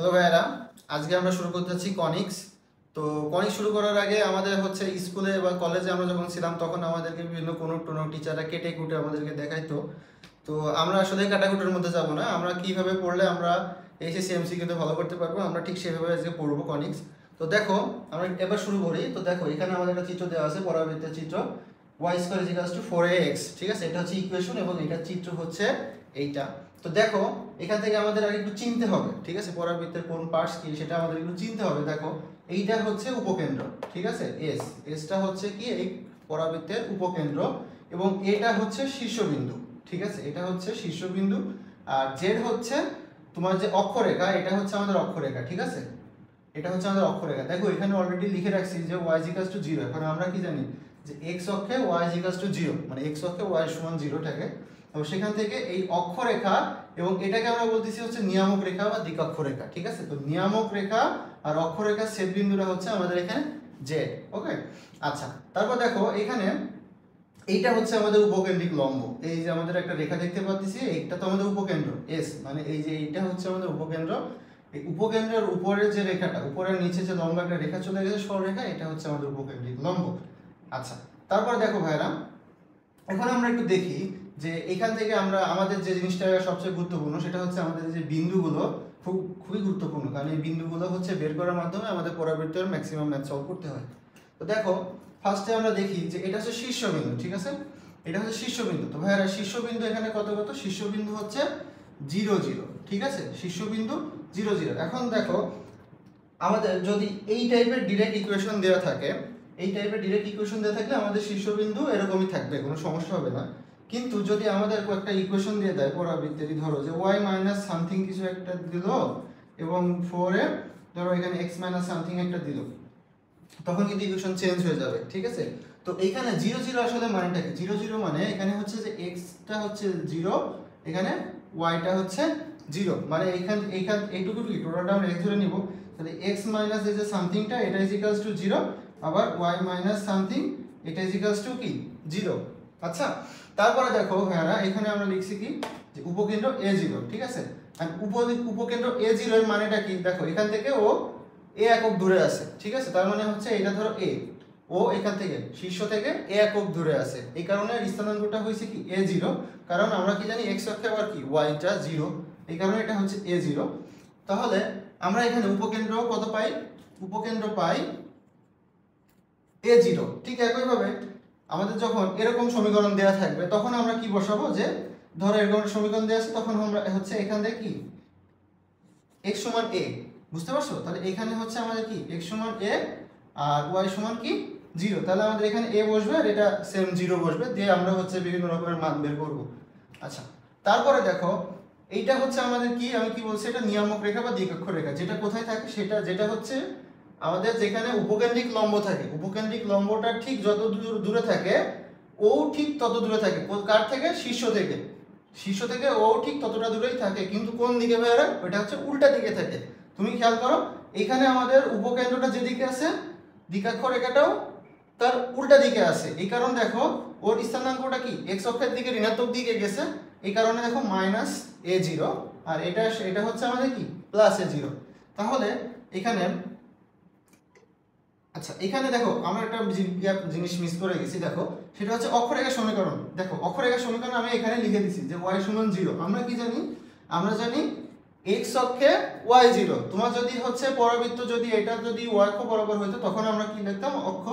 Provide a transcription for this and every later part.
Hello ভাইয়ারা, আজকে আমরা শুরু করতে যাচ্ছি কনিক্স। তো কনিক্স শুরু করার আগে আমাদের হচ্ছে স্কুলে বা কলেজে আমরা যখন ছিলাম তখন আমাদেরকে বিভিন্ন কোনো টিচাররা কেটে কুটে আমাদেরকে দেখাইতো। তো আমরা আসলে কাটাকুটের মধ্যে যাব না, আমরা কিভাবে পড়লে আমরা এসএসসি এমসিকিউতে ভালো করতে পারবো আমরা ঠিক সেভাবে আজকে পড়বো কনিক্স। তো দেখো আমরা এবার শুরু করি। তো দেখো এখানে আমাদের একটা চিত্র দেওয়া আছে, পরাবৃত্তের চিত্র y square is equal to 4ax, ঠিক আছে? এটা হচ্ছে ইকুয়েশন এবং এটা চিত্র হচ্ছে এইটা। তো দেখো এখান থেকে আমাদের আর একটু চিনতে হবে, ঠিক আছে? পরাবৃত্তের কোন পার্টস কি সেটা আমাদের একটু চিনতে হবে। দেখো এইটা হচ্ছে উপকেন্দ্র, ঠিক আছে? এসটা হচ্ছে কি এই পরাবৃত্তের উপকেন্দ্র এবং এটা হচ্ছে শীর্ষবিন্দু, ঠিক আছে? এটা হচ্ছে শীর্ষবিন্দু। আর জেড হচ্ছে তোমার যে অক্ষরেখা, এটা হচ্ছে আমাদের অক্ষরেখা, ঠিক আছে? এটা হচ্ছে আমাদের অক্ষরেখা। দেখো এখানে অলরেডি লিখে রাখছি যে y ইকুয়াল টু 0। এখন আমরা কি জানি যে x অক্ষে y ইকুয়াল টু 0, মানে x অক্ষে y সমান 0 থাকে। তো সেখান থেকে এই অক্ষরেখা এবং এটাকে আমরা বলতেছি হচ্ছে নিয়ামক রেখা বা দিকক্ষ রেখা, ঠিক আছে? তো নিয়ামক রেখা আর অক্ষরেখার ছেদ বিন্দুটা হচ্ছে আমাদের এখানে জেড। ওকে, আচ্ছা। তারপর দেখো এখানে এইটা হচ্ছে আমাদের উপকেন্দ্রিক লম্ব। এই যে আমাদের একটা রেখা দেখতে পাচ্ছি, এইটা তো আমাদের উপকেন্দ্র এস, মানে এই যে এইটা হচ্ছে আমাদের উপকেন্দ্র। এই উপকেন্দ্রের উপরের যে রেখাটা, উপরের নিচে যে লম্বা একটা রেখা চলে গেছে সরলরেখা, এটা হচ্ছে আমাদের উপকেন্দ্রিক লম্ব। আচ্ছা, তারপর দেখো ভাইরা, এখন আমরা একটু দেখি যে এখান থেকে আমরা আমাদের যে জিনিসটা সবচেয়ে গুরুত্বপূর্ণ সেটা হচ্ছে আমাদের যে বিন্দুগুলো খুবই গুরুত্বপূর্ণ, কারণ এই বিন্দুগুলো হচ্ছে বের করার মাধ্যমে আমাদের পরাবৃত্তের ম্যাক্সিমাম ম্যাথ সলভ করতে হয়। তো দেখো ফার্স্টে আমরা দেখি যে এটা হচ্ছে শীর্ষবিন্দু, ঠিক আছে? এটা হচ্ছে শীর্ষবিন্দু। তো ভাইরা শীর্ষবিন্দু এখানে কত কত? শীর্ষবিন্দু হচ্ছে 0 0, ঠিক আছে? শীর্ষবিন্দু 0 0। এখন দেখো আমাদের যদি এই টাইপের ডিরেক্ট ইকুয়েশন দেওয়া থাকে, এই টাইপের ডিরেক্ট ইকুয়েশন দেওয়া থাকলে আমাদের শীর্ষবিন্দু এরকমই থাকবে, কোনো সমস্যা হবে না। কিন্তু যদি আমাদের একটা ইকুয়েশন দিয়ে দেয় পরাবৃত্তের, ধরো যে y মাইনাস সামথিং কিছু একটা দিল এবং 4 এ ধরো এখানে x মাইনাস সামথিং একটা দিল, তখন কিন্তু ইকুয়েশন চেঞ্জ হয়ে যাবে, ঠিক আছে? তো এইখানে 0 0 আসলে মানেটা কি? 0 0 মানে এখানে হচ্ছে যে x টা হচ্ছে 0, এখানে y টা হচ্ছে 0, মানে এইখান এইটুকু কি টোটালটা আমরা x ধরে নিব। তাহলে x মাইনাস এই যে সামথিংটা এটা ইজ ইকুয়ালস টু 0, আবার y মাইনাস সামথিং এটা ইজ ইকুয়ালস টু কি 0। আচ্ছা, তারপরে দেখো ভাইরা এখানে আমরা লিখছি কি যে উপকেন্দ্র a0, ঠিক আছে? আর উপকেন্দ্র a0 এর মানেটা কি? দেখো এখান থেকে ও a একক দূরে আছে, ঠিক আছে? তার মানে হচ্ছে এটা ধরো a, ও এখান থেকে শীর্ষ থেকে a একক দূরে আছে, এই কারণে স্থানাঙ্কটা হয়েছে কি a0। কারণ আমরা কি জানি x অক্ষে আবার কি y টা 0, এই কারণে এটা হচ্ছে a0। তাহলে আমরা এখানে উপকেন্দ্র কত পাই? উপকেন্দ্র পাই a0। ঠিক একইভাবে আমাদের যখন এরকম সমীকরণ দেওয়া থাকবে তখন আমরা কি বসাবো? যে ধরো এরকম সমীকরণ দেওয়া আছে, তখন আমরা হচ্ছে এখান থেকে কি x সমান a, বুঝতে পারছো? তাহলে এখানে হচ্ছে আমাদের কি x সমান a আর y সমান কি 0। তাহলে আমাদের এখানে a বসবে আর এটা সেম 0 বসবে, দিয়ে আমরা হচ্ছে বিভিন্ন রকমের মান বের করব। আচ্ছা, তারপরে দেখো এইটা হচ্ছে আমাদের কি, আমি কি বলছি, এটা নিয়ামক রেখা বা দিকক্ষ রেখা। যেটা কোথায় থাকে? যেটা হচ্ছে আমাদের যেখানে উপকেন্দ্রিক লম্ব থাকে, উপকেন্দ্রিক লম্বটা ঠিক যত দূরে থাকে ও ঠিক তত দূরে থাকে। কার থেকে? শীর্ষ থেকে। শীর্ষ থেকে ও ঠিক ততটা দূরেই থাকে, কিন্তু কোন দিকে ভাইরা? ওটা হচ্ছে উল্টা দিকে থাকে। তুমি খেয়াল করো এখানে আমাদের উপকেন্দ্রটা যেদিকে আছে, দিকাক্ষ রেখাটাও তার উল্টা দিকে আছে। এই কারণ দেখো ওর স্থানাঙ্কটা কি x অক্ষের দিকে ঋণাত্মক দিকে গেছে, এই কারণে দেখো মাইনাস a0, আর এটা হচ্ছে আমাদের কি প্লাস a0। তাহলে এখানে আচ্ছা, এখানে দেখো আমরা একটা জিনিস মিস করে গেছি, দেখো সেটা হচ্ছে অক্ষরেখার সমীকরণ। দেখো অক্ষরেখার সমীকরণ আমি এখানে লিখে দিছি যে y সমান 0। আমরা কি জানি? আমরা জানি x অক্ষে y0। তোমার যদি হচ্ছে পরাবৃত্ত যদি এটা যদি y অক্ষ বরাবর হইতো তখন আমরা কি লিখতাম? অক্ষ,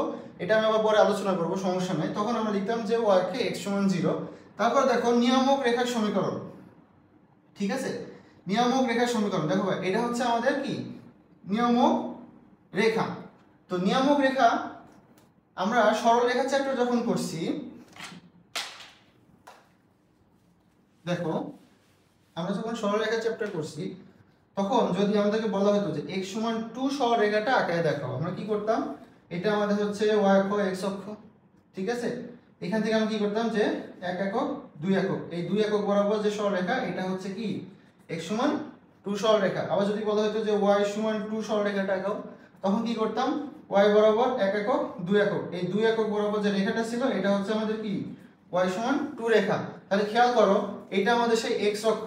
এটা আমি আবার পরে আলোচনা করব, সমস্যা নাই। তখন আমরা লিখতাম যে y অক্ষে x সমান 0। তারপর দেখো নিয়ামক রেখার সমীকরণ, ঠিক আছে? নিয়ামক রেখার সমীকরণ দেখো ভাই, এটা হচ্ছে আমাদের কি নিয়ামক রেখা। তো নিয়ামক রেখা আমরা সরল রেখা চ্যাপ্টার যখন করছি, দেখো আমরা যখন সরল রেখা চ্যাপ্টার করছি তখন যদি আমাদেরকে বলা হতো যে x সমান 2 সরল রেখাটা আঁকায় দেখাও, আমরা কি করতাম? এটা আমাদের হচ্ছে y অক্ষ x অক্ষ, ঠিক আছে? এখান থেকে আমরা কি করতাম যে 1 একক 2 একক, এই 2 একক বরাবর যে সরল রেখা এটা হচ্ছে কি x সমান 2 সরল রেখা। আবার যদি বলা হতো যে y সমান 2 সরল রেখাটা আঁকাও, তখন কি করতাম? y বরাবর 1 একক 2 একক, এই 2 একক বরাবর যে রেখাটা ছিল এটা হচ্ছে আমাদের কি y সমান 2 রেখা। তাহলে খেয়াল করো এটা আমাদের সেই x অক্ষ,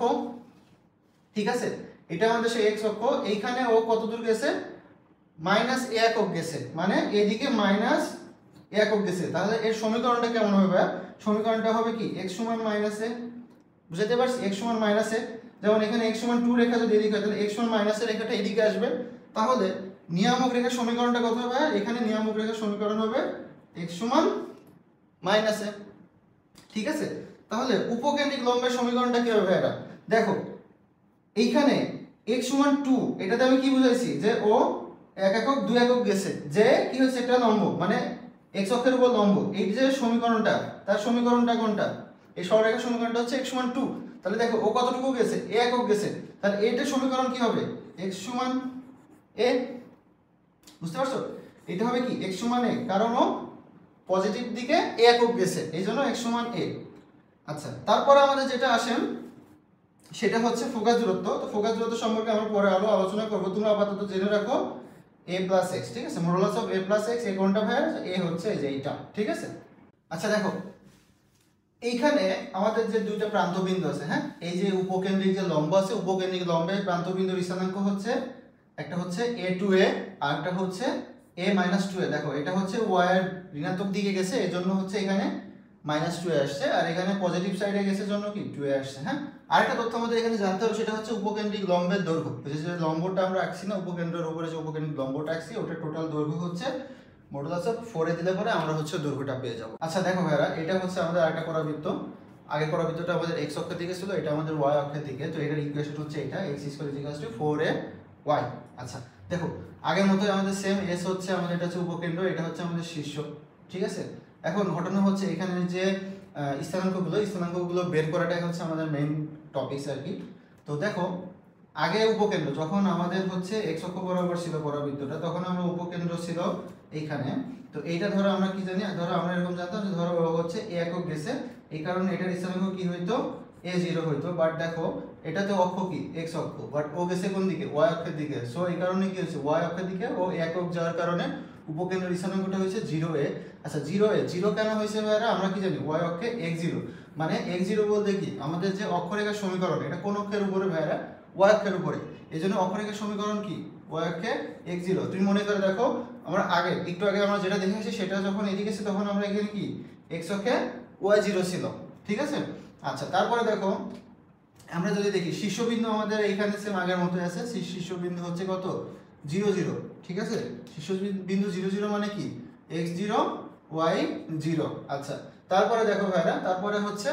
ঠিক আছে? এটা আমাদের সেই এক্স অক্ষ, এইখানে ও কত দূর গেছে, মাইনাস এ একক গেছে, মানে এদিকে মাইনাস এ একক গেছে। তাহলে এর সমীকরণটা কেমন হবে? সমীকরণটা হবে কি, x সমান মাইনাস এ, বুঝতে পারছি, x সমান মাইনাস এ। যেমন এখানে x সমান 2 রেখা যদি এদিকে হয় তাহলে x সমান মাইনাস এর রেখাটা এদিকে আসবে। তাহলে নিয়ামক রেখার সমীকরণটা কত হবে? এখানে নিয়ামক রেখার সমীকরণ হবে x সমান মাইনাস এ, ঠিক আছে। তাহলে উপকেন্দ্রিক লম্বের সমীকরণটা কি হবে ভাইরা? দেখো এইখানে x সমান 2, এটাতে আমি কি বুঝাইছি, যে ও 1 একক 2 একক গেছে, যে কি হচ্ছে একটা লম্ব, মানে x অক্ষের উপর লম্ব। এই যে সমীকরণটা, তার সমীকরণটা কোনটা? এই সরলরেখার সমীকরণটা হচ্ছে x সমান 2। তাহলে দেখো ও কতটুকু গেছে, a একক গেছে, তাহলে এটার সমীকরণ কি হবে, x সমান a, বুঝতে পারছো? এটা হবে কি x সমান a, কারণ ও পজিটিভ দিকে a একক গেছে, এইজন্য x সমান a। আচ্ছা, তারপরে আমাদের যেটা আসেন সেটা হচ্ছে ফোকাস দূরত্ব। তো ফোকাস দূরত্ব সম্পর্কে আমরা পরে আরো আলোচনা করব, তোমরা আপাতত জেনে রাখো a প্লাস x, ঠিক আছে, modulus of a plus x, এই কোনটা ভাই, a হচ্ছে এই যে এইটা, ঠিক আছে। আচ্ছা দেখো এইখানে আমাদের যে দুইটা প্রান্তবিন্দু আছে, হ্যাঁ, এই যে উপকেন্দ্রিক যে লম্ব আছে, উপকেন্দ্রিক লম্বের প্রান্তবিন্দুর স্থানাঙ্ক হচ্ছে, একটা হচ্ছে a to a আর একটা হচ্ছে a minus 2a। দেখো এটা হচ্ছে y এর ঋণাত্মক দিকে গেছে, এজন্য হচ্ছে এখানে মাইনাস 2a আসছে, আর এখানে পজিটিভ সাইডে গেছে জন্য কি 2a আসছে, হ্যাঁ। আরেকটা তথ্য আমাদের এখানে জানতে হবে, সেটা হচ্ছে উপকেন্দ্রিক লম্বের দৈর্ঘ্য। যে লম্বটা আমরা আঁকছি না, উপকেন্দ্রের উপরে যে উপকেন্দ্রিক লম্বটা আঁকছি, ওটা টোটাল দৈর্ঘ্য হচ্ছে মডুলাস অফ 4 এ দিলে পরে আমরা হচ্ছে দৈর্ঘ্যটা পেয়ে যাব। আচ্ছা দেখো ভাইরা, এটা হচ্ছে আমাদের আরেকটা পরাবৃত্ত। আগের পরাবৃত্তটা আমাদের x অক্ষের দিকে ছিল, এটা আমাদের y অক্ষের দিকে। তো এটার ইকুয়েশন হচ্ছে এটা, x² 4ay। আচ্ছা দেখো আগের মতোই আমাদের সেম, s হচ্ছে আমাদের, এটা হচ্ছে উপকেন্দ্র, এটা হচ্ছে আমাদের শীর্ষ, ঠিক আছে। এখন ঘটনা হচ্ছে এখানে যে স্থানাঙ্কগুলো বের করাটাই হচ্ছে আমাদের মেইন টপিকস আর কি। তো দেখো আগে উপকেন্দ্র যখন আমাদের হচ্ছে x অক্ষ বরাবর ছিল পরাবৃত্তটা, তখন আমরা উপকেন্দ্র ছিল এইখানে। তো এইটা ধরো আমরা কি জানি, ধরো আমরা এরকম জানতাম যে ধরো ও হচ্ছে a একক গেছে, এই কারণে এটার স্থানাঙ্ক কি হইতো, a0 হইতো। বাট দেখো এটাতে অক্ষ কি x অক্ষ, বাট ও গেছে কোন দিকে, y অক্ষের দিকে। সো এই কারণে কি হচ্ছে, y অক্ষের দিকে ও a একক যাওয়ার কারণে উপকেন্দ্রের স্থানাঙ্কটা হয়েছে 0a। আচ্ছা 0a, 0 কেন হয়েছে ভাইরা? আমরা কি জানি, y অক্ষে x0, মানে x0 বলতে কি আমাদের যে অক্ষরেখার সমীকরণ, এটা কোন অক্ষের উপরে ভাইরা, y অক্ষের উপরে। এইজন্য অক্ষরেখার সমীকরণ কি, y অক্ষে x0। তুমি মনে করে দেখো আমরা একটু আগে আমরা যেটা দেখেছি, সেটা যখন এদিকে ছিল তখন আমরা এখানে কি x অক্ষে y0 ছিল, ঠিক আছে। আচ্ছা তারপরে দেখো আমরা যদি দেখি শীর্ষবিন্দু আমাদের এইখানে সেম আগের মতোই আছে, শীর্ষবিন্দু হচ্ছে কত, 0 0, ঠিক আছে। শীর্ষবিন্দু 0 0 মানে কি, x0 y0। আচ্ছা তারপরে দেখো ভাইরা, তারপরে হচ্ছে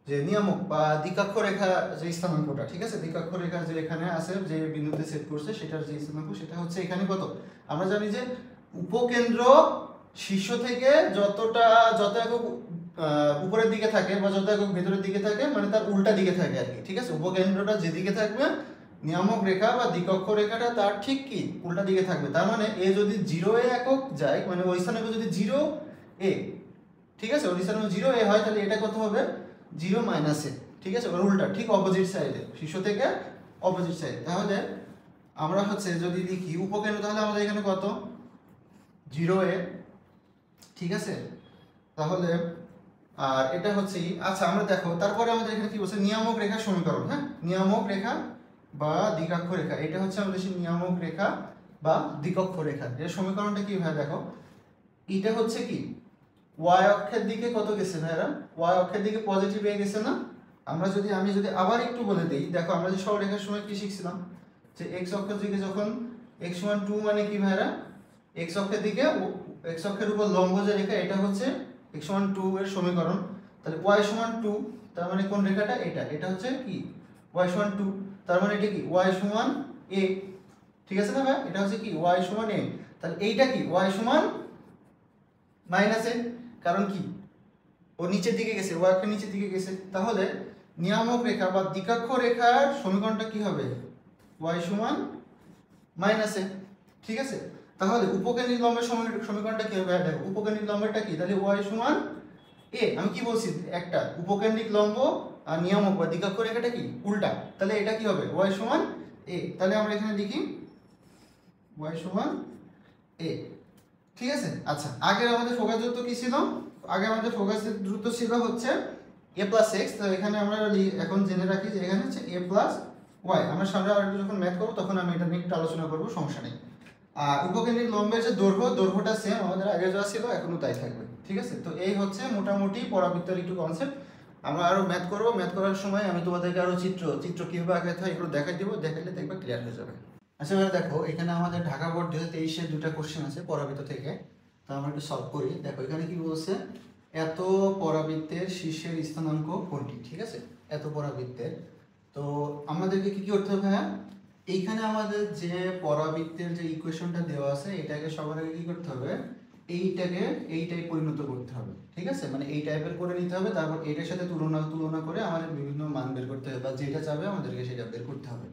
যে নিয়ামক বা দ্বিকক্ষ রেখা যে স্থানাঙ্কটা, ঠিক আছে, দ্বিকক্ষ রেখা যে এখানে আছে, যে বিন্দুতে সেট করছে, সেটার যে স্থানাঙ্ক সেটা হচ্ছে এখানে কত। আমরা জানি যে উপকেন্দ্র শীর্ষ থেকে যত একক উপরের দিকে থাকে বা যত একক ভেতরের দিকে থাকে, মানে তার উল্টা দিকে থাকে আর কি, ঠিক আছে। উপকেন্দ্রটা যেদিকে থাকবে, নিয়ামক রেখা বা দ্বিকক্ষ রেখাটা তার ঠিক কি উল্টা দিকে থাকবে। তার মানে এ যদি 0a একক যায়, মানে ওই স্থানাঙ্ক যদি 0a, ঠিক আছে, ওই স্থানাঙ্ক 0a হয়, তাহলে এটা কত হবে, 0 - a, ঠিক আছে, ওর উল্টা, ঠিক অপোজিট সাইডে, শীর্ষ থেকে অপোজিট সাইড। তাহলে আমরা হচ্ছে যদি লিখি উপকেন্দ্র, তাহলে আমাদের এখানে কত, 0a, ঠিক আছে। তাহলে আর এটা হচ্ছে, আচ্ছা আমরা দেখো তারপরে আমাদের এখানে কি বলছে, নিয়ামক রেখার সমীকরণ, হ্যাঁ, নিয়ামক রেখা বা দ্বিকক্ষ রেখা, এটা হচ্ছে আমাদের সেই নিয়ামক রেখা বা দ্বিকক্ষ রেখা। এর সমীকরণটা কি ভাই, দেখো এটা হচ্ছে কি y অক্ষের দিকে কত গেছে ভাইরা, y অক্ষের দিকে পজিটিভ এ গেছে না। আমি যদি আবার একটু বলে দেই, দেখো আমরা যে সরলরেখার সময় কি শিখছিলাম, যে x অক্ষের দিকে যখন x সমান 2 মানে কি ভাইরা, x অক্ষের দিকে x অক্ষের উপর লম্ব যে রেখা, এটা হচ্ছে x সমান 2 এর সমীকরণ। তাহলে y সমান 2, তার মানে কোন রেখাটা, এটা হচ্ছে কি y সমান 2, তার মানে এটা কি y সমান a, ঠিক আছে না ভাই, এটা হচ্ছে কি y সমান a। তাহলে এইটা কি y সমান -a, কারণ কি ও নিচের দিকে গেছে, y অক্ষের নিচের দিকে গেছে। তাহলে নিয়ামক রেখা বা দ্বিকক্ষ রেখার সমীকরণটা কি হবে, y সমান -a, ঠিক আছে। তাহলে উপকেন্দ্রিক লম্বের সমীকরণটা কি হবে, দেখো উপকেন্দ্রিক লম্বেরটা কি, তাহলে y সমান a। আমি কি বলছি, একটা উপকেন্দ্রিক লম্ব আর নিয়ামক বা দ্বিকক্ষ রেখাটা কি উল্টা, তাহলে এটা কি হবে, y সমান a। তাহলে আমরা এখানে লিখি y সমান a, ঠিক আছে। আচ্ছা আগে আমাদের ফোকাস দূরত্ব কি ছিল, আগে আমাদের ফোকাস দূরত্ব ছিল হচ্ছে a প্লাস x। তো এখানে আমরা এখন জেনে রাখি যে এখানে হচ্ছে a প্লাস ওয়াই। আমরা সামনে আর একটু যখন ম্যাথ করবো তখন আমি এটা নিয়ে একটু আলোচনা করবো, সমস্যা নেই। আর উপকেন্দ্রিক লম্বের যে দৈর্ঘ্যটা সেম আমাদের আগে যা ছিল এখনো তাই থাকবে, ঠিক আছে। তো এই হচ্ছে মোটামুটি পরাবৃত্তের একটু কনসেপ্ট। আমরা আরো ম্যাথ করবো, ম্যাথ করার সময় আমি তোমাদেরকে আরো চিত্র কিভাবে আঁকাতে হয় এগুলো দেখাই দিব, দেখাইলে দেখবে ক্লিয়ার হয়ে যাবে। আচ্ছা এবার দেখো, এখানে আমাদের ঢাকা বোর্ড 2023-এর দুটা কোশ্চেন আছে পরাবৃত্ত থেকে, তো আমরা একটু সলভ করি। দেখো এখানে কি বলছে, এত পরাবৃত্তের শীর্ষের স্থানাঙ্ক কোনটি, ঠিক আছে, এত পরাবৃত্তের। তো আমাদেরকে কি কি করতে হবে, হ্যাঁ এইখানে আমাদের যে পরাবৃত্তের যে ইকুয়েশনটা দেওয়া আছে এটাকে সবার আগে কি করতে হবে, এইটাই পরিণত করতে হবে, ঠিক আছে, মানে এই টাইপের করে নিতে হবে। তারপর এটার সাথে তুলনা করে আমাদের বিভিন্ন মান বের করতে হবে, বা যেটা চাবে আমাদেরকে সেটা বের করতে হবে।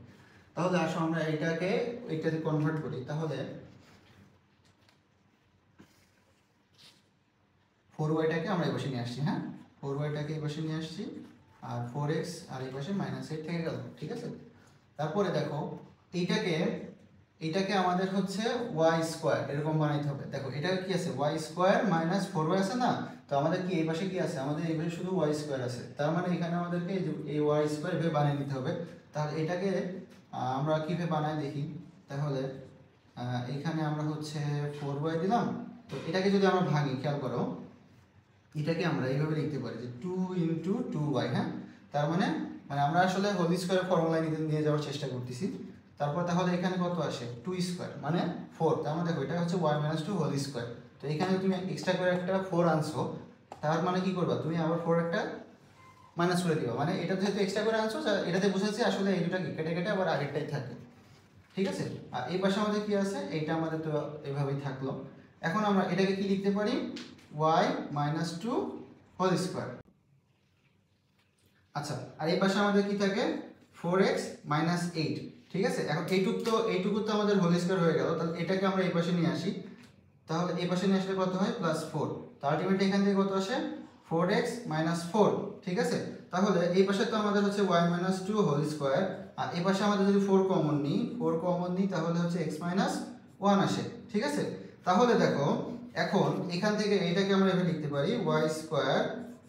তাহলে আসো আমরা এইটাতে কনভার্ট করি। তাহলে 4y-টাকে আমরা এই পাশে নিয়ে আসছি, হ্যাঁ 4y-টাকে এই পাশে নিয়ে আসছি, আর 4x আর এই পাশে -8 থেকে গেল, ঠিক আছে। তারপরে দেখো এইটাকে আমাদের হচ্ছে y স্কয়ার এরকম বানাইতে হবে। দেখো এটা কি আছে, y স্কয়ার মাইনাস 4y আছে না, তো আমাদের কি এই পাশে কি আছে, আমাদের এই পাশে শুধু y স্কয়ার আছে, তার মানে এখানে আমাদেরকে এই y স্কয়ার এভাবে বানিয়ে নিতে হবে। তাহলে এটাকে আমরা কিভাবে বানাই দেখি। তাহলে এখানে আমরা হচ্ছে 4y দিলাম, তো এটাকে যদি আমরা ভাঙি, খেয়াল করো এটাকে আমরা এইভাবে লিখতে পারি যে 2 ইন্টু 2y, হ্যাঁ তার মানে আমরা আসলে হোল স্কয়ারের ফর্মুলা নিয়ে যাওয়ার চেষ্টা করতেছি। তারপর তাহলে এখানে কত আসে, 2 স্কয়ার মানে 4, তার মানে দেখো এটা হচ্ছে y মাইনাস 2 হোল স্কয়ার। তো এখানে তুমি এক্সট্রা করে একটা 4 আনছো, তার মানে কি করবা তুমি আবার 4 একটা মাইনাস করে দিবা, মানে এটা যেহেতু এক্সট্রা করে আনছো এটাতে বুঝাচ্ছি আসলে এই দুটা কি কেটে কেটে আবার আগেরটাই থাকে, ঠিক আছে। আর এই পাশে আমাদের কি আছে, এইটা আমাদের তো এভাবেই থাকলো। এখন আমরা এটাকে কি লিখতে পারি, y মাইনাস 2 হোল স্কয়ার। আচ্ছা আর এই পাশে আমাদের কি থাকে, 4x মাইনাস 8, ঠিক আছে। এখন এইটুকু তো আমাদের হোল স্কয়ার হয়ে গেল, তাহলে এটাকে আমরা এই পাশে নিয়ে আসি। তাহলে এই পাশে নিয়ে আসলে কত হয়, +4। তো আলটিমেটলি এখান থেকে কত আসে, 4x মাইনাস 4, ঠিক আছে। তাহলে এই পাশে তো আমাদের হচ্ছে y মাইনাস 2 হোল স্কয়ার, আর এই পাশে আমাদের যদি 4 কমন নিই তাহলে হচ্ছে x মাইনাস 1 আসে, ঠিক আছে। তাহলে দেখো এখন এখান থেকে এইটাকে আমরা এভাবে লিখতে পারি y স্কয়ার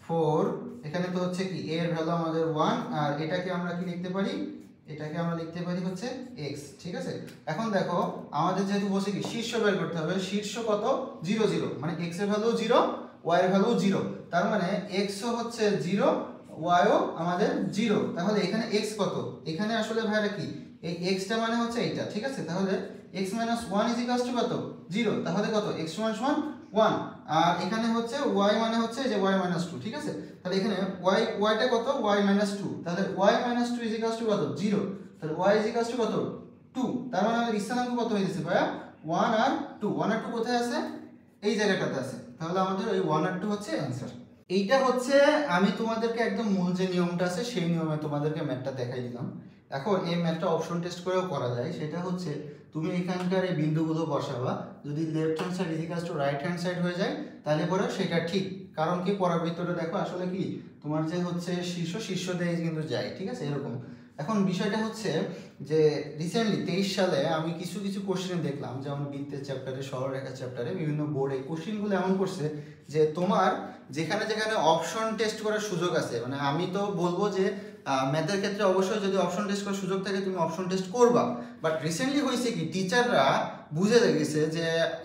4, এখানে তো হচ্ছে কি a এর ভ্যালু আমাদের 1, আর এটাকে আমরা কি লিখতে পারি, এটাকে আমরা লিখতে পারি হচ্ছে x, ঠিক আছে। এখন দেখো আমাদের যেহেতু বসে কি শীর্ষ বের করতে হবে, শীর্ষ কত 0 0, মানে x এর ভ্যালু 0, y এর ভ্যালু 0, তার মানে x ও হচ্ছে 0, y ও আমাদের 0। তাহলে এখানে x কত, এখানে আসলে ভাইরা কি এই x টা মানে হচ্ছে এইটা, ঠিক আছে। তাহলে x 1 কত 0, তাহলে কত x 1, আর এখানে হচ্ছে y মানে হচ্ছে যে y 2, ঠিক আছে। তাহলে এখানে y টা কত y 2, তাহলে y 2 কত 0, তাহলে y কত 2, তার মানে আমাদের স্থানাঙ্ক কত হয়ে গেছে ভাইয়া 1 আর 2, 1 আর 2 কোথায় আছে, এই জায়গাটাতে আছে। তাহলে আমাদের ওই 1 আর 2 হচ্ছে অ্যানসার। এইটা হচ্ছে আমি তোমাদেরকে একদম মূল যে নিয়মটা আছে সেই নিয়মে তোমাদেরকে ম্যাথটা দেখাই দিলাম। এখন এই ম্যাথটা অপশন টেস্ট করেও করা যায়, সেটা হচ্ছে তুমি এখানকার এই বিন্দুগুলো বসাবা, যদি left hand side equals to right hand side হয়ে যায় তাহলে পরে সেটা ঠিক, কারণ কি পরাবৃত্তটা দেখো আসলে কি তোমার যে হচ্ছে শীর্ষ দিয়ে কিন্তু যায়, ঠিক আছে এরকম। এখন বিষয়টা হচ্ছে যে রিসেন্টলি 23 সালে আমি কিছু কোশ্চেন দেখলাম, যেমন বৃত্তের চ্যাপ্টারে, সরলরেখা চ্যাপ্টারে বিভিন্ন বোর্ডে কোশ্চেনগুলো এমন করছে যে তোমার যেখানে অপশন টেস্ট করার সুযোগ আছে, মানে আমি তো বলবো যে ম্যাথের ক্ষেত্রে অবশ্যই যদি অপশন টেস্ট করার সুযোগ থাকে তুমি অপশন টেস্ট করবা, বাট রিসেন্টলি হয়েছে কি টিচাররা বুঝে গেছে যে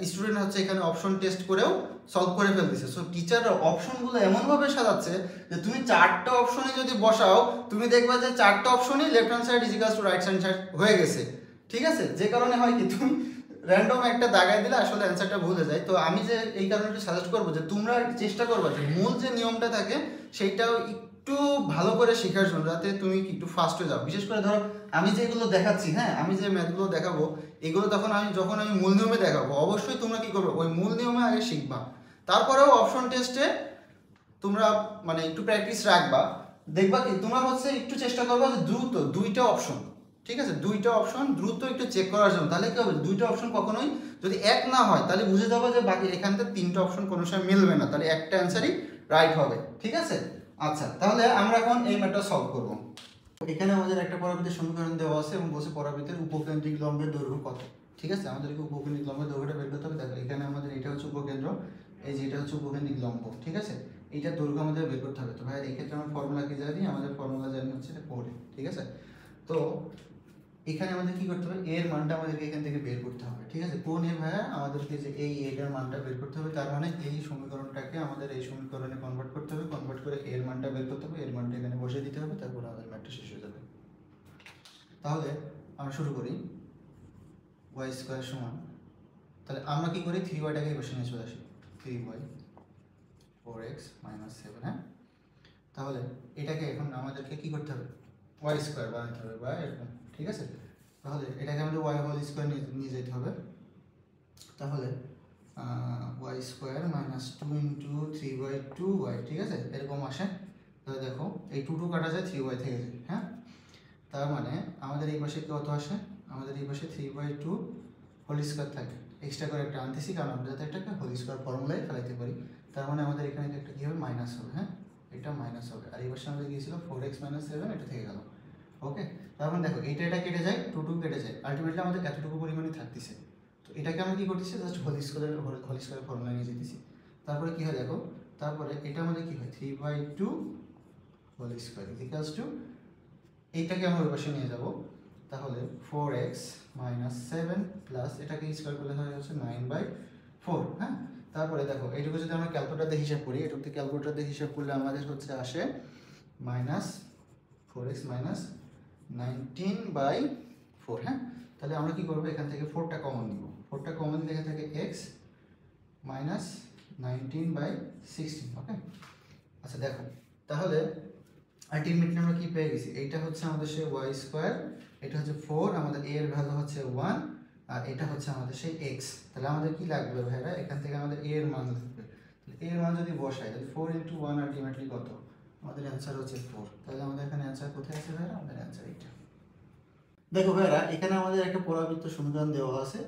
স্টুডেন্ট হচ্ছে এখানে অপশন টেস্ট করেও সলভ করে ফেলতেছে। সো টিচাররা অপশনগুলো এমনভাবে সাজাচ্ছে যে তুমি 4টা অপশনে যদি বসাও তুমি দেখবা যে 4টা অপশনই left hand side equals to right hand side হয়ে গেছে, ঠিক আছে। যে কারণে হয় কি তুমি র্যান্ডম একটা দাগায় দিলে আসলে অ্যান্সারটা ভুলে যায়। তো আমি যে এই কারণে সাজেস্ট করবো যে তোমরা চেষ্টা করবা যে মূল যে নিয়মটা থাকে সেইটাও একটু ভালো করে শেখার জন্য, যাতে তুমি একটু ফাস্ট হয়ে যাও। বিশেষ করে ধরো আমি যেগুলো দেখাচ্ছি, হ্যাঁ আমি যে ম্যাথগুলো দেখাবো এগুলো যখন আমি মূল নিয়মে দেখাবো, অবশ্যই তোমরা কি করবে ওই মূল নিয়মে আগে শিখবা, তারপরেও অপশন টেস্টে তোমরা মানে একটু প্র্যাকটিস রাখবা। দেখবা কি তোমরা হচ্ছে একটু চেষ্টা করবা যে দ্রুত 2টা অপশন, ঠিক আছে 2টা অপশন দ্রুত একটু চেক করার জন্য। তাহলে কি হবে, 2টা অপশন কখনোই যদি এক না হয় তাহলে বুঝে যাবো যে বাকি এখান থেকে 3টা অপশন কোনো সময় মিলবে না, তাহলে একটা অ্যান্সারই রাইট হবে, ঠিক আছে। আচ্ছা তাহলে আমরা এখন এই ম্যাথটা সলভ করব। এখানে আমাদের একটা পরাবৃত্তের সমীকরণ দেওয়া আছে এবং বলছে পরাবৃত্তের উপকেন্দ্রিক লম্বের দৈর্ঘ্য কত, ঠিক আছে। আমাদেরকে উপকেন্দ্রিক লম্বের দৈর্ঘ্যটা বের করতে হবে। দেখো এখানে আমাদের এটা হচ্ছে উপকেন্দ্র, এই যে এটা হচ্ছে উপকেন্দ্রিক লম্ব, ঠিক আছে। এইটার দৈর্ঘ্য আমাদের বের করতে হবে। তো ভাই এই ক্ষেত্রে আমরা ফর্মুলা কি জানি, আমাদের ফর্মুলা জানি হচ্ছে এটা 4, ঠিক আছে। তো এখানে আমাদের কি করতে হবে, এর মানটা আমাদেরকে এখান থেকে বের করতে হবে, ঠিক আছে। কোন এ ভাইয়া, আমাদেরকে যে এই এটার মানটা বের করতে হবে, তার মানে এই সমীকরণটাকে আমাদের এই সমীকরণে কনভার্ট করতে হবে, কনভার্ট করে এর মানটা বের করতে হবে, এর মানটা এখানে বসিয়ে দিতে হবে, তারপর আমাদের ম্যাথটা শেষ হয়ে যাবে। তাহলে আমরা শুরু করি। ওয়াই স্কোয়ার সমান, তাহলে আমরা কি করি, 3y-টাকে এই পাশে নিয়ে চলে আসি, 3y 4x - 7, হ্যাঁ। তাহলে এটাকে এখন আমাদেরকে কি করতে হবে, ওয়াই স্কোয়ার বানাতে হবে বা এরকম, ঠিক আছে। তাহলে এটাকে আমাদের ওয়াই হোল স্কোয়ার নিয়ে যেতে হবে। তাহলে ওয়াই স্কোয়ার -2 × 3/2y, ঠিক আছে, এরকম আসে। তাহলে দেখো এই 2 কাটা যায়, 3y থেকে যায়, হ্যাঁ। তার মানে আমাদের এই পাশে কত আসে, আমাদের এই পাশে 3/2 হোল স্কোয়ার থাকে, এক্সট্রা করে একটা আনতেছি কারণ আমরা যাতে এটাকে হোল স্কোয়ার ফর্মুলায় ফেলাইতে পারি। তার মানে আমাদের এখানে একটা কী হবে, মাইনাস হবে, হ্যাঁ, এটা মাইনাস হবে। আর এই পাশে আমাদের গিয়েছিল 4x - 7, এটা থেকে গেল, ওকে। তার মানে দেখো এটা কেটে যায়, 2 কেটে যায়, আলটিমেটলি আমাদের এতটুকু পরিমাণে থাকতেছে। তো এটাকে আমরা কি করতেছি, জাস্ট হোল স্কোয়ারের ফর্মুলা নিয়ে যেতেছি। তারপরে কি হয় দেখো, তারপরে এটা আমাদের কি হয়, 3/2 হোল স্কোয়ার ইকুয়ালস টু, এইটাকে আমরা ওই পাশে নিয়ে যাব। তাহলে 4x - 7 প্লাস এটাকে স্কোয়ার করলে হয়ে যাচ্ছে 9/4, হ্যাঁ। তারপরে দেখো এইটুকু যদি আমরা ক্যালকুলেটর দিয়ে হিসাব করি, এটুকু ক্যালকুলেটর দিয়ে হিসাব করলে আমাদের হচ্ছে আসে -4x - 19/4, হ্যাঁ। তাহলে আমরা কি করবো, এখান থেকে 4টা কমন নিব, 4টা কমন নিলে এখান থেকে x - 19/16, ওকে। আচ্ছা দেখো, তাহলে আলটিমেটলি আমরা কি পেয়ে গেছি, এইটা হচ্ছে আমাদের সেই ওয়াই স্কোয়ার, এটা হচ্ছে 4, আমাদের a এর ভ্যালু হচ্ছে 1, আর এটা হচ্ছে আমাদের সেই x। তাহলে আমাদের কি লাগবে ভাইরা, এখান থেকে আমাদের a এর মান লাগবে। a এর মান যদি বসাই, তাহলে 4 × 1 আলটিমেটলি কত, আমাদের অ্যান্সার হচ্ছে 4। তাহলে আমাদের এখানে অ্যান্সার কোথায় আছে ভাইরা, আমাদের অ্যান্সার এইটা। দেখো ভাইরা, এখানে আমাদের একটা পরাবৃত্ত সমীকরণ দেওয়া আছে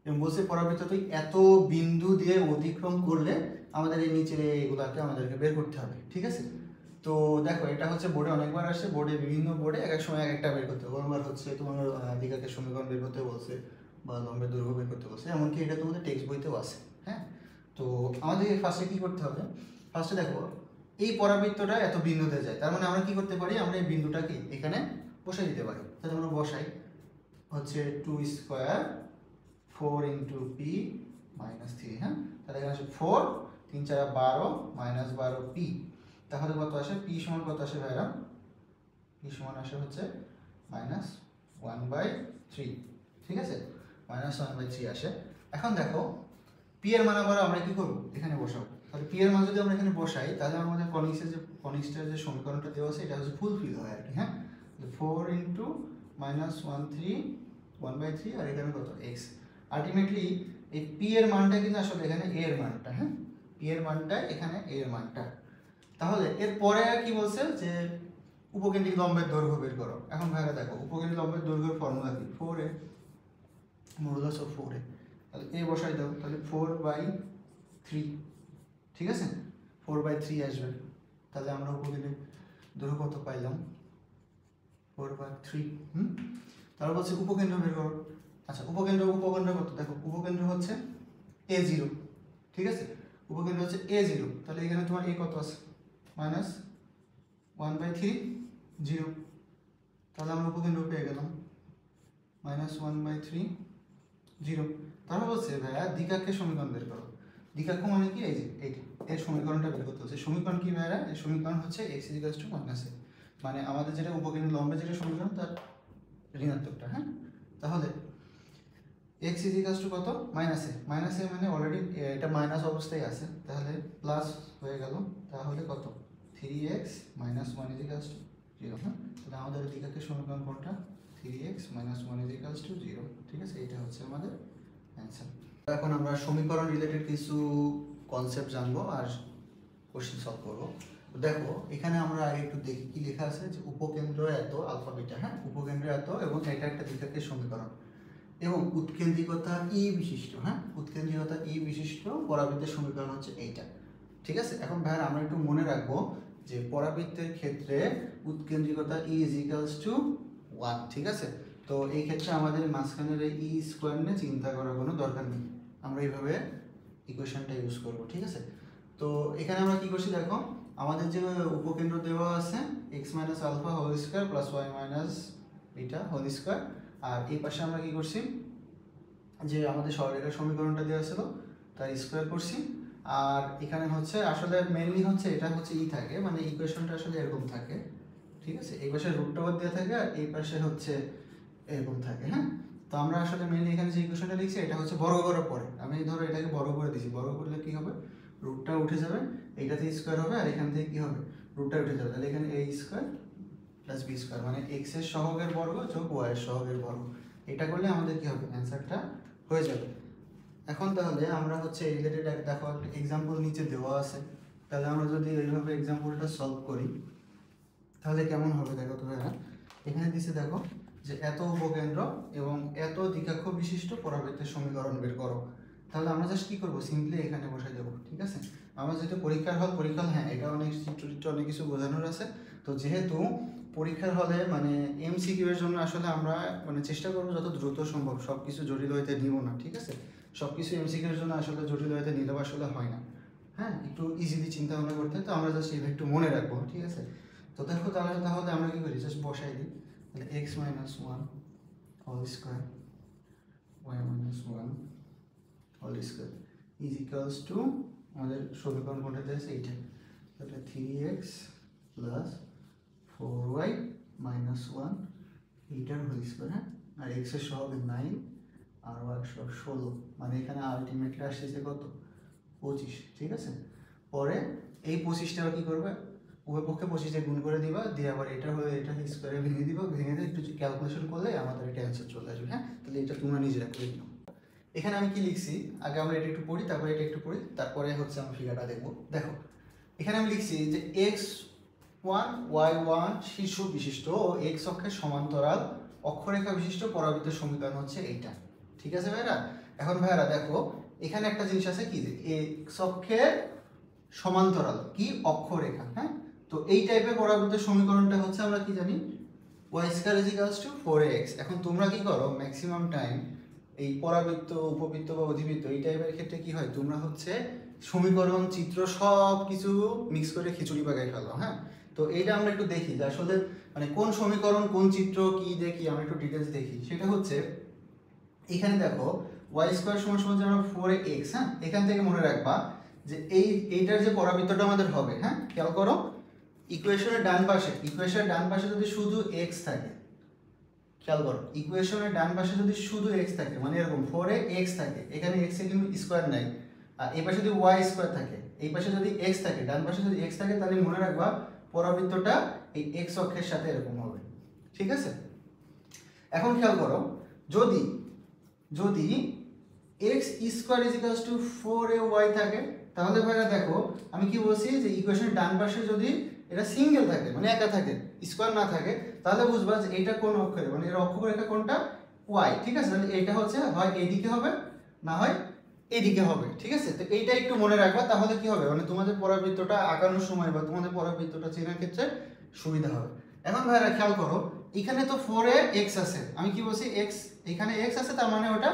এবং বলছে পরাবৃত্তটি এত বিন্দু দিয়ে অতিক্রম করলে আমাদের এই নিচের এইগুলাকে আমাদেরকে বের করতে হবে, ঠিক আছে। তো দেখো এটা হচ্ছে বোর্ডে অনেকবার আসে, বোর্ডে বিভিন্ন বোর্ডে এক এক সময় এক একটা বের করতে হবে। ওরবার হচ্ছে তোমার দিকাকে সমীকরণ বের করতে বলছে বা লম্বের দৈর্ঘ্য বের করতে বলছে, এমনকি এটা তোমাদের টেক্সট বইতেও আছে, হ্যাঁ। তো আমাদের ফার্স্টে কি করতে হবে, ফার্স্টে দেখো এই পরাবৃত্তটা এত বিন্দুতে যায়, তার মানে আমরা কি করতে পারি, আমরা এই বিন্দুটাকে এখানে বসাই দিতে পারি। তাহলে আমরা বসাই হচ্ছে 2 স্কোয়ার 4 × p - 3, হ্যাঁ। তাহলে এখানে আসে 4, 3 × 4 = 12 - 12p। তাহলে কত আসে, p সমান কত আসে ভাইরা, p সমান আসে হচ্ছে -1/3, ঠিক আছে, -1/3 আসে। এখন দেখো p এর মান আবার আমরা কি করব, এখানে বসাবো। তাহলে p এর মান যদি আমরা এখানে বসাই, তাহলে আমাদের কনিক্সের যে সমীকরণটা দেওয়া আছে এটা হচ্ছে ফুলফিল হয় আর কি, হ্যাঁ। 4 × -1/3 আর এখানে কত x। আলটিমেটলি এই p এর মানটা কিন্তু আসলে এখানে a এর মানটা, হ্যাঁ, p এর মানটা এখানে a এর মানটা। তাহলে এর পরে আর কি বলছে যে উপকেন্দ্রিক লম্বের দৈর্ঘ্য বের করো। এখন ভাইরা দেখো উপকেন্দ্রিক লম্বের দৈর্ঘ্যের ফর্মুলা কি, 4a মডুলাস অফ 4a। তাহলে a বসাই দাও, তাহলে 4/3, ঠিক আছে, 4/3 আসবে। তাহলে আমরা উপকেন্দ্রিক দৈর্ঘ্য কত পাইলাম, 4/3, তারপর বলছে উপকেন্দ্র বের করো। আচ্ছা উপকেন্দ্র কত, দেখো উপকেন্দ্র হচ্ছে a0, ঠিক আছে, উপকেন্দ্র হচ্ছে a0। তাহলে এখানে তোমার a কত আছে, -1/3 0। তাহলে আমরা উপকেন্দ্র পেয়ে গেলাম -1/3 0। তারপর বলছে ভাইয়া দ্বিঘাক্ষের সমীকরণ বের করো। দ্বিঘাক্ষ মানে কি, এই যে এইটা, এর সমীকরণটা বের করতে হচ্ছে। সমীকরণ কি ভাইয়া, এই সমীকরণ হচ্ছে x = -a, মানে আমাদের যেটা উপকেন্দ্র লম্বের যেটা সমীকরণ তার ঋণাত্মকটা, হ্যাঁ। তাহলে x = কত, -a, মানে অলরেডি এটা মাইনাস অবস্থায় আছে, তাহলে প্লাস হয়ে গেল। তাহলে কত, 3x - 1 = 0, হ্যাঁ। তাহলে আমাদের দ্বিঘাক্ষের সমীকরণ কোনটা, 3x - 1 = 0, ঠিক আছে, এটা হচ্ছে আমাদের অ্যান্সার। এখন আমরা সমীকরণ রিলেটেড কিছু কনসেপ্ট জানবো আর কোশ্চেন সলভ করবো। দেখো এখানে আমরা আগে একটু দেখি কি লেখা আছে, যে উপকেন্দ্র এত আলফা বিটা, হ্যাঁ, উপকেন্দ্র এত এবং এটা একটা দ্বিঘাক্ষের সমীকরণ এবং উৎকেন্দ্রিকতা ই বিশিষ্ট, হ্যাঁ, উৎকেন্দ্রিকতা ই বিশিষ্ট পরাবৃত্তের সমীকরণ হচ্ছে এইটা, ঠিক আছে। এখন ভাইয়া আমরা একটু মনে রাখবো যে পরাবৃত্তের ক্ষেত্রে উৎকেন্দ্রিকতা ই = 1, ঠিক আছে। তো এই ক্ষেত্রে আমাদের মাঝখানের এই ই স্কোয়ার নিয়ে চিন্তা করার কোনো দরকার নেই, আমরা এইভাবে ইকুয়েশনটা ইউজ করব, ঠিক আছে। তো এখানে আমরা কি করছি দেখো, আমাদের যে উপকেন্দ্র দেওয়া আছে x - α² + y - এটা হোল স্কোয়ার। আর এই পাশে আমরা কি করছি, যে আমাদের সরলরেখার সমীকরণটা দেওয়া ছিল তার স্কোয়ার করছি। আর এখানে হচ্ছে আসলে মেনলি হচ্ছে এটা হচ্ছে ই থাকে, মানে ইকুয়েশনটা আসলে এরকম থাকে, ঠিক আছে। এই পাশে রুট ওভার দেওয়া থাকে আর এই পাশে হচ্ছে এরকম থাকে, হ্যাঁ। তো আমরা আসলে মেনলি এখানে যে ইকুয়েশনটা লিখছি এটা হচ্ছে বর্গ করার পরে, আমি ধরো এটাকে বর্গ করে দিয়েছি, বর্গ করলে কি হবে, রুটটা উঠে যাবে, এইটাতে স্কোয়ার হবে আর এখান থেকে কি হবে, রুটটা উঠে যাবে, তাহলে এখানে a square plus b square মানে x এর সহগের বর্গ যোগ y এর সহগের বর্গ, এটা করলে আমাদের কি হবে, অ্যান্সারটা হয়ে যাবে। এখন তাহলে আমরা হচ্ছে রিলেটেড দেখো একটা এক্সাম্পল নিচে দেওয়া আছে, তাহলে আমরা যদি এইভাবে এক্সাম্পলটা সলভ করি তাহলে কেমন হবে দেখো তো ভাইয়া। এখানে দিছে দেখো যে এত উপকেন্দ্র এবং এত দ্বিকক্ষ বিশিষ্ট পরাবৃত্তের সমীকরণ বের করো। তাহলে আমরা জাস্ট কি করব, সিম্পলি এখানে বসাই দেবো, ঠিক আছে। আমরা যেহেতু পরীক্ষার হল, হ্যাঁ এটা অনেক চিত্র অনেক কিছু বোঝানোর আছে, তো যেহেতু পরীক্ষার হলে মানে এমসিকিউ এর জন্য আসলে আমরা মানে চেষ্টা করবো যত দ্রুত সম্ভব সব কিছু জটিল হইতে নিব না, ঠিক আছে। সব কিছু এমসিকিউ এর জন্য আসলে জটিল হইতে নিলেও আসলে হয় না, হ্যাঁ একটু ইজিলি চিন্তা ভাবনা করতে, তো আমরা জাস্ট এটা একটু মনে রাখবো, ঠিক আছে। তো দেখো তাহলে আমরা কি করি, জাস্ট বসাই দিই, তাহলে x - 1 whole square y - 1 whole square is equals to আমাদের সমীকরণ কোনটা দিয়েছে এইটা, তাহলে 3x প্লাস 4y - 1 এইটার হোল স্কোয়ার, হ্যাঁ। আর x এর সহগ 9 আর y এর সহগ 16, মানে এখানে আলটিমেটলি আসছে কত, 25, ঠিক আছে। পরে এই 25টা কি করবে, উভয় পক্ষে 25 গুণ করে দিবা, দিয়ে আবার এটা হলে এটা স্কোয়ারে ভেঙে দিবা, ভেঙে দিয়ে একটু ক্যালকুলেশন করলে আমাদের এটা অ্যান্সার চলে আসবে, হ্যাঁ। তাহলে এটা তোমরা নিজেরা করে নিও। এখানে আমি কি লিখছি, আগে আমরা এটা একটু পড়ি, তারপরে এটা একটু পড়ি, তারপরে হচ্ছে আমরা ফিগারটা দেখবো। দেখো এখানে আমি লিখছি যে x1 y1 শীর্ষ বিশিষ্ট ও x অক্ষের সমান্তরাল অক্ষরেখা বিশিষ্ট পরাবৃত্তের সমীকরণ হচ্ছে এইটা, ঠিক আছে ভাইরা। এখন ভাইরা দেখো এখানে একটা জিনিস আছে কি, যে x অক্ষের সমান্তরাল কি অক্ষরেখা, হ্যাঁ। তো এই টাইপের পরাবৃত্তের সমীকরণটা হচ্ছে আমরা কি জানি, y square is equals two 4x। এখন তোমরা কি করো ম্যাক্সিমাম টাইম এই পরাবৃত্ত উপবৃত্ত বা অধিবৃত্ত এই টাইপের ক্ষেত্রে কি হয়, তোমরা হচ্ছে সমীকরণ চিত্র সব কিছু মিক্স করে খিচুড়ি পাকায় ফেলো, হ্যাঁ। তো এইটা আমরা একটু দেখি যে আসলে মানে কোন সমীকরণ কোন চিত্র কি দেখি, আমরা একটু ডিটেলস দেখি। সেটা হচ্ছে এখানে দেখো y স্কয়ার সমান সমান যে আমরা 4x, হ্যাঁ। এখান থেকে মনে রাখবা যে এইটার যে পরাবৃত্তটা আমাদের হবে, হ্যাঁ খেয়াল করো, ইকুয়েশনের ডান পাশে যদি শুধু x থাকে, খেয়াল করো ইকুয়েশনের ডান পাশে যদি শুধু x থাকে, মানে এরকম 4x থাকে, এখানে x এর কিন্তু স্কয়ার নাই, আর এই পাশে যদি y স্কয়ার থাকে, এই পাশে যদি x থাকে, ডান পাশে যদি x থাকে, তাহলে মনে রাখবা পরাবৃত্তটা এই x অক্ষের সাথে এরকম হবে, ঠিক আছে। এখন খেয়াল করো যদি x square is equals two 4ay থাকে, তাহলে ভাইরা দেখো আমি কি বলছি যে ইকুয়েশনের ডান পাশে যদি এটা সিঙ্গেল থাকে মানে একা থাকে, স্কয়ার না থাকে, তাহলে বুঝবা যে এটা কোন অক্ষরে, মানে এর অক্ষরেখা কোনটা, y, ঠিক আছে। তাহলে এটা হচ্ছে হয় এইদিকে হবে না হয় এইদিকে হবে, ঠিক আছে। তো এইটা একটু মনে রাখবা, তাহলে কি হবে মানে তোমাদের পরাবৃত্তটা আঁকানোর সময় বা তোমাদের পরাবৃত্তটা চেনার ক্ষেত্রে সুবিধা হবে। এখন ভাইরা খেয়াল করো এখানে তো 4 এ x আছে, আমি কি বলছি x, এখানে x আছে, তার মানে ওটা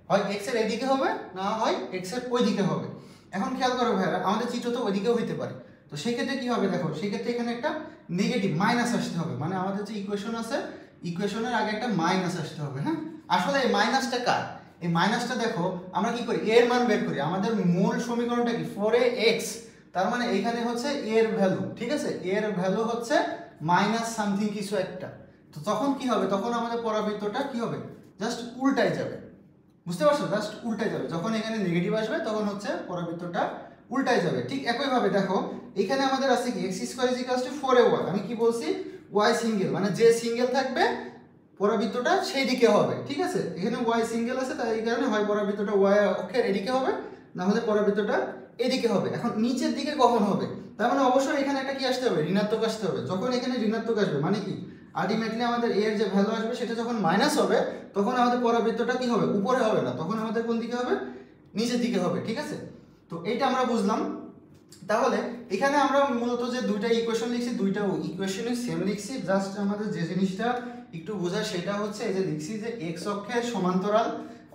হয় x এর এদিকে হবে না হয় x এর ওইদিকে হবে। এখন খেয়াল করো ভাইরা আমাদের চিত্র তো ওইদিকেও হইতে পারে, তো সেই ক্ষেত্রে কি হবে দেখো, সেই ক্ষেত্রে এখানে একটা নেগেটিভ মাইনাস আসতে হবে, মানে আমাদের যে ইকুয়েশন আছে ইকুয়েশনের আগে একটা মাইনাস আসতে হবে, হ্যাঁ। আসলে এই মাইনাসটা কার, এই মাইনাসটা দেখো আমরা কি করি এর মান বের করি, আমাদের মূল সমীকরণটা কি 4ax, তার মানে এখানে হচ্ছে এর ভ্যালু, ঠিক আছে, এর ভ্যালু হচ্ছে মাইনাস সামথিং কিছু একটা। তো তখন কি হবে, তখন আমাদের পরাবৃত্তটা কি হবে, জাস্ট উল্টায় যাবে, বুঝতে পারছো, জাস্ট উল্টায় যাবে, যখন এখানে নেগেটিভ আসবে তখন হচ্ছে পরাবৃত্তটা উল্টায় যাবে। ঠিক একইভাবে দেখো এখানে আমাদের আছে কি x square is equals two 4ay, আমি কি বলছি y সিঙ্গেল, মানে যে সিঙ্গেল থাকবে পরাবৃত্তটা সেই দিকে হবে, ঠিক আছে। এখানে y সিঙ্গেল আছে, তাই এই কারণে হয় পরাবৃত্তটা y অক্ষের এদিকে হবে না হলে পরাবৃত্তটা এদিকে হবে। এখন নিচের দিকে কখন হবে, তার মানে অবশ্যই এখানে একটা কি আসতে হবে, ঋণাত্মক আসতে হবে। যখন এখানে ঋণাত্মক আসবে মানে কি আলটিমেটলি আমাদের a এর যে ভ্যালু আসবে সেটা যখন মাইনাস হবে, তখন আমাদের পরাবৃত্তটা কি হবে, উপরে হবে না, তখন আমাদের কোন দিকে হবে, নিচের দিকে হবে, ঠিক আছে। তো এইটা আমরা বুঝলাম। তাহলে এখানে আমরা মূলত যে দুইটা ইকুয়েশন লিখছি, দুইটা ইকুয়েশনই সেম লিখছি, জাস্ট আমাদের যে জিনিসটা একটু বোঝা সেটা হচ্ছে এই যে লিখছি যে x অক্ষের সমান্তরাল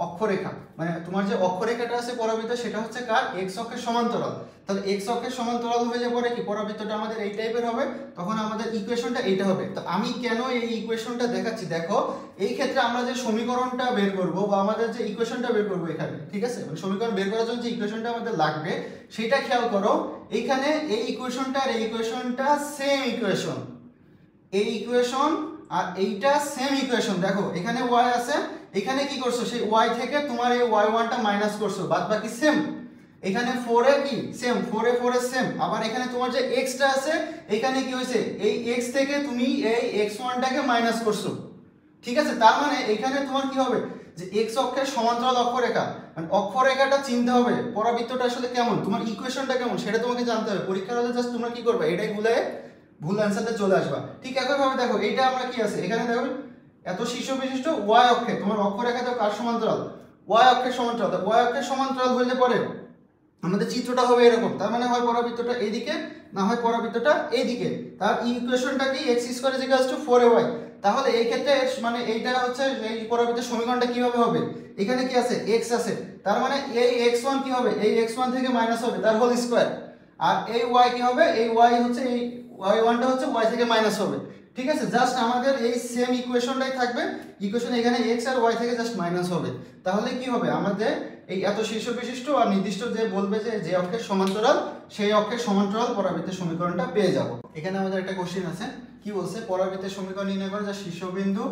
অক্ষরেখা, মানে তোমার যে অক্ষরেখাটা আছে পরাবৃত্ত সেটা হচ্ছে কার, এক্স অক্ষের সমান্তরাল। তাহলে এক্স অক্ষের সমান্তরাল হয়ে যাওয়ার পরে কি পরাবৃত্তটা আমাদের এই টাইপের হবে, তখন আমাদের ইকুয়েশনটা এইটা হবে। তো আমি কেন এই ইকুয়েশনটা দেখাচ্ছি, দেখো এই ক্ষেত্রে আমরা যে সমীকরণটা বের করব বা আমাদের যে ইকুয়েশনটা বের করব এখানে, ঠিক আছে, মানে সমীকরণ বের করার জন্য যে ইকুয়েশনটা আমাদের লাগবে সেটা খেয়াল করো। এইখানে এই ইকুয়েশনটা আর এই ইকুয়েশনটা সেম ইকুয়েশন, এই ইকুয়েশন আর এইটা সেম ইকুয়েশন। দেখো এখানে y আছে, এখানে কি করছো সেই y থেকে তোমার এই y1 টা মাইনাস করছো, বাদ বাকি সেম। এখানে 4 এ কি সেম, 4 এ সেম। আবার এখানে তোমার যে x টা আছে এখানে কি হয়েছে, এই x থেকে তুমি এই x1 টাকে মাইনাস করছো, ঠিক আছে। তার মানে এখানে তোমার কি হবে যে x অক্ষের সমান্তরাল অক্ষরেখা, মানে অক্ষরেখাটা চিনতে হবে পরাবৃত্তটা আসলে কেমন, তোমার ইকুয়েশনটা কেমন সেটা তোমাকে জানতে হবে। পরীক্ষার হলে জাস্ট তোমরা কি করবে, এটাই ভুল অ্যান্সারটা চলে আসবা। ঠিক একই ভাবে দেখো এইটা আমরা কি আছে, এখানে দেখো এত শীর্ষ বিশিষ্ট y অক্ষে তোমার অক্ষরেখা তো কার সমান্তরাল, y অক্ষের সমান্তরাল। তো y অক্ষের সমান্তরাল হইলে পরে আমাদের চিত্রটা হবে এরকম, তার মানে হয় পরাবৃত্তটা এইদিকে না হয় পরাবৃত্তটা এইদিকে। তার ইকুয়েশনটা কি x square is equals two 4ay। তাহলে এই ক্ষেত্রে মানে এইটা হচ্ছে এই পরাবৃত্তের সমীকরণটা কিভাবে হবে, এখানে কি আছে x আছে, তার মানে এই x1 কি হবে, এই x1 থেকে মাইনাস হবে তার হোল স্কয়ার, আর এই y কি হবে, এই y হচ্ছে এই y1 টা হচ্ছে y থেকে মাইনাস হবে, ঠিক আছে। জাস্ট আমাদের এই সেম ইকুয়েশনটাই থাকবে, ইকুয়েশন এখানে x আর y থেকে জাস্ট মাইনাস হবে। তাহলে কি হবে আমাদের এই এত শীর্ষ বিশিষ্ট আর নির্দিষ্ট যে বলবে যে অক্ষের সমান্তরাল সেই অক্ষের সমান্তরাল পরাবৃত্তের সমীকরণটা পেয়ে যাব। এখানে আমাদের একটা কোশ্চেন আছে, কি বলছে, পরাবৃত্তের সমীকরণ নির্ণয় করে যা শীর্ষবিন্দু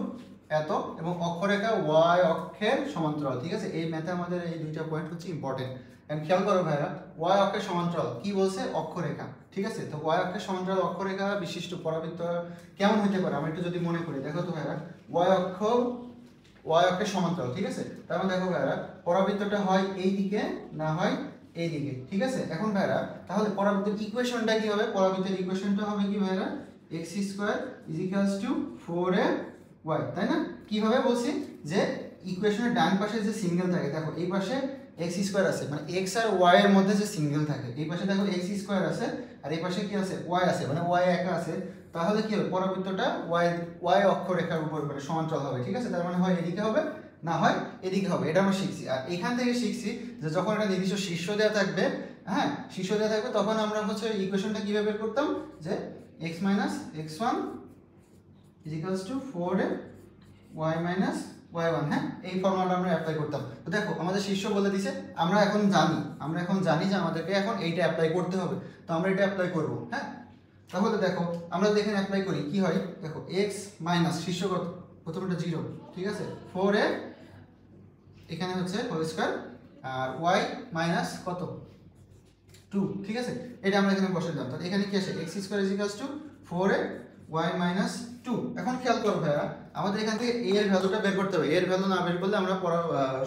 এত এবং অক্ষরেখা y অক্ষের সমান্তরাল, ঠিক আছে। এই ম্যাথে আমাদের এই দুইটা পয়েন্ট হচ্ছে ইম্পর্টেন্ট। এন্ড খেয়াল করো ভাইরা, y অক্ষের সমান্তরাল কি বলছে, অক্ষরেখা, ঠিক আছে। তো y অক্ষের সমান্তরাল অক্ষরেখা বিশিষ্ট পরাবৃত্ত কেমন হতে পারে আমরা একটু যদি মনে করি, দেখো তো ভাইরা y অক্ষের সমান্তরাল, ঠিক আছে। তার মানে দেখো ভাইরা পরাবৃত্তটা হয় এই দিকে না হয় এই দিকে, ঠিক আছে। এখন ভাইরা তাহলে পরাবৃত্তের ইকুয়েশনটা কি হবে, পরাবৃত্তের ইকুয়েশনটা হবে কি ভাইরা, x square is equals two 4ay, তাই না। কিভাবে বলছি যে ইকুয়েশনের ডান পাশে যে সিঙ্গেল থাকে, দেখো এই পাশে x স্কয়ার আছে, মানে x আর y এর মধ্যে যে সিঙ্গেল থাকে, এই পাশে দেখো x স্কয়ার আছে আর এই পাশে কি আছে y আছে, মানে y একা আছে। তাহলে কি হবে পরাবৃত্তটা y অক্ষরেখার উপর মানে সমান্তরাল হবে, ঠিক আছে। তার মানে হয় এদিকে হবে না হয় এদিকে হবে, এটা আমরা শিখছি। আর এখান থেকে শিখছি যে যখন একটা নির্দিষ্ট শীর্ষ দেওয়া থাকবে, হ্যাঁ শীর্ষ দেওয়া থাকবে, তখন আমরা হচ্ছে ইকুয়েশনটা কিভাবে বের করতাম, যে x - x1 is equals to 4y minus y1, হ্যাঁ এই ফর্মুলাটা আমরা অ্যাপ্লাই করতাম। তো দেখো আমাদের শীর্ষ বলে দিছে, আমরা এখন জানি যে আমাদেরকে এখন এইটা অ্যাপ্লাই করতে হবে, তো আমরা এটা অ্যাপ্লাই করব, হ্যাঁ। তাহলে দেখো আমরা যদি এখানে অ্যাপ্লাই করি কি হয়, দেখো x মাইনাস শীর্ষ কত, প্রথমটা 0, ঠিক আছে, 4a এখানে হচ্ছে হোল স্কয়ার আর y মাইনাস কত 2, ঠিক আছে। এটা আমরা এখানে বসে দিলাম। তাহলে এখানে কি আসে, x square is equals two 4a y minus 2। এখন খেয়াল করো ভাইয়া, আমাদের এখান থেকে a এর ভ্যালুটা বের করতে হবে, এর ভ্যালু না বের করলে আমরা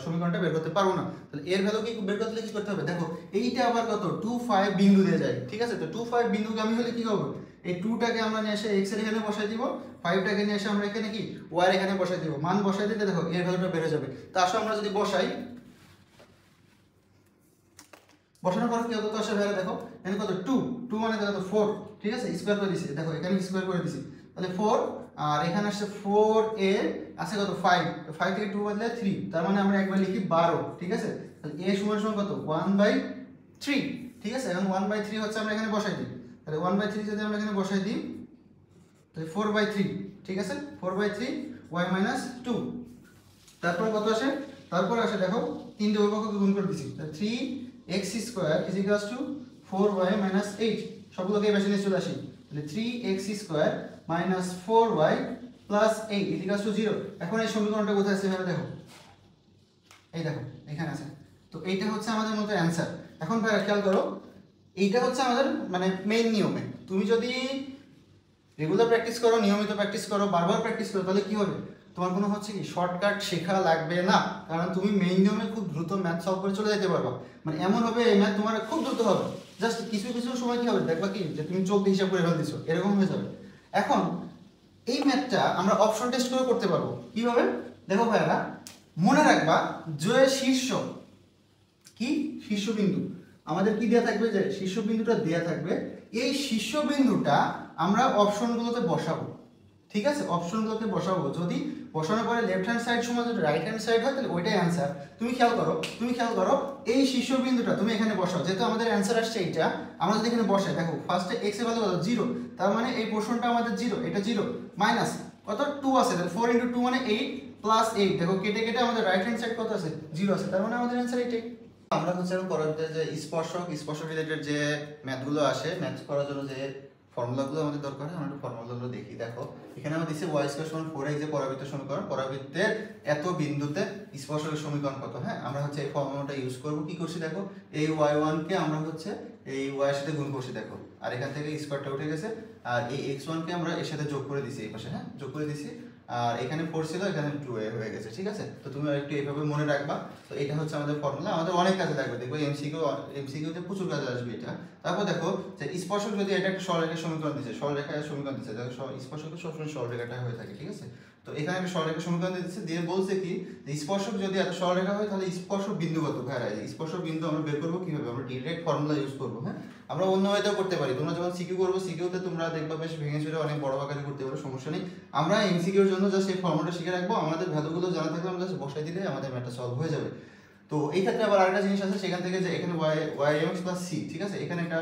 সমীকরণটা বের করতে পারবো না। তাহলে এর ভ্যালু কি বের করতে কি করতে হবে, দেখো এইটা আবার কত 2 5 বিন্দু দিয়ে যায়, ঠিক আছে। তো 2 5 বিন্দুগামী হলে কি হবে, এই 2 টাকে আমরা নিয়ে এসে x এর এখানে বসাই দিব, 5 টাকে নিয়ে এসে আমরা এখানে কি y এর এখানে বসাই দিব, মান বসাই দিলে দেখো এর ভ্যালুটা বের হয়ে যাবে। তো আসলে আমরা যদি বসানোর পর কি হতো, আসলে ভাইয়া দেখো এখানে কত 2 মানে দেখো 4, ঠিক আছে, স্কয়ার করে দিছি, দেখো এখানে স্কয়ার করে দিছি, তাহলে 4 আর এখানে আসছে 4a আছে কত 5, তো 5 থেকে 2 বদলে 3, তার মানে আমরা একবার লিখি 12, ঠিক আছে। তাহলে a সমান কত 1/3, ঠিক আছে। এখন 1/3 হচ্ছে আমরা এখানে বসাই দিই, তাহলে 1/3 যদি আমরা এখানে বসাই দিই তাহলে 4/3, ঠিক আছে, 4/3 y - 2। তারপর কত আসে, তারপর আসে দেখো 3 দিয়ে উভয়পক্ষকে গুণ করে দিছি, তাহলে 3x square is equals two 4y - 8, সবগুলোকে এই পাশে নিয়ে চলে আসি, তাহলে 3x square minus 4y plus 8 is equals two 0। এখন এই সমীকরণটা কোথায় আছে ভাইয়া, দেখো এই দেখো এখানে আছে। তো এইটা হচ্ছে আমাদের মতো অ্যানসার। এখন ভাইয়া খেয়াল করো, এইটা হচ্ছে আমাদের মানে মেইন নিয়মে, তুমি যদি রেগুলার প্র্যাকটিস করো, নিয়মিত প্র্যাকটিস করো, বারবার প্র্যাকটিস করো, তাহলে কি হবে, তোমার কোনো হচ্ছে কি শর্টকাট শেখা লাগবে না, কারণ তুমি মেইন নিয়মে খুব দ্রুত ম্যাথ সলভ করে চলে যেতে পারবা। মানে এমন হবে এই ম্যাথ তোমার খুব দ্রুত হবে, জাস্ট কিছু কিছু সময় কি হবে দেখবা কি যে তুমি চোখ দিয়ে হিসাব করে ফেল দিছো, এরকম হয়ে যাবে। এখন এই ম্যাথটা আমরা অপশন টেস্ট করে করতে পারবো কিভাবে, দেখো ভাইরা মনে রাখবা যে শীর্ষবিন্দু আমাদের কি দেয়া থাকবে, যে শীর্ষবিন্দুটা দেয়া থাকবে, এই শীর্ষবিন্দুটা আমরা অপশনগুলোতে বসাবো, ঠিক আছে, অপশনগুলোকে বসাবো, যদি বসানোর পরে লেফট হ্যান্ড সাইড সমান যদি রাইট হ্যান্ড সাইড হয় তাহলে ওইটাই অ্যান্সার। তুমি খেয়াল করো এই শীর্ষবিন্দুটা তুমি এখানে বসাও, যেহেতু আমাদের অ্যান্সার আসছে এইটা, আমরা যদি এখানে বসাই দেখো ফার্স্টে এক্স এর ভ্যালু কত 0, তার মানে এই পোর্শনটা আমাদের 0, এটা 0 মাইনাস কত 2 আছে, তাহলে 4 × 2 মানে 8 প্লাস 8, দেখো কেটে কেটে আমাদের রাইট হ্যান্ড সাইড কত আছে 0 আছে, তার মানে আমাদের অ্যান্সার এইটাই। আমরা হচ্ছে এখন পরবর্তীতে যে স্পর্শক রিলেটেড যে ম্যাথগুলো আসে, ম্যাথ করার জন্য যে ফর্মুলাগুলো আমাদের দরকার হয়, আমরা একটু ফর্মুলাগুলো দেখি। দেখো এখানে আমরা দিচ্ছি y² সমান 4x যে পরাবৃত্তের সমীকরণ, পরাবৃত্তের এত বিন্দুতে স্পর্শকের সমীকরণ কত। হ্যাঁ, আমরা হচ্ছে এই ফর্মুলাটা ইউজ করব। কি করছি দেখো, এই y1 কে আমরা হচ্ছে এই y এর সাথে গুণ করছি দেখো, আর এখান থেকে স্কয়ারটা উঠে গেছে, আর এই x1 কে আমরা এর সাথে যোগ করে দিছি এই পাশে। হ্যাঁ, যোগ করে দিছি, আর এখানে 4 ছিল, এখানে 2a হয়ে গেছে। ঠিক আছে, তো তুমি একটু এইভাবে মনে রাখবা। তো এটা হচ্ছে আমাদের ফর্মুলা, আমাদের অনেক কাজে লাগবে, দেখো এমসিকিউতে প্রচুর কাজে আসবে এটা। তারপর দেখো যে স্পর্শক যদি এটা একটা সরলরেখার সমীকরণ দিচ্ছে, দেখো স্পর্শকের সবসময় সরলরেখাটা হয়ে থাকে। ঠিক আছে, তো এখানে একটা সরলরেখার সমীকরণ দিচ্ছে, দিয়ে বলছে কি যে স্পর্শক যদি এত সরলরেখা হয় তাহলে স্পর্শক বিন্দু কত। ভাইরা স্পর্শক বিন্দু আমরা বের করবো কিভাবে, আমরা ডিরেক্ট ফর্মুলা ইউজ করবো। হ্যাঁ, আমরা অন্য ওয়েতেও করতে পারি, তোমরা যখন সিকিউ করবো সিকিউতে তোমরা দেখবা বেশ ভেঙে চুরে অনেক বড় আকারে করতে পারো, সমস্যা নেই। আমরা এমসিকিউর জন্য জাস্ট এই ফর্মুলাটা শিখে রাখবো, আমাদের ভ্যালুগুলো জানা থাকলে আমরা জাস্ট বসাই দিলে আমাদের ম্যাথটা সলভ হয়ে যাবে। তো এই ক্ষেত্রে আবার আরেকটা জিনিস আছে, সেখান থেকে যে এখানে y mx + c, ঠিক আছে, এখানে একটা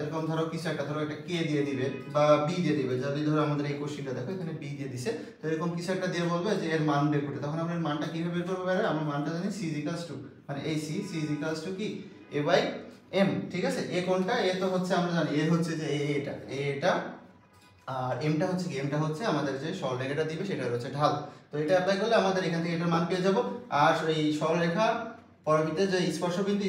এরকম ধরো কিছু একটা, ধরো একটা k দিয়ে দিবে বা b দিয়ে দিবে, যদি ধরো আমাদের এই কোশ্চেনটা দেখো এখানে b দিয়ে দিছে, তো এরকম কিছু একটা দিয়ে বলবে যে এর মান বের করতে, তখন আমরা এর মানটা কিভাবে বের করবো? আমরা মানটা জানি c = মানে এই c = কি a/m। ঠিক আছে, a কোনটা? a তো হচ্ছে আমরা জানি a হচ্ছে যে এটা, আর এমটা হচ্ছে কি, এমটা হচ্ছে আমাদের যে সরলরেখাটা দিবে সেটা হচ্ছে ঢাল। তো এটা অ্যাপ্লাই করলে আমাদের এখান থেকে এটার মান পেয়ে যাব, আর এই সরলরেখা পরবর্তীতে যে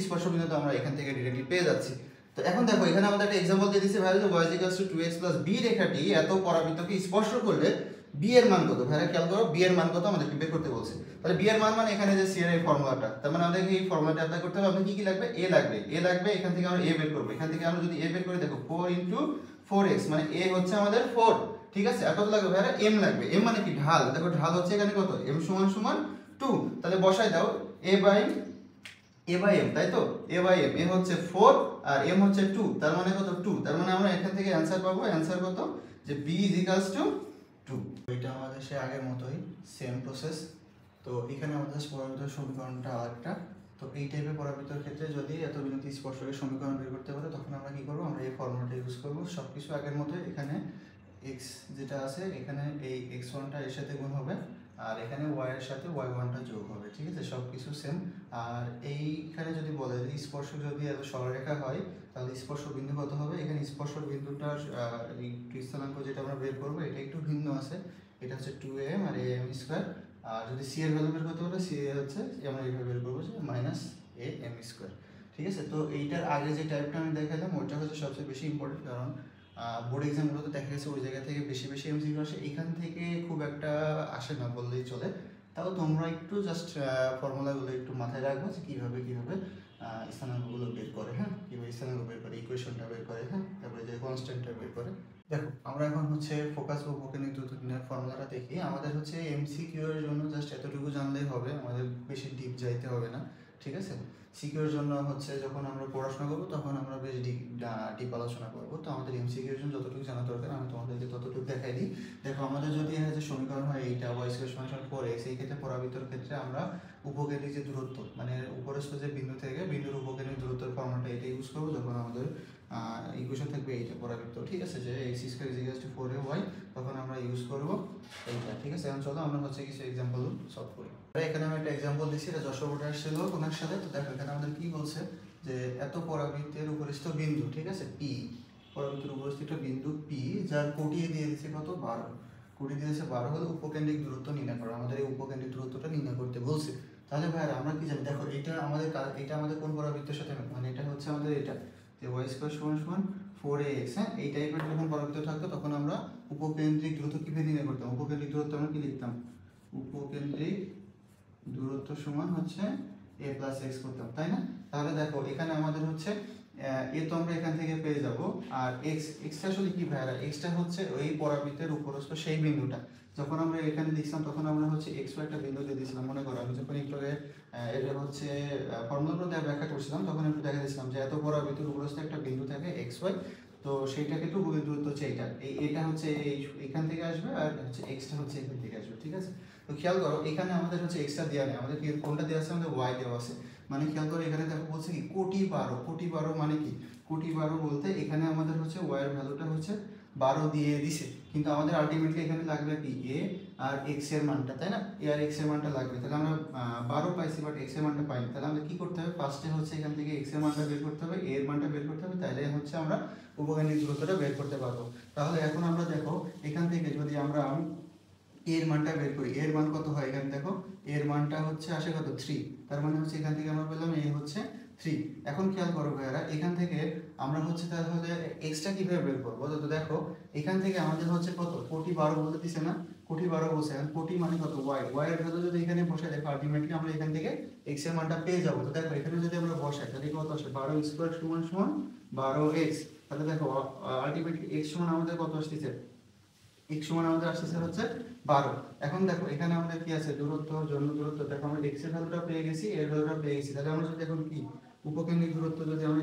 স্পর্শবিন্দু তো আমরা এখান থেকে ডিরেক্টলি পেয়ে যাচ্ছি। তো এখন দেখো এখানে আমাদের একটা एग्जांपल দিয়ে দিয়েছে, ভ্যালু y = 2x + b রেখাটি এত পরাবৃত্তকে স্পর্শ করলে b এর মান কত। ভাইরা খেয়াল করো, b এর মান কত আমাদেরকে বের করতে বলছে। তাহলে b এর মান মানে এখানে যে c এর এই ফর্মুলাটা, তার মানে আমাদেরকে এই ফর্মুলাটা অ্যাপ্লাই করতে হবে। আমাদের কি লাগবে? a লাগবে, এখান থেকে আমরা a বের করব। এখান থেকে আমরা যদি a বের করি দেখো 4 × 4x মানে a হচ্ছে আমাদের 4। ঠিক আছে, আর কত লাগবে ভাইরা? m লাগবে। m মানে কি? ঢাল। দেখো ঢাল হচ্ছে এখানে কত, m = 2। তাহলে বসাই দাও a/m, তাই তো, a/m, a হচ্ছে 4 আর m হচ্ছে 2, তার মানে কত 2, তার মানে আমরা এখান থেকে অ্যানসার পাবো। অ্যানসার কত? যে b = 2। এটা আমাদের সে আগের মতোই সেম প্রসেস। তো এখানে আমাদের পরাবৃত্তের সমীকরণটা আরেকটা। তো এই টাইপের পরাবৃত্তের ক্ষেত্রে যদি এত বিন্দু স্পর্শকের সমীকরণ বের করতে পারে, তখন আমরা কি করব? আমরা এই ফর্মুলাটা ইউজ করব। সবকিছু আগের মতোই, এখানে x যেটা আছে এখানে এই x1টা এর সাথে গুণ হবে, আর এখানে y এর সাথে y1টা যোগ হবে। ঠিক আছে, সবকিছু সেম। আর এইখানে যদি বলে যে স্পর্শক যদি এত সরলরেখা হয় তাহলে স্পর্শক বিন্দু কত হবে, এখানে স্পর্শক বিন্দুটার এই স্থানাঙ্ক যেটা আমরা বের করব এটা একটু ভিন্ন আছে, এটা হচ্ছে 2am আর am²। আর যদি c এর ভ্যালু বের করতে হলে c হচ্ছে আমরা এইভাবে বের করবো যে -am²। ঠিক আছে, তো এইটার আগে যে টাইপটা আমি দেখালাম ওইটা হচ্ছে সবচেয়ে বেশি ইম্পর্টেন্ট, কারণ বোর্ড এক্সামগুলোতে দেখা গেছে ওই জায়গা থেকে বেশি বেশি এমসিকিউ আসে, এখান থেকে খুব একটা আসে না বললেই চলে। তাও তোমরা একটু জাস্ট ফর্মুলাগুলো একটু মাথায় রাখবো যে কীভাবে স্থানাঙ্কগুলো বের করে। হ্যাঁ, কীভাবে স্থানাঙ্ক বের করে, ইকুয়েশনটা বের করে। হ্যাঁ, তারপরে যে কনস্ট্যান্টটা বের করে। দেখো আমরা এখন হচ্ছে ফোকাস বা উপকেন্দ্রিক দ্রুতদিনের ফর্মুলাটা দেখি। আমাদের হচ্ছে এমসিকিউ এর জন্য জাস্ট এতটুকু জানলেই হবে, আমাদের বেশি ডিপ যাইতে হবে না। ঠিক আছে, সিকিউ এর জন্য হচ্ছে যখন আমরা পড়াশোনা করবো তখন আমরা বেশ ডিপ আলোচনা করবো। তো আমাদের এমসিকিউ এর জন্য যতটুকু জানা দরকার আমি তোমাদেরকে ততটুকু দেখাই দিই। দেখো আমাদের যদি এখানে যে সমীকরণ হয় এইটা y² = 4x, এই ক্ষেত্রে পরাবৃত্তের ক্ষেত্রে আমরা উপকেন্দ্রিক যে দূরত্ব মানে উপরস্থ যে বিন্দু থেকে বিন্দুর উপকেন্দ্রিক দূরত্বের ফর্মুলাটা এটা ইউজ করবো, যখন আমাদের ইকুয়েশন থাকবে এইটা পরাবৃত্ত। ঠিক আছে, যে x² = 4ay, তখন আমরা ইউজ করবো এইটা। ঠিক আছে, এখন চলো আমরা হচ্ছে কিছু এক্সাম্পল সলভ করি। এখানে আমি একটা এক্সাম্পল দিচ্ছি, এটা যশোর বোর্ডে আসছিল ওনার সাথে। তো দেখো এখানে আমাদের কি বলছে যে এত পরাবৃত্তের উপরিস্থ বিন্দু, ঠিক আছে, p, পরাবৃত্তের উপরিস্থ একটা বিন্দু p যার কোটি দিয়ে দিয়েছে কত 12, কোটি দিয়েছে 12 হলে উপকেন্দ্রিক দূরত্ব নির্ণয় করো। আমাদের এই উপকেন্দ্রিক দূরত্বটা নির্ণয় করতে বলছে। তাহলে ভাই আমরা কি জানি, দেখো এটা আমাদের কোন পরাবৃত্তের সাথে, মানে এটা হচ্ছে আমাদের এটা যে y² = 4ax। হ্যাঁ, এই টাইপের যখন পরাবৃত্ত থাকতো তখন আমরা উপকেন্দ্রিক দূরত্ব কিভাবে নির্ণয় করতাম? উপকেন্দ্রিক দূরত্ব আমরা কি লিখতাম? উপকেন্দ্রিক দূরত্ব সমান হচ্ছে a + x করতাম, তাই না? তাহলে দেখো এখানে আমাদের হচ্ছে a তো আমরা এখান থেকে পেয়ে যাব, আর x টা আসলে কি ভাইরা? x টা হচ্ছে ওই পরাবৃত্তের উপরস্থ সেই বিন্দুটা। যখন আমরা এখানে লিখছিলাম তখন আমরা হচ্ছে x y একটা বিন্দু দিয়ে দিয়েছিলাম। মনে করো আমি যখন একটু আগে এটা হচ্ছে ফর্মুলাগুলো ব্যাখ্যা করছিলাম তখন একটু দেখা দিয়েছিলাম যে এত পরাবৃত্তের উপরস্থ একটা বিন্দু থাকে xy। তো তো সেইটা কিন্তু উপকেন্দ্রিক দূরত্ব হচ্ছে এটা, এটা হচ্ছে এখান থেকে আসবে, আর হচ্ছে এক্সটা হচ্ছে এখান থেকে আসবে, ঠিক আছে। তো খেয়াল করো এখানে আমাদের হচ্ছে এক্সটা দেওয়া নেই, আমাদের কোনটা দেওয়া আছে, আমাদের ওয়াই দেওয়া আছে। মানে খেয়াল করো এখানে দেখো বলছে কি কোটি 12, কোটি 12 মানে কি, কোটি 12 বলতে এখানে আমাদের হচ্ছে ওয়াইয়ের ভ্যালুটা হচ্ছে 12 দিয়ে দিছে, কিন্তু আমাদের আলটিমেটলি এখানে লাগবে কি এ আর এক্স এর মানটা, তাই না, এ আর এক্স এর মানটা লাগবে। তাহলে আমরা 12 পাইছি বাট এক্স এর মানটা পাইনি, তাহলে আমরা কি করতে হবে, ফার্স্টে হচ্ছে এখান থেকে এক্স এর মানটা বের করতে হবে, এ এর মানটা বের করতে হবে, তাহলে হচ্ছে আমরা উপকেন্দ্রিক দূরত্বটা বের করতে পারবো। তাহলে এখন আমরা দেখো এখান থেকে যদি আমরা এর মানটা বের করি, এর মান কত হয়, এখানে দেখো এর মানটা হচ্ছে আসে কত 3, তার মানে হচ্ছে এখান থেকে আমরা পেলাম এ হচ্ছে 3। এখন খেয়াল করো ভাইয়ারা এখান থেকে আমরা হচ্ছে তাহলে এক্সট্রা কিভাবে বের করবো, তো দেখো এখান থেকে আমাদের হচ্ছে কত কোটি 12 বলতে দিছে না, কোটি 12 বলছে, এখন কোটি মানে কত ওয়াই, ওয়াই এর ভ্যালু যদি এখানে বসাই দেখো আলটিমেটলি আমরা এখান থেকে এক্স এর মানটা পেয়ে যাবো। তো দেখো এখানে যদি আমরা বসাই তাহলে কত আসে, 12 স্কয়ার সমান সমান 12 এক্স, তাহলে দেখো আলটিমেটলি এক্স সমান আমাদের কত আসতেছে, x সমান আমাদের আসছে হচ্ছে 12। এখন দেখো এখানে আমাদের কি আছে, দূরত্ব, জন্য দূরত্ব, দেখো আমরা x এর ভ্যালুটা পেয়ে গেছি, এর ভ্যালুটা পেয়ে গেছি, তাহলে আমরা যদি এখন কি উপকেন্দ্রিক দূরত্ব যদি আমরা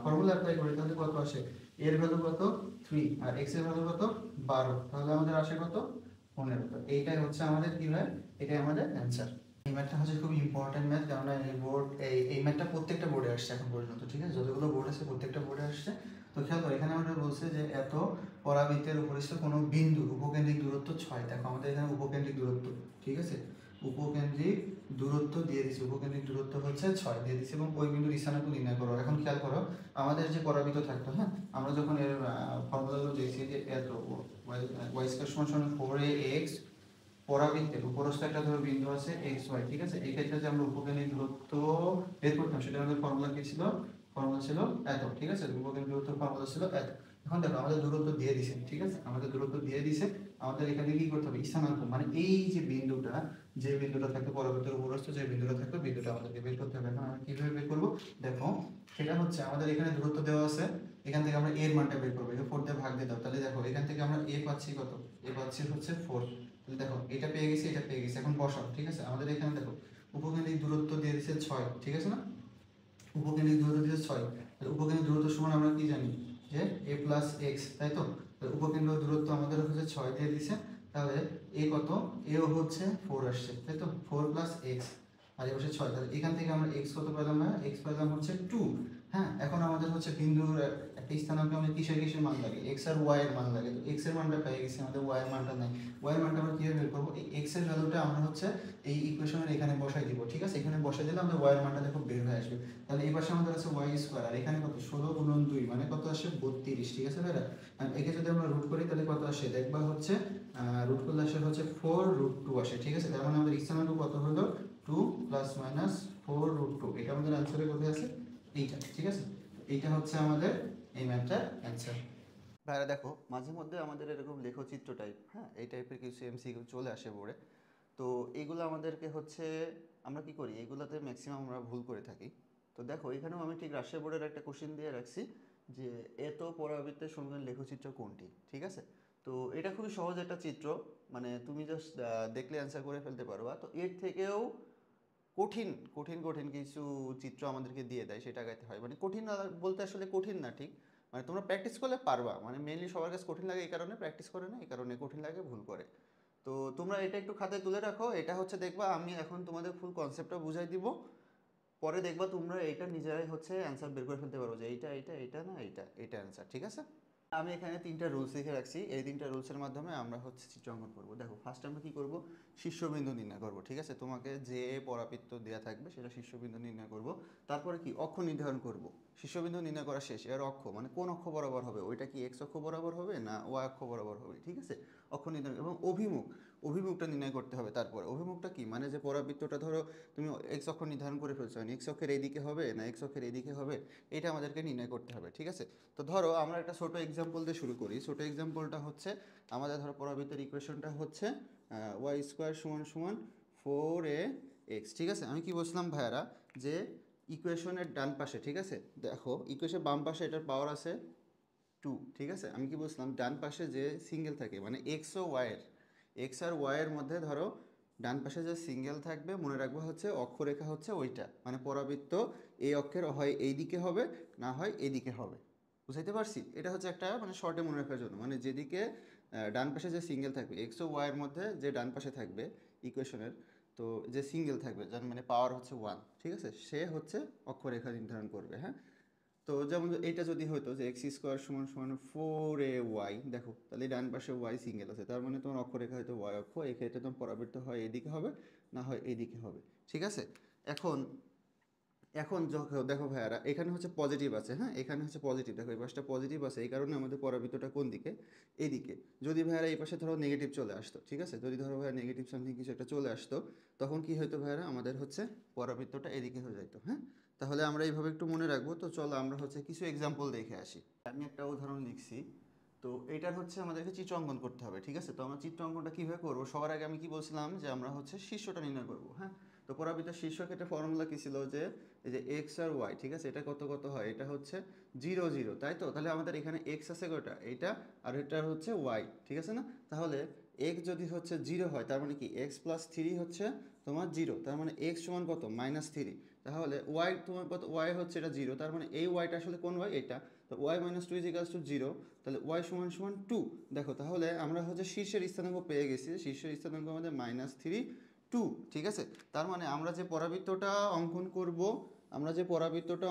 ফর্মুলা অ্যাপ্লাই করি তাহলে কত আসে, এর ভ্যালু কত 3 আর x এর ভ্যালু কত 12, তাহলে আমাদের আসে কত 15। তো এইটাই হচ্ছে আমাদের কি হয়, এটাই আমাদের অ্যানসার। এই ম্যাথটা হচ্ছে খুব ইম্পর্টেন্ট ম্যাথ, কারণ এই ম্যাথটা প্রত্যেকটা বোর্ডে আসছে এখন পর্যন্ত, ঠিক আছে, যতগুলো বোর্ড আছে প্রত্যেকটা বোর্ডে আসছে। তো খেয়াল করো এখানে আমাদের বলছে যে এত পরাবৃত্তের উপরিস্থ কোনো বিন্দুর উপকেন্দ্রিক দূরত্ব 6, দেখো আমাদের এখানে উপকেন্দ্রিক দূরত্ব, ঠিক আছে, উপকেন্দ্রিক দূরত্ব দিয়ে দিচ্ছে, উপকেন্দ্রিক দূরত্ব হচ্ছে 6 দিয়ে দিচ্ছে, এবং ওই বিন্দুর স্থানাঙ্ক নির্ণয় করো। এখন খেয়াল করো আমাদের যে পরাবৃত্ত থাকতো, হ্যাঁ, আমরা যখন এর ফর্মুলাগুলো দেখছি যে এত ওয়াই স্কয়ার সমান সমান 4ax, পরাবৃত্তের উপরস্থ একটা ধরো বিন্দু আছে এক্স ওয়াই, ঠিক আছে, এই ক্ষেত্রে যে আমরা উপকেন্দ্রিক দূরত্ব বের করতাম সেটা আমাদের ফর্মুলা কি ছিল, ফর্মুলা ছিল এত, ঠিক আছে, উপকেন্দ্রিক দূরত্ব ফর্মুলা ছিল এত। এখন দেখো আমাদের দূরত্ব দিয়ে দিছে, ঠিক আছে, আমাদের দূরত্ব দিয়ে দিছে, আমাদের এখানে কি করতে হবে, স্থানাঙ্ক মানে এই যে বিন্দুটা, যে বিন্দুটা থাকতো পরাবৃত্তের উপরস্থ যে বিন্দুটা থাকতো, বিন্দুটা আমাদেরকে বের করতে হবে। এখন আমরা কিভাবে বের করবো, দেখো সেটা হচ্ছে আমাদের এখানে দূরত্ব দেওয়া আছে, এখান থেকে আমরা এর মানটা বের করবো, এটা 4 দিয়ে ভাগ দিয়ে দাও, তাহলে দেখো এখান থেকে আমরা এ পাচ্ছি কত, এ পাচ্ছি হচ্ছে 4, দেখো এটা পেয়ে গেছি, এটা পেয়ে গেছি, এখন বসাও, ঠিক আছে, আমাদের এখানে দেখো উপকেন্দ্রিক দূরত্ব দিয়ে দিচ্ছে 6, ঠিক আছে না, উপকেন্দ্রিক দূরত্ব দিচ্ছে 6, তাহলে উপকেন্দ্রিক দূরত্ব সমান আমরা কি জানি যে a প্লাস এক্স, তাই তো, তাহলে উপকেন্দ্রিক দূরত্ব আমাদের হচ্ছে 6 দিয়ে দিছে, তাহলে এ কত, এও হচ্ছে 4 আসছে, তাই তো, 4 প্লাস এক্স আর এ হচ্ছে 6, তাহলে এখান থেকে আমরা এক্স কত পেলাম না, এক্স পেলাম হচ্ছে 2। হ্যাঁ, এখন আমাদের হচ্ছে বিন্দুর একটা স্থানাঙ্কে আমাদের কিসের কিসের মান লাগে, এক্স আর ওয়াই এর মান লাগে, তো এক্স এর মানটা পেয়ে গেছি, আমাদের ওয়াই এর মানটা নাই, ওয়াই এর মানটা আমরা কিভাবে বের করবো, এই এক্স এর ভ্যালুটা আমরা হচ্ছে এই ইকুয়েশনের এখানে বসাই দিব, ঠিক আছে, এখানে বসাই দিলে আমাদের ওয়াই এর মানটা দেখো বের হয়ে আসবে। তাহলে এই পাশে আমাদের আছে ওয়াই স্কয়ার, আর এখানে কত 16 গুণন 2 মানে কত আসে 32, ঠিক আছে ভাইরা, আর একে যদি আমরা রুট করি তাহলে কত আসে দেখবা হচ্ছে রুট করলে আসে হচ্ছে 4√2 আসে, ঠিক আছে, তার মানে আমাদের স্থানাঙ্ক কত হলো 2 প্লাস মাইনাস 4√2, এটা আমাদের অ্যানসারে কোথায় আছে, এইটা, ঠিক আছে, এইটা হচ্ছে আমাদের এই ম্যাথটার অ্যানসার। ভাইরা দেখো মাঝে মধ্যে আমাদের এরকম লেখচিত্র টাইপ, হ্যাঁ, এই টাইপের কিছু এমসিকিউ চলে আসে বোর্ডে, তো এগুলো আমাদেরকে হচ্ছে আমরা কি করি, এগুলোতে ম্যাক্সিমাম আমরা ভুল করে থাকি। তো দেখো এখানেও আমি ঠিক রাজশাহী বোর্ডের একটা কোশ্চেন দিয়ে রাখছি যে এত পরাবৃত্তের সমীকরণ লেখচিত্র কোনটি, ঠিক আছে, তো এটা খুবই সহজ একটা চিত্র, মানে তুমি জাস্ট দেখলে অ্যান্সার করে ফেলতে পারবা। তো এর থেকেও কঠিন কঠিন কঠিন কিছু চিত্র আমাদেরকে দিয়ে দেয়, সেটা আগাইতে হয়, মানে কঠিন বলতে আসলে কঠিন না ঠিক, মানে তোমরা প্র্যাকটিস করলে পারবা, মানে মেইনলি সবার কাছে কঠিন লাগে এই কারণে প্র্যাকটিস করে না, এই কারণে কঠিন লাগে, ভুল করে। তো তোমরা এটা একটু খাতায় তুলে রাখো, এটা হচ্ছে দেখবা আমি এখন তোমাদের ফুল কনসেপ্টটা বুঝাই দিব, পরে দেখবা তোমরা এটা নিজেরাই হচ্ছে অ্যান্সার বের করে ফেলতে পারো যে এইটা এইটা এইটা না এইটা এইটা অ্যান্সার, ঠিক আছে। আমি এখানে 3টা রুলস লিখে রাখছি, এই 3টা রুলসের মাধ্যমে আমরা হচ্ছে চিত্র অঙ্কন করবো। দেখো ফার্স্ট আমরা কি করব, শীর্ষবিন্দু নির্ণয় করব, ঠিক আছে, তোমাকে যে পরাবৃত্ত দেওয়া থাকবে সেটা শীর্ষবিন্দু নির্ণয় করব। তারপরে কি অক্ষ নির্ধারণ করব, শীর্ষবিন্দু নির্ণয় করা শেষ, এর অক্ষ মানে কোন অক্ষ বরাবর হবে, ওইটা কি এক্স অক্ষ বরাবর হবে না ওয়াই অক্ষ বরাবর হবে, ঠিক আছে, অক্ষ নির্ধারণ এবং অভিমুখ, অভিমুখটা নির্ণয় করতে হবে। তারপরে অভিমুখটা কি, মানে যে পরাবৃত্তটা ধরো তুমি এক্স অক্ষ নির্ধারণ করে ফেলছো, এক্স অক্ষের এইদিকে হবে না এক্স অক্ষের এইদিকে হবে, এটা আমাদেরকে নির্ণয় করতে হবে, ঠিক আছে। তো ধরো আমরা একটা ছোট এক্সাম্পল দিয়ে শুরু করি, ছোট এক্সাম্পলটা হচ্ছে আমাদের ধরো পরাবৃত্তের ইকুয়েশনটা হচ্ছে ওয়াই স্কোয়ার সমান সমান 4ax, ঠিক আছে। আমি কি বলছিলাম ভাইয়ারা যে ইকুয়েশনের ডান পাশে, ঠিক আছে, দেখো ইকুয়েশনের বাম পাশে এটার পাওয়ার আছে 2, ঠিক আছে, আমি কি বলছিলাম ডান পাশে যে সিঙ্গেল থাকে মানে এক্স ও ওয়াইয়ের, এক্স আর ওয়াইয়ের মধ্যে ধরো ডান পাশে যে সিঙ্গেল থাকবে মনে রাখবো হচ্ছে অক্ষরেখা হচ্ছে ওইটা, মানে পরাবৃত্ত এই অক্ষের হয় এই দিকে হবে না হয় এদিকে হবে, বুঝাইতে পারছি? এটা হচ্ছে একটা মানে শর্টে মনে রাখার জন্য, মানে যেদিকে ডান পাশে যে সিঙ্গেল থাকবে এক্স ও ওয়াইয়ের মধ্যে, যে ডান পাশে থাকবে ইকুয়েশনের, তো যে সিঙ্গেল থাকবে যার মানে পাওয়ার হচ্ছে 1, ঠিক আছে, সে হচ্ছে অক্ষরেখা নির্ধারণ করবে। হ্যাঁ, তো যেমন এইটা যদি হতো যে এক্স স্কোয়ার সমান সমান 4ay, দেখো তাহলে ডান পাশে ওয়াই সিঙ্গেল আছে, তার মানে তোমার অক্ষরেখা হয়তো ওয়াই অক্ষ, এক্ষেত্রে তোমার পরাবৃত্ত হয় এদিকে হবে, না হয় এইদিকে হবে, ঠিক আছে। এখন এখন দেখো ভাইয়ারা, এখানে হচ্ছে পজিটিভ আছে, হ্যাঁ এখানে হচ্ছে পজিটিভ, দেখো এই পাশটা পজিটিভ আছে, এই কারণে আমাদের পরাবৃত্তটা কোন দিকে, এদিকে। যদি ভাইয়ারা এই পাশে ধরো নেগেটিভ চলে আসতো, ঠিক আছে, যদি ধরো ভাইয়া নেগেটিভ সামথিং কিছু একটা চলে আসতো, তখন কি হতো ভাইয়ারা, আমাদের হচ্ছে পরাবৃত্তটা এদিকে হয়ে যেত। হ্যাঁ, তাহলে আমরা এইভাবে একটু মনে রাখবো। তো চলো আমরা হচ্ছে কিছু এক্সাম্পল দেখে আসি। আমি একটা উদাহরণ লিখছি, তো এইটার হচ্ছে আমাদেরকে চিত্র অঙ্কন করতে হবে, ঠিক আছে। তো আমরা চিত্র অঙ্কনটা কীভাবে করবো, সবার আগে আমি কি বলছিলাম যে আমরা হচ্ছে শীর্ষটা নির্ণয় করবো। হ্যাঁ, তো পরাবৃত্তের শীর্ষ ক্ষেত্রে ফর্মুলা কী ছিল, যে এই যে এক্স আর ওয়াই, ঠিক আছে, এটা কত কত হয়, এটা হচ্ছে 0 0, তাই তো। তাহলে আমাদের এখানে এক্স আছে কয়টা, এইটা, আর এটা হচ্ছে ওয়াই, ঠিক আছে না। তাহলে এক্স যদি হচ্ছে 0 হয়, তার মানে কি এক্স প্লাস 3 হচ্ছে তোমার 0, তার মানে এক্স সমান কত, -3। তাহলে ওয়াই তোমার কত, ওয়াই হচ্ছে এটা 0, তার মানে এই ওয়াইটা আসলে কোন ওয়াই, এটা। তো Y minus two is equals to 0, তাহলে ওয়াই সমান সমান 2। দেখো তাহলে আমরা হচ্ছে শীর্ষের স্থানাঙ্ক পেয়ে গেছি, শীর্ষের স্থানাঙ্ক আমাদের -3 2, ঠিক আছে। তার মানে আমরা যে পরাবৃত্তটা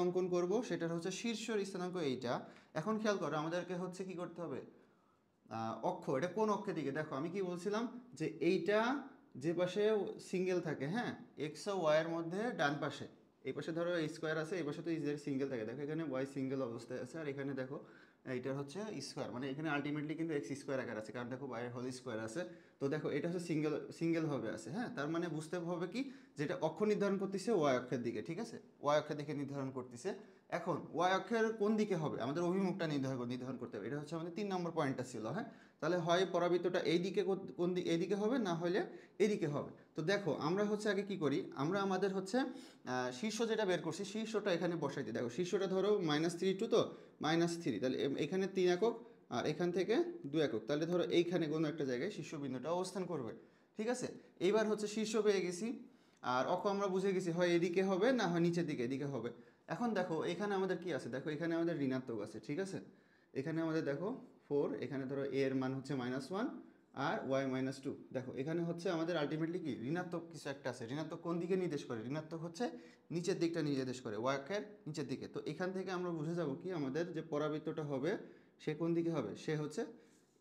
অঙ্কন করব, সেটার হচ্ছে শীর্ষের স্থানাঙ্ক এইটা। এখন খেয়াল করো, আমাদেরকে হচ্ছে কি করতে হবে, অক্ষ, এটা কোন অক্ষের দিকে, দেখো আমি কি বলছিলাম যে এইটা যে পাশে সিঙ্গেল থাকে, হ্যাঁ এক্স ও ওয়াইয়ের মধ্যে ডান পাশে, এই পাশে ধরো এই স্কোয়ার আছে, এই পাশে তো ইজের সিঙ্গেল থাকে, দেখো এখানে ওয়াই সিঙ্গেল অবস্থায় আছে, আর এখানে দেখো এইটার হচ্ছে স্কোয়ার, মানে এখানে আলটিমেটলি কিন্তু এক্স স্কোয়ার আকার আছে, কারণ দেখো ওয়াই হোল স্কোয়ার আছে। তো দেখো এটা হচ্ছে সিঙ্গেল ভাবে আছে, হ্যাঁ, তার মানে বুঝতে হবে কি, যেটা অক্ষ নির্ধারণ করতেছে ওয়াই অক্ষের দিকে, ঠিক আছে, ওয়াই অক্ষের দিকে নির্ধারণ করতেছে। এখন ওয়াই অক্ষের কোন দিকে হবে, আমাদের অভিমুখটা নির্ধারণ করতে হবে, এটা হচ্ছে আমাদের 3 নম্বর পয়েন্টটা ছিল। হ্যাঁ, তাহলে হয় পরাবৃত্তটা এই দিকে, কোন দিকে, এইদিকে হবে, না হলে এদিকে হবে। তো দেখো আমরা হচ্ছে আগে কি করি, আমরা আমাদের হচ্ছে শীর্ষ যেটা বের করছি, শীর্ষটা এখানে বসাই দিই। দেখো শীর্ষটা ধরো -3 টু, তো -3, তাহলে এখানে 3 একক, আর এখান থেকে 2 একক, তাহলে ধরো এইখানে কোনো একটা জায়গায় শীর্ষবিন্দুটা অবস্থান করবে, ঠিক আছে। এইবার হচ্ছে শীর্ষ পেয়ে গেছি, আর অক্ষ আমরা বুঝে গেছি, হয় এদিকে হবে, না হয় নিচের দিকে, এদিকে হবে। এখন দেখো এখানে আমাদের কি আছে, দেখো এখানে আমাদের ঋণাত্মক আছে, ঠিক আছে। এখানে আমাদের দেখো 4, এখানে ধরো এ এর মান হচ্ছে -1, আর ওয়াই -2। দেখো এখানে হচ্ছে আমাদের আলটিমেটলি কি ঋণাত্মক কিছু একটা আছে, ঋণাত্মক কোন দিকে নির্দেশ করে, ঋণাত্মক হচ্ছে নিচের দিকটা নির্দেশ করে, ওয়াকের নিচের দিকে। তো এখান থেকে আমরা বুঝে যাব কি, আমাদের যে পরাবৃত্তটা হবে সে কোন দিকে হবে, সে হচ্ছে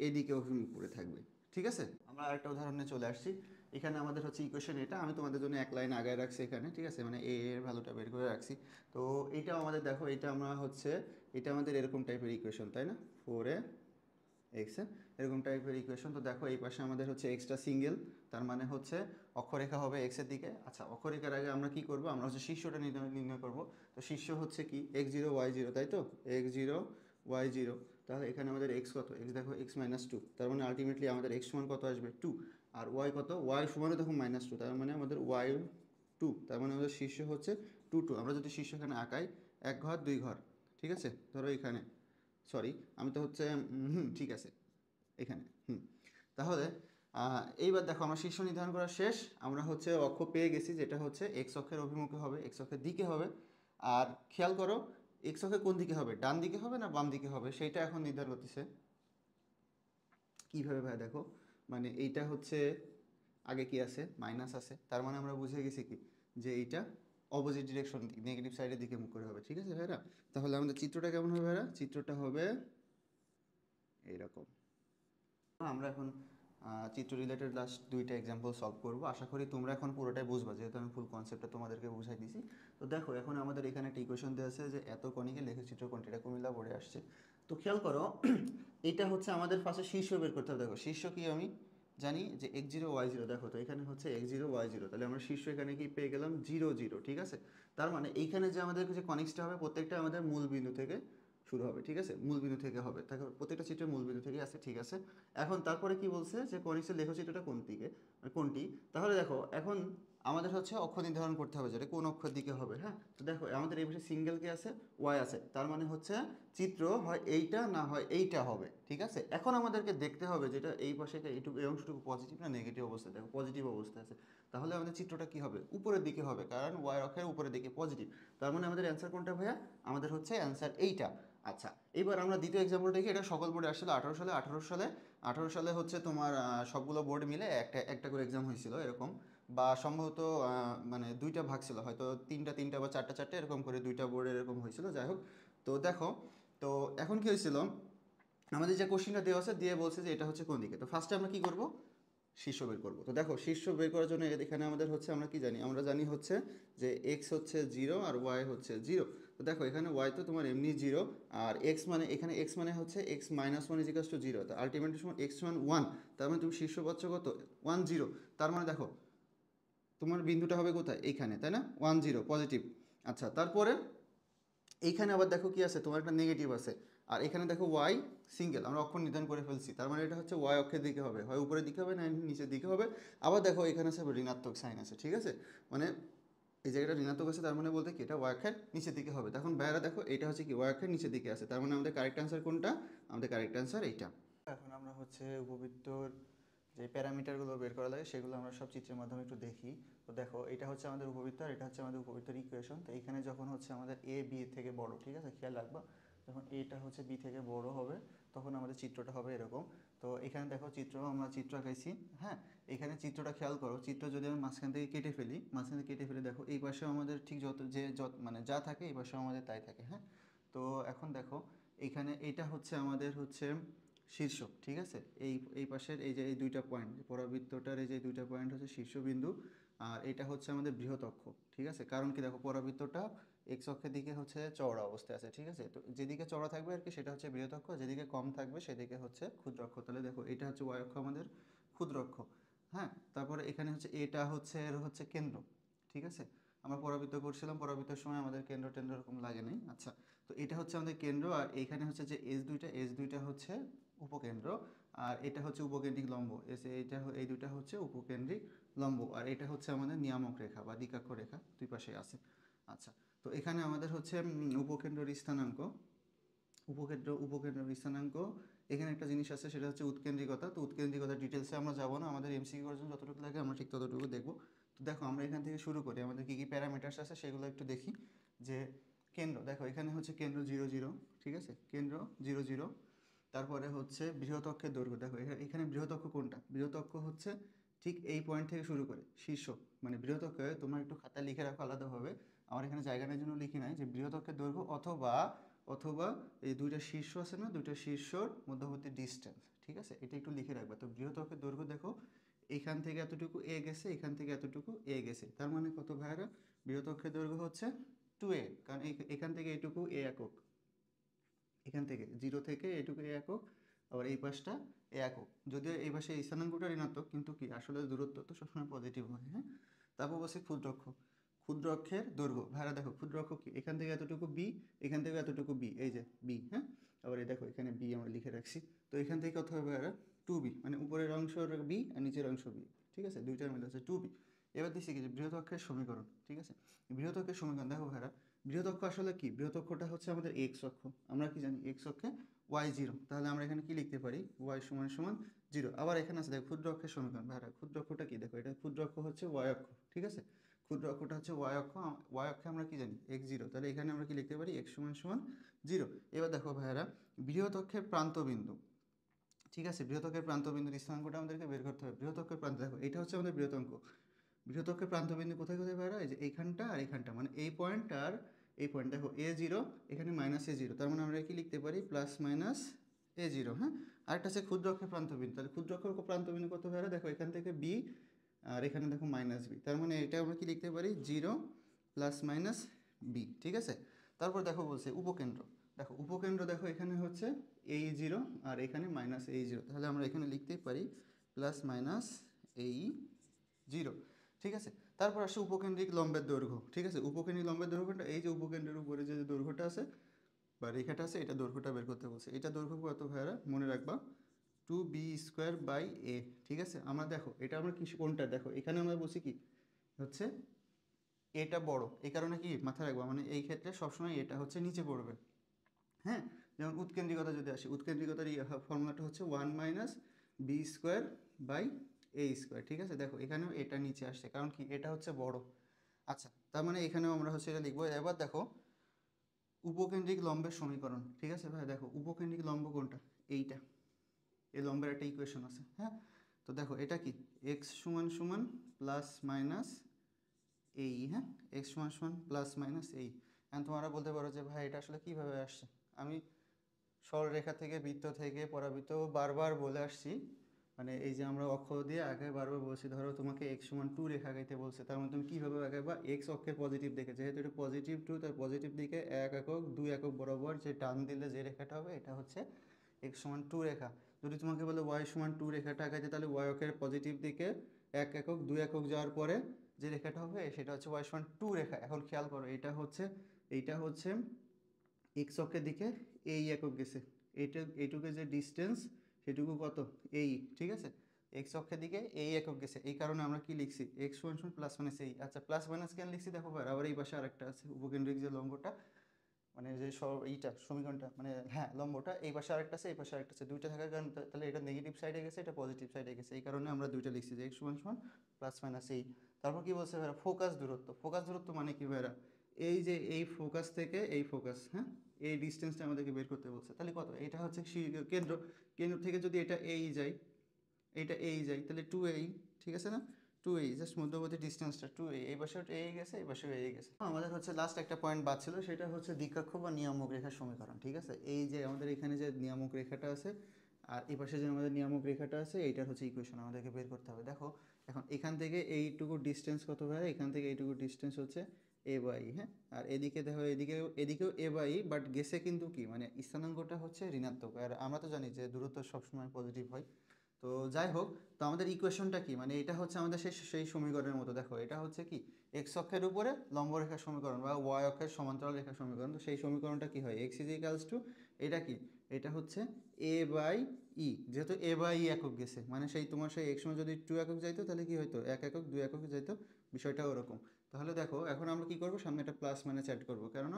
এদিকে অভিমুখ করে থাকবে, ঠিক আছে। আমরা আরেকটা উদাহরণে চলে আসছি। এখানে আমাদের হচ্ছে ইকুয়েশন এটা, আমি তোমাদের জন্য এক লাইন আগায় রাখছি এখানে, ঠিক আছে, মানে এর ভ্যালুটা বের করে রাখছি। তো এইটাও আমাদের দেখো, এটা আমরা হচ্ছে, এটা আমাদের এরকম টাইপের ইকুয়েশন, তাই না, 4a এক্স এরকম টাইপের ইকুয়েশন। তো দেখো এই পাশে আমাদের হচ্ছে এক্সটা সিঙ্গেল, তার মানে হচ্ছে অক্ষরেখা হবে এক্সের দিকে। আচ্ছা, অক্ষরেখার আগে আমরা কি করব, আমরা হচ্ছে শীর্ষটা নির্ণয় করব। তো শীর্ষ হচ্ছে কি x0 y0, তাই তো, x0 y0। তাহলে এখানে আমাদের এক্স কত, এক্স দেখো x-2, তার মানে আলটিমেটলি আমাদের এক্স সমান কত আসবে 2, আর ওয়াই কত, ওয়াই সমানও দেখো -2, তার মানে আমাদের ওয়াই 2, তার মানে আমাদের শীর্ষ হচ্ছে 2 2। আমরা যদি শীর্ষ এখানে আঁকাই, 1 ঘর 2 ঘর, ঠিক আছে, ধরো এখানে, সরি আমি তো হচ্ছে ঠিক আছে এখানে তাহলে এইবার দেখো আমরা শীর্ষ নির্ধারণ করা শেষ, আমরা হচ্ছে অক্ষ পেয়ে গেছি, যেটা হচ্ছে এক্স অক্ষের অভিমুখে হবে, এক্স অক্ষের দিকে হবে। আর খেয়াল করো এক্স অক্ষের কোন দিকে হবে, ডান দিকে হবে না বাম দিকে হবে, সেইটা এখন নির্ধারণ করতেছে কীভাবে ভাই, দেখো মানে এইটা হচ্ছে আগে কি আছে, মাইনাস আছে, তার মানে আমরা বুঝে গেছি কি, যে এইটা অপোজিট ডিরেকশন, নেগেটিভ সাইডের দিকে মুখ করে হবে, ঠিক আছে ভাইরা। তাহলে আমাদের চিত্রটা কেমন হবে ভাইরা, চিত্রটা হবে এইরকম। আমরা এখন চিত্র রিলেটেড লাস্ট 2টা এক্সাম্পল সলভ করব, আশা করি তোমরা এখন পুরোটাই বুঝবা, যেহেতু আমি ফুল কনসেপ্টটা তোমাদেরকে বুঝাই দিছি। তো দেখো এখন আমাদের এখানে একটা ইকুয়েশন দেওয়া আছে যে এত কণিকে লেখচিত্র কোণটি, এটা কুমিল্লা বোর্ডে আসছে। তো খেয়াল করো এটা হচ্ছে আমাদের ফার্স্টে শীর্ষ বের করতে হবে। দেখো শীর্ষ কি আমি জানি যে x0 y0, দেখো তো এখানে হচ্ছে x0 y0, তাহলে আমরা শীর্ষ এখানে কি পেয়ে গেলাম 0 0, ঠিক আছে। তার মানে এইখানে যে আমাদের যে কনিক্সটা হবে প্রত্যেকটা আমাদের মূল বিন্দু থেকে শুরু হবে, ঠিক আছে, মূল বিন্দু থেকে হবে, তাকে প্রত্যেকটা চিত্রের মূল বিন্দু থেকে আছে, ঠিক আছে। এখন তারপরে কি বলছে যে কনিক্সের লেখচিত্রটা কোন দিকে, মানে কোনটি। তাহলে দেখো এখন আমাদের হচ্ছে অক্ষ নির্ধারণ করতে হবে যেটা কোন অক্ষের দিকে হবে। হ্যাঁ, তো দেখো আমাদের এই পাশে সিঙ্গেল কে আছে, ওয়াই আছে, তার মানে হচ্ছে চিত্র হয় এইটা না হয় এইটা হবে। ঠিক আছে, এখন আমাদেরকে দেখতে হবে যেটা এই পাশে এইটুকু এই অংশটুকু পজিটিভ না নেগেটিভ অবস্থা। দেখো পজিটিভ অবস্থা আছে, তাহলে আমাদের চিত্রটা কি হবে, উপরের দিকে হবে, কারণ ওয়াই অক্ষের উপরের দিকে পজিটিভ। তার মানে আমাদের অ্যান্সার কোনটা ভাইয়া, আমাদের হচ্ছে অ্যান্সার এইটা। আচ্ছা, এবার আমরা দ্বিতীয় এক্সাম্পল দেখি। এটা সকল বোর্ডে আসছিল 18 সালে হচ্ছে তোমার সবগুলো বোর্ড মিলে একটা একটা করে এক্সাম হয়েছিল এরকম, বা সম্ভবত মানে দুইটা ভাগ ছিল, হয়তো তিনটা তিনটা বা চারটা চারটে এরকম করে দুইটা বোর্ড এরকম হয়েছিল। যাই হোক, তো দেখো, তো এখন কি হয়েছিল, আমাদের যে কোশ্চিনটা দেওয়া আছে দিয়ে বলছে যে এটা হচ্ছে কোন দিকে। তো ফার্স্টে আমরা কি করব, শীর্ষ বের করব। তো দেখো শীর্ষ বের করার জন্য এখানে আমাদের হচ্ছে আমরা কি জানি, আমরা জানি হচ্ছে যে এক্স হচ্ছে 0 আর ওয়াই হচ্ছে 0। তো দেখো এখানে ওয়াই তো তোমার এমনি 0, আর এক্স মানে এখানে এক্স মানে হচ্ছে x minus one is ইকাস two 0, তো আলটিমেটলি সময় এক্স ওয়ান 1, তার মানে তুমি শীর্ষ পাচ্ছ কত 1 0। তার মানে দেখো তোমার বিন্দুটা হবে কোথায়, এইখানে, তাই না, 1 0 পজিটিভ। আচ্ছা, তারপরে এইখানে আবার দেখো কি আছে, তোমার একটা নেগেটিভ আছে, আর এখানে দেখো ওয়াই সিঙ্গেল, আমরা অক্ষর নির্ধারণ করে ফেলছি, তার মানে এটা হচ্ছে ওয়াই অক্ষের দিকে হবে, হয় উপরের দিকে হবে না নিচের দিকে হবে। আবার দেখো এখানে আছে ঋণাত্মক সাইন আছে, ঠিক আছে, মানে এই জায়গাটা ঋণাত্মক আছে, তার মানে বলতে কি এটা ওয়াই অক্ষের নিচের দিকে হবে। তখন বাইরে দেখো এটা হচ্ছে কি ওয়াই অক্ষের নিচের দিকে আছে, তার মানে আমাদের কারেক্ট অ্যান্সার কোনটা, আমাদের কারেক্ট অ্যান্সার এইটা। এখন আমরা হচ্ছে উপবৃত্তর যে প্যারামিটারগুলো বের করা লাগে সেগুলো আমরা সব চিত্রের মাধ্যমে একটু দেখি। তো দেখো এটা হচ্ছে আমাদের উপবৃত্ত আর এটা হচ্ছে আমাদের উপবৃত্তের ইকুয়েশন। তো এখানে যখন হচ্ছে আমাদের এ বি থেকে বড়, ঠিক আছে, খেয়াল রাখবা, যখন এটা হচ্ছে বি থেকে বড় হবে তখন আমাদের চিত্রটা হবে এরকম। তো এখানে দেখো আমরা চিত্র আঁকাইছি। হ্যাঁ, এখানে চিত্রটা খেয়াল করো, চিত্র যদি আমি মাঝখান থেকে কেটে ফেলি, দেখো এই পাশেও আমাদের ঠিক মানে যা থাকে এই পাশেও আমাদের তাই থাকে। হ্যাঁ, তো এখন দেখো এইখানে এটা হচ্ছে আমাদের হচ্ছে শীর্ষ, ঠিক আছে, এই এই পাশের এই যে এই দুইটা পয়েন্ট পরাবৃত্তটার এই যে দুইটা পয়েন্ট হচ্ছে শীর্ষবিন্দু, আর এটা হচ্ছে আমাদের বৃহৎ অক্ষ। ঠিক আছে, কারণ কি দেখো পরাবৃত্তটা এক্স অক্ষের দিকে হচ্ছে চওড়া অবস্থায় আছে, ঠিক আছে, তো যেদিকে চওড়া থাকবে আর কি সেটা হচ্ছে বৃহৎ অক্ষ, যেদিকে কম থাকবে সেদিকে হচ্ছে ক্ষুদ্র অক্ষ। তাহলে দেখো এটা হচ্ছে ওয়াই অক্ষ আমাদের ক্ষুদ্র অক্ষ। হ্যাঁ, তারপরে এখানে হচ্ছে এটা হচ্ছে এর হচ্ছে কেন্দ্র। ঠিক আছে, আমরা পরাবৃত্ত করছিলাম, পরাবৃত্তের সময় আমাদের কেন্দ্র টেন্দ্র এরকম লাগে নাই। আচ্ছা, তো এটা হচ্ছে আমাদের কেন্দ্র, আর এইখানে হচ্ছে যে এস দুইটা হচ্ছে উপকেন্দ্র, আর এটা হচ্ছে উপকেন্দ্রিক লম্ব এই দুইটা হচ্ছে উপকেন্দ্রিক লম্ব, আর এটা হচ্ছে আমাদের নিয়ামক রেখা বা দিকাক্ষ রেখা দুই পাশে আছে। আচ্ছা, তো এখানে আমাদের হচ্ছে উপকেন্দ্রের স্থানাঙ্ক, উপকেন্দ্রের স্থানাঙ্ক, এখানে একটা জিনিস আছে সেটা হচ্ছে উৎকেন্দ্রিকতা। তো উৎকেন্দ্রিকতার ডিটেলসে আমরা যাবো না, আমাদের এমসিকিউ করার জন্য যতটুকু লাগে আমরা ঠিক ততটুকু দেখবো। তো দেখো আমরা এখান থেকে শুরু করি, আমাদের কী কী প্যারামিটার্স আছে সেগুলো একটু দেখি। যে কেন্দ্র, দেখো এখানে হচ্ছে কেন্দ্র 0 0, ঠিক আছে, কেন্দ্র 0 0। তারপরে হচ্ছে বৃহৎ অক্ষের দৈর্ঘ্য, দেখো এখানে বৃহৎ অক্ষ কোনটা, বৃহৎ অক্ষ হচ্ছে ঠিক এই পয়েন্ট থেকে শুরু করে শীর্ষ, মানে বৃহৎ অক্ষে তোমার একটু খাতায় লিখে রাখো আলাদাভাবে, আমার এখানে জায়গা নেওয়ার জন্য লিখি নাই, যে বৃহৎ অক্ষের দৈর্ঘ্য অথবা অথবা এই দুইটা শীর্ষ আছে না, দুইটা শীর্ষর মধ্যবর্তী ডিস্টেন্স, ঠিক আছে, এটা একটু লিখে রাখবা। তো বৃহৎ অক্ষের দৈর্ঘ্য দেখো এখান থেকে এতটুকু এ গেছে, এখান থেকে এতটুকু এ গেছে, তার মানে কত ভাইরা, বৃহৎ অক্ষের দৈর্ঘ্য হচ্ছে 2a, কারণ এখান থেকে এইটুকু এ একক, এখান থেকে 0 থেকে এটুকু এ একক, আবার এই পাশটা এ একক, যদিও এই পাশে এই স্থানাঙ্কটা ঋণাত্মক কিন্তু কি আসলে দূরত্ব তো সবসময় পজিটিভ হয়। হ্যাঁ, তারপর বলছি ক্ষুদ্র অক্ষ, ক্ষুদ্র অক্ষের দৈর্ঘ্য, ভাইরা দেখো ক্ষুদ্র অক্ষ কি, এখান থেকে এতটুকু বি, এখান থেকে এতটুকু বি, এই যে বি। হ্যাঁ, আবার এই দেখো এখানে বি আমরা লিখে রাখছি। তো এখান থেকে কত হবে ভাইরা, 2b, মানে উপরের অংশ বি আর নিচের অংশ বি, ঠিক আছে, দুইটার মধ্যে আছে 2b। এবার দিচ্ছি কি যে বৃহৎ অক্ষের সমীকরণ, ঠিক আছে, বৃহৎ অক্ষের সমীকরণ দেখো ভাইরা, বৃহৎ অক্ষ আসলে কি, বৃহৎ অক্ষটা হচ্ছে আমাদের এক্স অক্ষ, আমরা কি জানি এক্স অক্ষে ওয়াই 0, তাহলে আমরা এখানে কি লিখতে পারি, ওয়াই সমান সমান 0। আবার এখানে আছে দেখো ক্ষুদ্র অক্ষের সমীকরণ, ভাইরা ক্ষুদ্র অক্ষটা কি, দেখো এটা ক্ষুদ্র অক্ষ হচ্ছে ওয়াই অক্ষ, ঠিক আছে, ক্ষুদ্র অক্ষটা হচ্ছে ওয়াই অক্ষ, ওয়াই অক্ষে আমরা কি জানি এক্স 0, তাহলে এখানে আমরা কি লিখতে পারি এক্স সমান সমান 0। এবার দেখো ভাইরা বৃহৎ অক্ষের প্রান্তবিন্দু, ঠিক আছে, বৃহৎ অক্ষের প্রান্তবিন্দুর স্থানাঙ্কটা আমাদেরকে বের করতে হবে। বৃহৎ অক্ষের প্রান্ত, দেখো এটা হচ্ছে আমাদের বৃহৎ অঙ্ক, বৃহৎ অক্ষের প্রান্তবিন্দু কোথায় কোথায় বেরোয়, এই যে এইখানটা আর এইখানটা, মানে এই পয়েন্ট আর এই পয়েন্ট, দেখো A0 এখানে -A0, তার মানে আমরা কি লিখতে পারি +-A0। হ্যাঁ, আরেকটা আছে ক্ষুদ্র অক্ষের প্রান্তবিন্দু, তাহলে ক্ষুদ্র অক্ষের প্রান্তবিন্দু কত বেরোয়, দেখো এখান থেকে B আর এখানে দেখো -B, তার মানে এটা আমরা কি লিখতে পারি 0 +-B, ঠিক আছে। তারপর দেখো বলছে উপকেন্দ্র, দেখো উপকেন্দ্র, দেখো এখানে হচ্ছে A0 আর এখানে -A0, তাহলে আমরা এখানে লিখতেই পারি +-A0, ঠিক আছে। তারপর আসে উপকেন্দ্রিক লম্বের দৈর্ঘ্য, ঠিক আছে, উপকেন্দ্রিক লম্বের দৈর্ঘ্যটা এই যে উপকেন্দ্রের উপরে যে দৈর্ঘ্যটা আছে বা রেখাটা আছে, এটা দৈর্ঘ্যটা বের করতে বলছে। এটা দৈর্ঘ্য কত ভাইয়ারা, মনে রাখবা 2b² / a, ঠিক আছে। আমরা দেখো এটা আমরা কোনটা, দেখো এখানে আমরা বলছি কি হচ্ছে এটা বড়, এই কারণে কি মাথায় রাখবা, মানে এই ক্ষেত্রে সবসময় এটা হচ্ছে নিচে পড়বে। হ্যাঁ, যেমন উৎকেন্দ্রিকতা যদি আসে, উৎকেন্দ্রিকতার ফর্মুলাটা হচ্ছে 1 - b² বাই a², ঠিক আছে। দেখো এখানেও এটা নিচে আসছে, কারণ কি এটা হচ্ছে বড়। আচ্ছা, তার মানে এখানেও আমরা হচ্ছে এটা লিখবো। এবার দেখো উপকেন্দ্রিক লম্বের সমীকরণ, ঠিক আছে ভাই। দেখো উপকেন্দ্রিক লম্ব কোনটা, এইটা, এই লম্বের একটা ইকুয়েশন আছে। হ্যাঁ, তো দেখো এটা কি এক্স সমান সমান প্লাস মাইনাস এই, হ্যাঁ, এক্স সমান সমান প্লাস মাইনাস এই। এখন তোমরা বলতে পারো যে ভাই এটা আসলে কীভাবে আসছে। আমি সরলরেখা থেকে, বৃত্ত থেকে, পরাবৃত্ত বারবার বলে আসছি। মানে এই যে আমরা অক্ষ দিয়ে আগে বারবার বলছি, ধরো তোমাকে এক্স সমান 2 রেখা আঁকাইতে বলছে, তার মানে তুমি কীভাবে আঁকাইবা, এক্স অক্ষের পজিটিভ দিকে, যেহেতু এটা পজিটিভ 2, তার পজিটিভ দিকে 1 একক 2 একক বরাবর যে টান দিলে যে রেখাটা হবে এটা হচ্ছে এক্স সমান 2 রেখা। যদি তোমাকে বলে ওয়াই সমান 2 রেখাটা আঁকাইতে, তাহলে ওয়াই অক্ষের পজিটিভ দিকে 1 একক 2 একক যাওয়ার পরে যে রেখাটা হবে সেটা হচ্ছে ওয়াই সমান 2 রেখা। এখন খেয়াল করো, এইটা হচ্ছে এক্স অক্ষের দিকে এই একক গেছে, এইটুকু যে ডিস্টেন্স সেটুকু কত, এই, ঠিক আছে। এক্স অক্ষের দিকে এই একক গেছে, এই কারণে আমরা কি লিখছি, এক্স সমান সমান প্লাস মাইনাস এই। আচ্ছা, প্লাস মাইনাস কেন লিখছি দেখো ভাই, আবার এই পাশে আরেকটা আছে উপকেন্দ্রিক যে লম্বটা, মানে যে এইটা সমীকরণটা, মানে হ্যাঁ লম্বটা, এই পাশে আরেকটা আছে, এই পাশে আরেকটা আছে, দুইটা থাকার কারণে তাহলে এটা নেগেটিভ সাইডে গেছে, এটা পজিটিভ সাইডে গেছে, এই কারণে আমরা দুইটা লিখছি যে এক্স সমান সমান প্লাস মাইনাস এই। তারপর কি বলছে ভাইরা, ফোকাস দূরত্ব। ফোকাস দূরত্ব মানে কি ভাইরা, এই যে এই ফোকাস থেকে এই ফোকাস, হ্যাঁ, এই ডিস্টেন্সটা আমাদেরকে বের করতে বলছে। তাহলে কত, এটা হচ্ছে কেন্দ্র, কেন্দ্র থেকে যদি এটা এই যায়, এটা এই যায়, তাহলে 2a, ঠিক আছে না, 2a, জাস্ট মধ্যবর্তী ডিস্টেন্সটা 2a, এই পাশেও এই গেছে, এই পাশেও এই গেছে। আমাদের হচ্ছে লাস্ট একটা পয়েন্ট বাদ ছিল, সেটা হচ্ছে দ্বিকক্ষ বা নিয়ামক রেখার সমীকরণ, ঠিক আছে। এই যে আমাদের এখানে যে নিয়ামক রেখাটা আছে আর এই পাশে যে আমাদের নিয়ামক রেখাটা আছে, এইটার হচ্ছে ইকুয়েশন আমাদেরকে বের করতে হবে। দেখো এখন এখান থেকে এইটুকু ডিস্টেন্স কত হয়, এখান থেকে এইটুকু ডিস্টেন্স হচ্ছে a/e, হ্যাঁ। আর এদিকে দেখো, এদিকেও a/e, বাট গেছে কিন্তু কি, মানে স্থানাঙ্কটা হচ্ছে ঋণাত্মক, আর আমরা তো জানি যে দূরত্ব সবসময় পজিটিভ হয়। তো যাই হোক, তো আমাদের ইকুয়েশনটা কি, মানে এটা হচ্ছে আমাদের সেই সমীকরণের মতো। দেখো এটা হচ্ছে কি এক্স অক্ষের উপরে লম্ব রেখার সমীকরণ বা ওয়াই অক্ষের সমান্তরাল রেখার সমীকরণ। তো সেই সমীকরণটা কি হয়, এক্স ইজিক্যালস টু, এটা কি, এটা হচ্ছে a/e, যেহেতু a/e একক গেছে, মানে সেই তোমার সেই এক্স সময় যদি 2 একক যাইতো তাহলে কি হইতো, 1 একক 2 একক যাইতো, বিষয়টা ওরকম। তাহলে দেখো এখন আমরা কি করবো, সামনে একটা প্লাস মাইনাস অ্যাড করবো, কারণ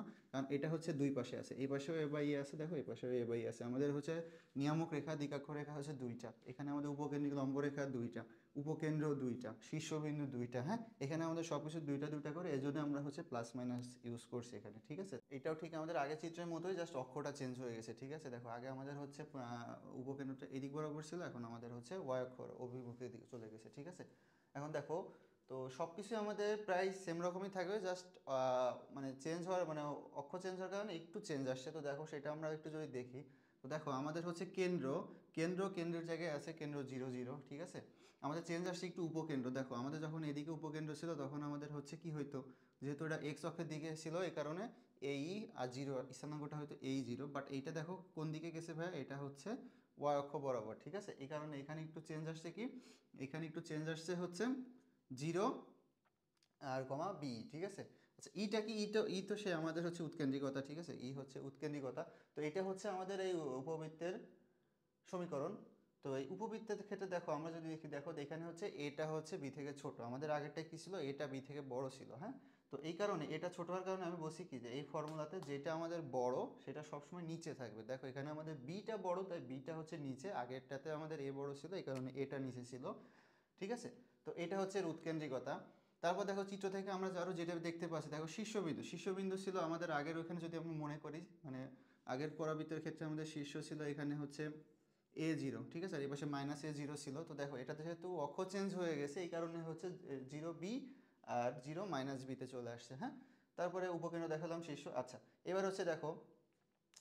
এটা হচ্ছে দুই পাশে আছে, এই পাশেও a/e আছে, দেখো এই পাশেও a/e আছে। আমাদের হচ্ছে নিয়ামক রেখা, দ্বিকক্ষ রেখা হচ্ছে দুইটা, এখানে আমাদের উপকেন্দ্রিক লম্ব রেখা দুইটা, উপকেন্দ্র দুইটা, শীর্ষবিন্দু দুইটা, হ্যাঁ, এখানে আমাদের সব কিছু দুইটা দুইটা করে, এই জন্য আমরা হচ্ছে প্লাস মাইনাস ইউজ করছি এখানে, ঠিক আছে। এটাও ঠিক আমাদের আগের চিত্রের মতোই, জাস্ট অক্ষটা চেঞ্জ হয়ে গেছে, ঠিক আছে। দেখো আগে আমাদের হচ্ছে উপকেন্দ্রটা এদিক বরাবর ছিল, এখন আমাদের হচ্ছে ওয়াই অক্ষ অভিমুখের দিকে চলে গেছে, ঠিক আছে। এখন দেখো, তো সব কিছু আমাদের প্রায় সেম রকমই থাকবে, জাস্ট মানে চেঞ্জ হওয়ার, মানে অক্ষ চেঞ্জ হওয়ার কারণে একটু চেঞ্জ আসছে। তো দেখো সেটা আমরা একটু যদি দেখি, তো দেখো আমাদের হচ্ছে কেন্দ্রের জায়গায় আছে কেন্দ্র 0 0, ঠিক আছে। আমাদের চেঞ্জ আসছে একটু উপকেন্দ্র। দেখো আমাদের যখন এদিকে উপকেন্দ্র ছিল তখন আমাদের হচ্ছে কি হইতো, যেহেতু এটা এক্স অক্ষের দিকে ছিল এই কারণে এই আর 0 স্থানাঙ্কটা হয়তো এই 0, বাট এইটা দেখো কোন দিকে গেছে ভাই, এটা হচ্ছে ওয়াই অক্ষ বরাবর, ঠিক আছে। এই কারণে এখানে একটু চেঞ্জ আসছে কি, এখানে একটু চেঞ্জ আসছে হচ্ছে 0 আর কমা বি, ঠিক আছে। আচ্ছা ইটা কি, ই তো সে আমাদের হচ্ছে উৎকেন্দ্রিকতা, ঠিক আছে, ই হচ্ছে উৎকেন্দ্রিকতা। তো এটা হচ্ছে আমাদের এই উপবৃত্তের সমীকরণ। তো এই উপবৃত্তের ক্ষেত্রে দেখো আমরা যদি দেখি, দেখো এখানে হচ্ছে এটা হচ্ছে বি থেকে ছোট, আমাদের আগেরটা কি ছিল, এটা বি থেকে বড় ছিল, হ্যাঁ। তো এই কারণে এটা ছোট হওয়ার কারণে আমি বলছি কি যে এই ফর্মুলাতে যেটা আমাদের বড় সেটা সবসময় নিচে থাকবে। দেখো এখানে আমাদের বিটা বড়, তাই বিটা হচ্ছে নিচে, আগেরটাতে আমাদের এ বড় ছিল এই কারণে এটা নিচে ছিল, ঠিক আছে। তো এটা হচ্ছে এর উৎকেন্দ্রিকতা। তারপর দেখো চিত্র থেকে আমরা আরও যেটা দেখতে পাচ্ছি, দেখো শীর্ষবিন্দু ছিল আমাদের আগের, ওখানে যদি আমরা মনে করি, মানে আগের পরাবৃত্তের ক্ষেত্রে আমাদের শীর্ষ ছিল এখানে হচ্ছে a0, ঠিক আছে, আর এই পাশে -a0 ছিল। তো দেখো এটাতে যেহেতু অক্ষ চেঞ্জ হয়ে গেছে এই কারণে হচ্ছে 0b আর 0 -bতে চলে আসছে, হ্যাঁ। তারপরে উপকেন্দ্র দেখালাম শীর্ষ। আচ্ছা এবার হচ্ছে দেখো,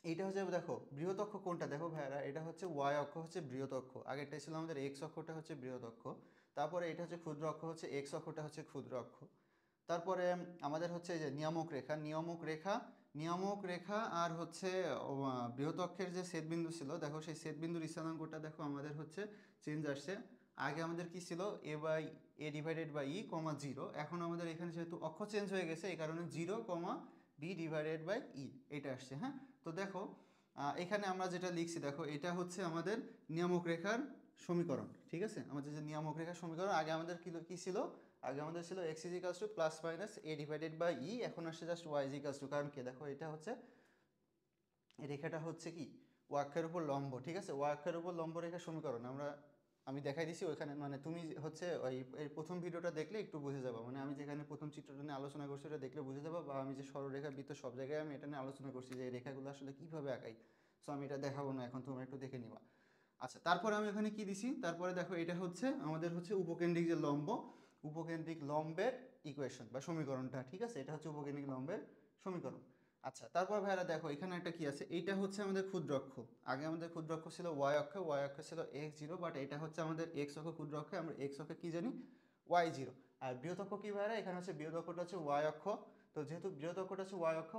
এইটা হচ্ছে, দেখো বৃহৎ অক্ষ কোনটা, দেখো ভাইরা এটা হচ্ছে ওয়াই অক্ষ হচ্ছে বৃহৎ অক্ষ, আগেরটা ছিল আমাদের এক্স অক্ষটা হচ্ছে বৃহৎ অক্ষ, তারপরে এটা হচ্ছে ক্ষুদ্র অক্ষ হচ্ছে এক্স অক্ষটা হচ্ছে ক্ষুদ্র অক্ষ। তারপরে আমাদের হচ্ছে যে নিয়ামক রেখা আর হচ্ছে বৃহৎ অক্ষের যে ছেদবিন্দু ছিল, দেখো সেই ছেদবিন্দুর স্থানাঙ্কটা দেখো আমাদের হচ্ছে চেঞ্জ আসছে। আগে আমাদের কি ছিল, a/a/e, 0, এখন আমাদের এখানে যেহেতু অক্ষ চেঞ্জ হয়ে গেছে এই কারণে 0, b/e এটা আসছে, হ্যাঁ। তো দেখো এখানে আমরা যেটা লিখছি, দেখো এটা হচ্ছে আমাদের নিয়ামক রেখার সমীকরণ, ঠিক আছে। আমাদের যে নিয়ামক রেখার সমীকরণ, আগে আমাদের কি ছিল, আগে আমাদের ছিল x equals to plus minus a divided by e, এখন আসছে জাস্ট ওয়াই ইজিকালস টু, কারণ কি দেখো এটা হচ্ছে এই রেখাটা হচ্ছে কি ওয়াই অক্ষের উপর লম্ব, ঠিক আছে, ওয়াই অক্ষের উপর লম্ব রেখার সমীকরণ আমি দেখাই দিছি ওইখানে, মানে তুমি হচ্ছে ওই এই প্রথম ভিডিওটা দেখলে একটু বুঝে যাবা, মানে আমি যেখানে প্রথম চিত্রটা নিয়ে আলোচনা করছি ওটা দেখলে বুঝে যাবা, বা আমি যে সরলরেখা বৃত্ত সব জায়গায় আমি এটা নিয়ে আলোচনা করছি যে এই রেখাগুলো আসলে কীভাবে আঁকাই। সো আমি এটা দেখাবো না এখন, তোমরা একটু দেখে নিবা। আচ্ছা, তারপরে আমি ওখানে কি দিছি, তারপরে দেখো এটা হচ্ছে আমাদের হচ্ছে উপকেন্দ্রিক যে লম্ব, উপকেন্দ্রিক লম্বের ইকুয়েশন বা সমীকরণটা, ঠিক আছে, এটা হচ্ছে উপকেন্দ্রিক লম্বের সমীকরণ। আচ্ছা, তারপর ভাইরা দেখো এখানে একটা কি আছে, এইটা হচ্ছে আমাদের ক্ষুদ্রক্ষ। আগে আমাদের ক্ষুদ্রক্ষ ছিল ওয়াই অক্ষ, ওয়াই অক্ষ ছিল এক্স জিরো, বাট এটা হচ্ছে আমাদের এক্স অক্ষ ক্ষুদ্রক্ষ, আমরা এক্স অক্ষে কি জানি ওয়াই জিরো। আর বৃহৎ কি ভাইরা, এখানে হচ্ছে বৃহৎ অক্ষটা হচ্ছে ওয়াই অক্ষ, তো যেহেতু বৃহৎ অক্ষটা হচ্ছে ওয়াই অক্ষ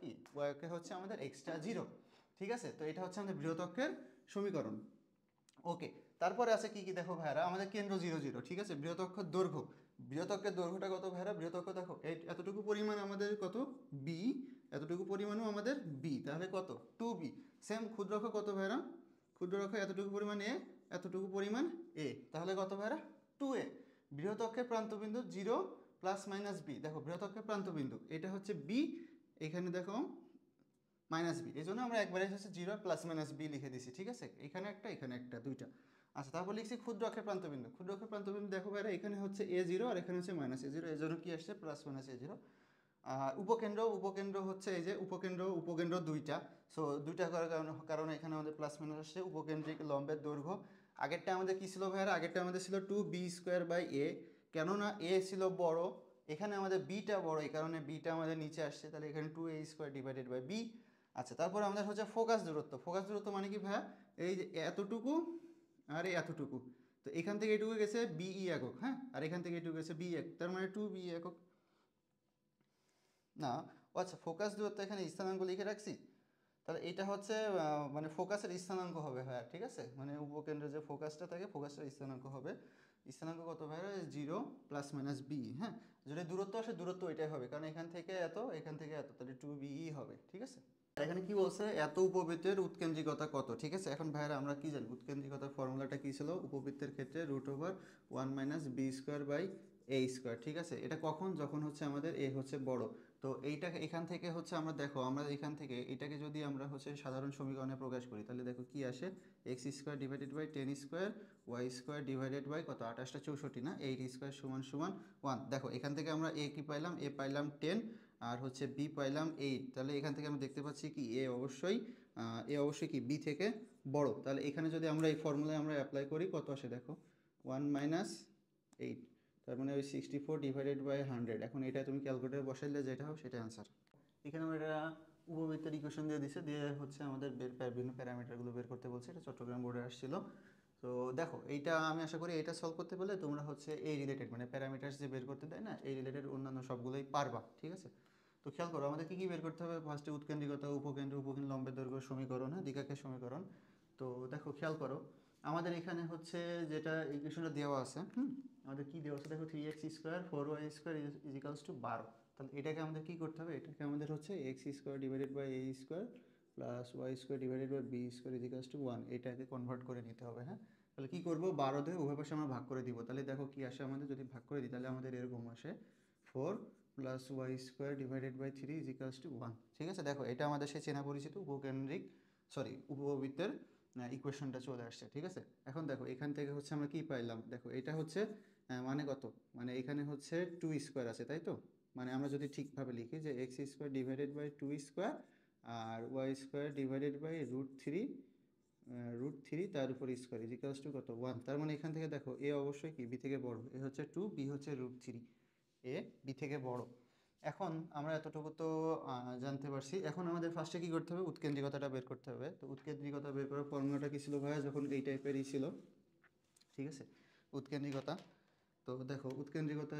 কি ওয়াই অক্ষে হচ্ছে আমাদের এক্সট্রা জিরো, ঠিক আছে, তো এটা হচ্ছে আমাদের বৃহৎ অক্ষের সমীকরণ। ওকে, তারপরে আছে কি কি দেখো ভাইরা, আমাদের কেন্দ্র 0 0, ঠিক আছে, বৃহৎক্ষের দৈর্ঘ্য, বৃহৎক্ষের দৈর্ঘ্যটা কত ভাইরা, বৃহৎক্ষ দেখো এই এতটুকু পরিমাণ আমাদের কত বি, এতটুকু পরিমাণও আমাদের বি, তাহলে কত 2b। সেম ক্ষুদ্রক্ষ কত ভাইরা, ক্ষুদ্রক্ষ এতটুকু পরিমাণ এ, এতটুকু পরিমাণ এ, তাহলে কত ভাইরা 2a। বৃহৎক্ষের প্রান্তবিন্দু 0 প্লাস মাইনাস বি, দেখো বৃহৎক্ষের প্রান্তবিন্দু এটা হচ্ছে বি, এখানে দেখো মাইনাস বি, এই জন্য আমরা একবারে হচ্ছে 0 প্লাস মাইনাস বি লিখে দিছি, ঠিক আছে, এখানে একটা দুইটা। আচ্ছা, তারপর লিখছি ক্ষুদ্র অক্ষের প্রান্তবিন্দু, ক্ষুদ্র অক্ষের প্রান্তবিন্দু দেখো ভাইরা এখানে হচ্ছে A0 আর এখানে হচ্ছে মাইনাস A0, এই জন্য কি আসছে প্লাস মাইনাস A0। আর উপকেন্দ্র, উপকেন্দ্র হচ্ছে এই যে উপকেন্দ্র দুইটা, সো দুইটা করার কারণে এখানে আমাদের প্লাস মাইনাস আসছে। উপকেন্দ্রিক লম্বের দৈর্ঘ্য, আগেরটা আমাদের কি ছিল ভাইরা, আগেরটা আমাদের ছিল 2b² বাই a, কেননা a ছিল বড়, এখানে আমাদের বিটা বড়, এই কারণে বিটা আমাদের নিচে আসছে, তাহলে এখানে 2a² ডিভাইডেড বাই বি। আচ্ছা, তারপর আমাদের হচ্ছে ফোকাস দূরত্ব, ফোকাস দূরত্ব মানে কি ভাইয়া, এই যে এতটুকু আর এই এতটুকু, তো এখান থেকে এটুকু গেছে বিই একক, হ্যাঁ, আর এখান থেকে এটুকু গেছে বি এক, তার মানে 2b একক না। আচ্ছা, ফোকাস দূরত্ব এখানে স্থানাঙ্ক লিখে রাখছি, তাহলে এটা হচ্ছে মানে ফোকাসের স্থানাঙ্ক হবে, হ্যাঁ ঠিক আছে, মানে উপকেন্দ্রে যে ফোকাসটা থাকে ফোকাসের স্থানাঙ্ক হবে, স্থানাঙ্ক কত ভাই 0 প্লাস মাইনাস বি, হ্যাঁ, যদি দূরত্ব আসে দূরত্ব এটাই হবে, কারণ এখান থেকে এত এখান থেকে এত, তাহলে 2BE হবে, ঠিক আছে। এখানে কি বলছে, এত উপবৃত্তের উৎকেন্দ্রিকতা কত, ঠিক আছে। এখন ভাইরা আমরা কি জানি উৎকেন্দ্রিকতার ফর্মুলাটা কি ছিল, উপবৃত্তের ক্ষেত্রে √1 - b² বাই a², ঠিক আছে। এটা কখন, যখন হচ্ছে আমাদের এ হচ্ছে বড়, তো এইটা এখান থেকে হচ্ছে আমরা দেখো আমরা এখান থেকে এটাকে যদি আমরা হচ্ছে সাধারণ সমীকরণে প্রকাশ করি, তাহলে দেখো কি আসে, x² divided by 10² y² divided by কত 28 64 না, 8² সমান 1। দেখো এখান থেকে আমরা এ কি পাইলাম, এ পাইলাম 10 আর হচ্ছে বি পাইলাম 8, তাহলে এখান থেকে আমরা দেখতে পাচ্ছি কি এ অবশ্যই কি বি থেকে বড়, তাহলে এখানে যদি আমরা এই ফর্মুলায় আমরা অ্যাপ্লাই করি কত আসে দেখো 1 - 8, তার মানে ওই 64 ডিভাইডেড বাই 100। এখন এটা তুমি ক্যালকুলেটারে বসাইলে যেটা হবে সেটা অ্যান্সার। এখানে আমরা এটা উপবৃত্তের ইকুয়েশন দিয়ে দিছে, দিয়ে হচ্ছে আমাদের বিভিন্ন প্যারামিটারগুলো বের করতে বলছে, এটা চট্টগ্রাম বোর্ডে আসছিল। তো দেখো এইটা আমি আশা করি এটা সলভ করতে পারলে তোমরা হচ্ছে এই রিলেটেড মানে প্যারামিটার্স যে বের করতে দেয় না, এই রিলেটেড অন্যান্য সবগুলোই পারবা, ঠিক আছে। তো খেয়াল করো আমাদের কী কী বের করতে হবে, ফার্স্টে উৎকেন্দ্রিকতা, উপকেন্দ্র লম্বের দৈর্ঘ্য সমীকরণ, হ্যাঁ, দ্বিঘাকের সমীকরণ। তো দেখো খেয়াল করো আমাদের এখানে হচ্ছে যেটা ইকুয়েশনটা দেওয়া আছে, আমাদের কি দেওয়া আছে দেখো 3x² 4y² = 12, তাহলে এটাকে আমাদের কি করতে হবে, এটাকে আমাদের হচ্ছে x² divided by a² plus y² divided by b² = 1, এটাকে কনভার্ট করে নিতে হবে, হ্যাঁ। তাহলে কি করবো 12 দিয়ে উভয় পাশে আমরা ভাগ করে দিব, তাহলে দেখো কি আসে আমাদের, যদি ভাগ করে দিই তাহলে আমাদের এরকম আসে 4 প্লাস y² ডিভাইডেড বাই 3 = 1, ঠিক আছে। দেখো এটা আমাদের সেই চেনা পরিচিত উপবৃত্তের ইকুয়েশনটা চলে আসছে, ঠিক আছে। এখন দেখো এখান থেকে হচ্ছে আমরা কি পাইলাম, দেখো এটা হচ্ছে মানে কত, মানে এখানে হচ্ছে 2² আছে, তাই তো, মানে আমরা যদি ঠিকভাবে লিখি যে x² ডিভাইডেড বাই 2² আর y² ডিভাইডেড বাই √3 তার উপর স্কোয়ার = কত 1, তার মানে এখান থেকে দেখো এ অবশ্যই কি বি থেকে বড়, এ হচ্ছে 2, বি হচ্ছে √3, এ বি থেকে বড়। এখন আমরা এতটুকু তো জানতে পারছি, এখন আমাদের ফার্স্টে কি করতে হবে, উৎকেন্দ্রিকতাটা বের করতে হবে। তো উৎকেন্দ্রিকতা বের করার ফর্মুলাটা কি ছিল ভাইয়া, যখন এই টাইপেরই ছিল, ঠিক আছে, উৎকেন্দ্রিকতা। তো দেখো উৎকেন্দ্রিকতা